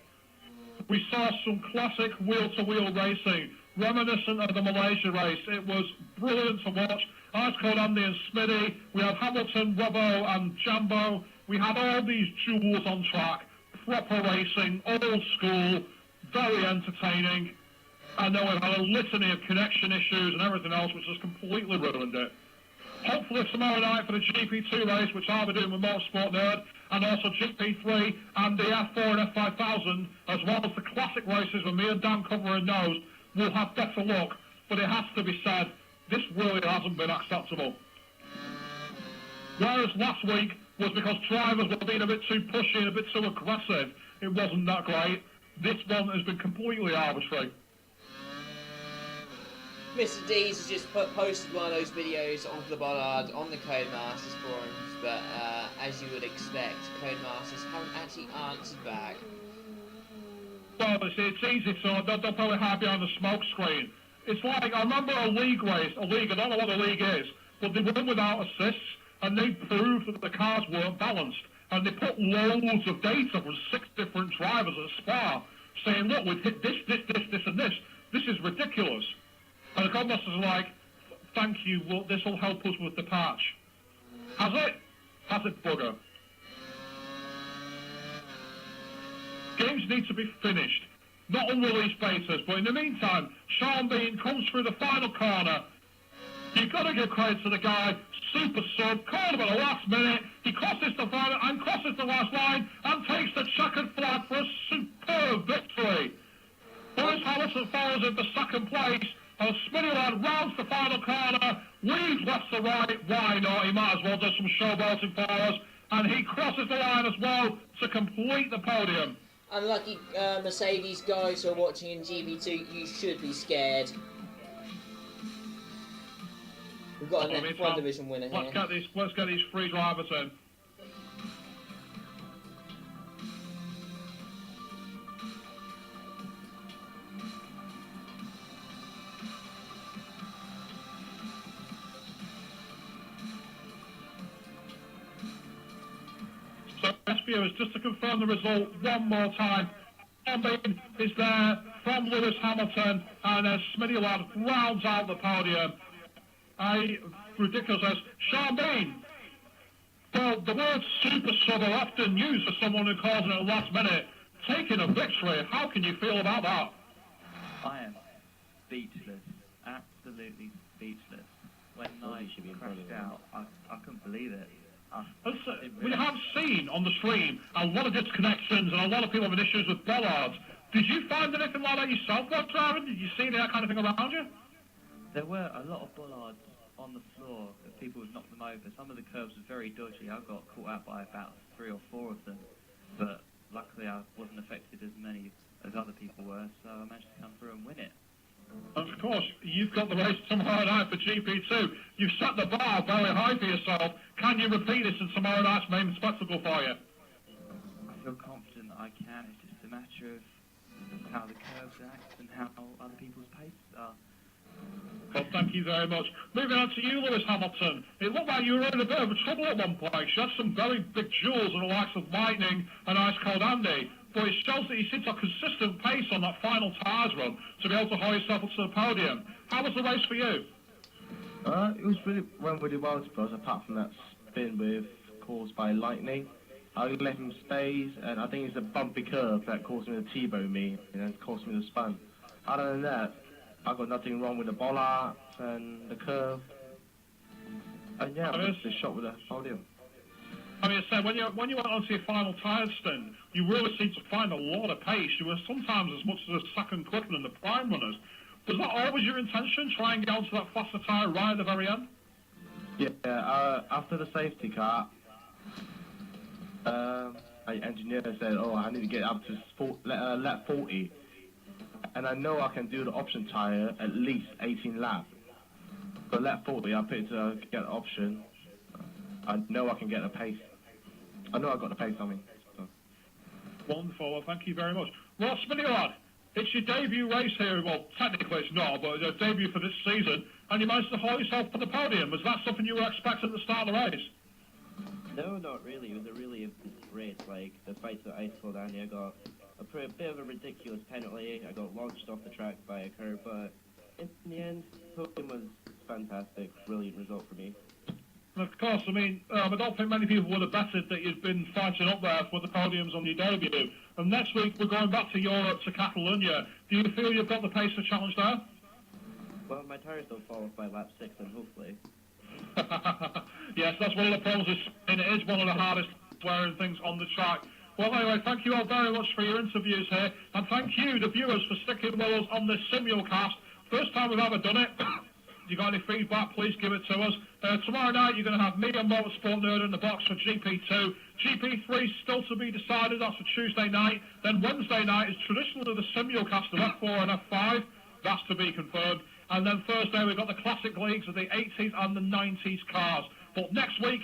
We saw some classic wheel-to-wheel racing, reminiscent of the Malaysia race. It was brilliant to watch. Ice Cold Andy and Smitty. We had Hamilton, Robbo and Jambo. We had all these duels on track. Proper racing, old school, very entertaining. I know we've had a litany of connection issues and everything else which has completely ruined it. Hopefully tomorrow night for the GP2 race, which I'll be doing with Motorsport Nerd, and also GP3 and the F4 and F5000, as well as the classic races with me and Dan covering those, we'll have better luck. But it has to be said, this really hasn't been acceptable. Whereas last week was because drivers were being a bit too pushy and a bit too aggressive, it wasn't that great. This one has been completely arbitrary. Mr. Dees has just posted one of those videos onto the bollard on the Codemasters forums, but as you would expect, Codemasters haven't actually answered back. Well, it's easy, so they'll probably hide behind the smoke screen. It's like, I remember a league race, I don't know what a league is, but they won without assists, and they proved that the cars weren't balanced, and they put loads of data from 6 different drivers at Spa, saying, look, we've hit this, and this. this is ridiculous. And the Codemasters are like, thank you, well, this will help us with the patch. Has it? Has it, bugger? Games need to be finished, not unreleased betas, but in the meantime, Sean Bean comes through the final corner. You've got to give credit to the guy, super sub, called him at the last minute, he crosses the final and crosses the last line and takes the checkered flag for a superb victory. Lewis Hamilton follows in the second place, and Smitty Lad rounds the final corner, weaves left to right, why not, he might as well do some showboating for us, and he crosses the line as well to complete the podium. Unlucky Mercedes guys who are watching in GP2, you should be scared. We've got an F1 division winner here. Let's get these three drivers in. So, best viewers, just to confirm the result one more time. Sean Bean is there from Lewis Hamilton, and Smitty Lad rounds out the podium. Ridiculous. Sean Bean. Well, the word super sub are often used for someone who calls in at the last minute. Taking a victory, how can you feel about that? I am speechless. Absolutely speechless. When I crashed out, I couldn't believe it. We have seen on the stream a lot of disconnections and a lot of people having issues with bollards. Did you find anything like that yourself, while driving? Did you see that kind of thing around you? There were a lot of bollards on the floor that people would knock them over. Some of the curves were very dodgy. I got caught out by about 3 or 4 of them, but luckily I wasn't affected as many as other people were, so I managed to come through and win it. Of course, you've got the race tomorrow night for GP2. You've set the bar very high for yourself. Can you repeat this in tomorrow night's main spectacle for you? I feel confident that I can. It's just a matter of how the curves act and how other people's paces are. Well, thank you very much. Moving on to you, Lewis Hamilton. It looked like you were in a bit of trouble at one point. You had some very big jewels in the likes of Lightning and Ice Cold Andy, but it shows that you seem to have consistent pace on that final tyres run to be able to haul yourself up to the podium. How was the race for you? It went really well to us, apart from that spin caused by Lightning. I let him stay, and I think it's a bumpy curve that caused him to T-bone me and caused me to spun. Other than that, I got nothing wrong with the bollards and the curve. And yeah, I missed the shot with the podium. I mean, I said, when you went onto your final tyre stint, you really seemed to find a lot of pace. You were sometimes as much as a second quicker than the prime runners. Was that always your intention, try and get onto that faster tyre right at the very end? Yeah, after the safety car, the engineer said, oh, I need to get up to lap 40. And I know I can do the option tyre at least 18 laps. But lap 40, I picked to get an option. I know I can get a pace. I know I got the pace on me. So. Wonderful, well, thank you very much. Well, Smitty Lad, it's your debut race here. Well, technically it's not, but it's your debut for this season. And you managed to haul yourself on the podium. Was that something you were expecting at the start of the race? No, not really. It was a really race. Like, the fight to Ice Cold Andy, I got a bit of a ridiculous penalty. I got launched off the track by a curb, but in the end, podium was fantastic. Brilliant result for me. Of course, I mean, I don't think many people would have betted that you'd been fighting up there for the podiums on your debut. And next week we're going back to Europe, to Catalonia. Do you feel you've got the pace to challenge there? Well, my tyres don't fall off by lap 6, and hopefully. Yes, that's one of the problems, and it is one of the hardest wearing things on the track. Well, anyway, thank you all very much for your interviews here, and thank you, the viewers, for sticking with us on this simulcast. First time we've ever done it. If you got any feedback, please give it to us. Tomorrow night, you're going to have me and Motorsport Nerd in the box for GP2. GP3 still to be decided. That's for Tuesday night. Then Wednesday night is traditionally the simulcast of F4 and F5. That's to be confirmed. And then Thursday, we've got the classic leagues of the 80s and the 90s cars. But next week,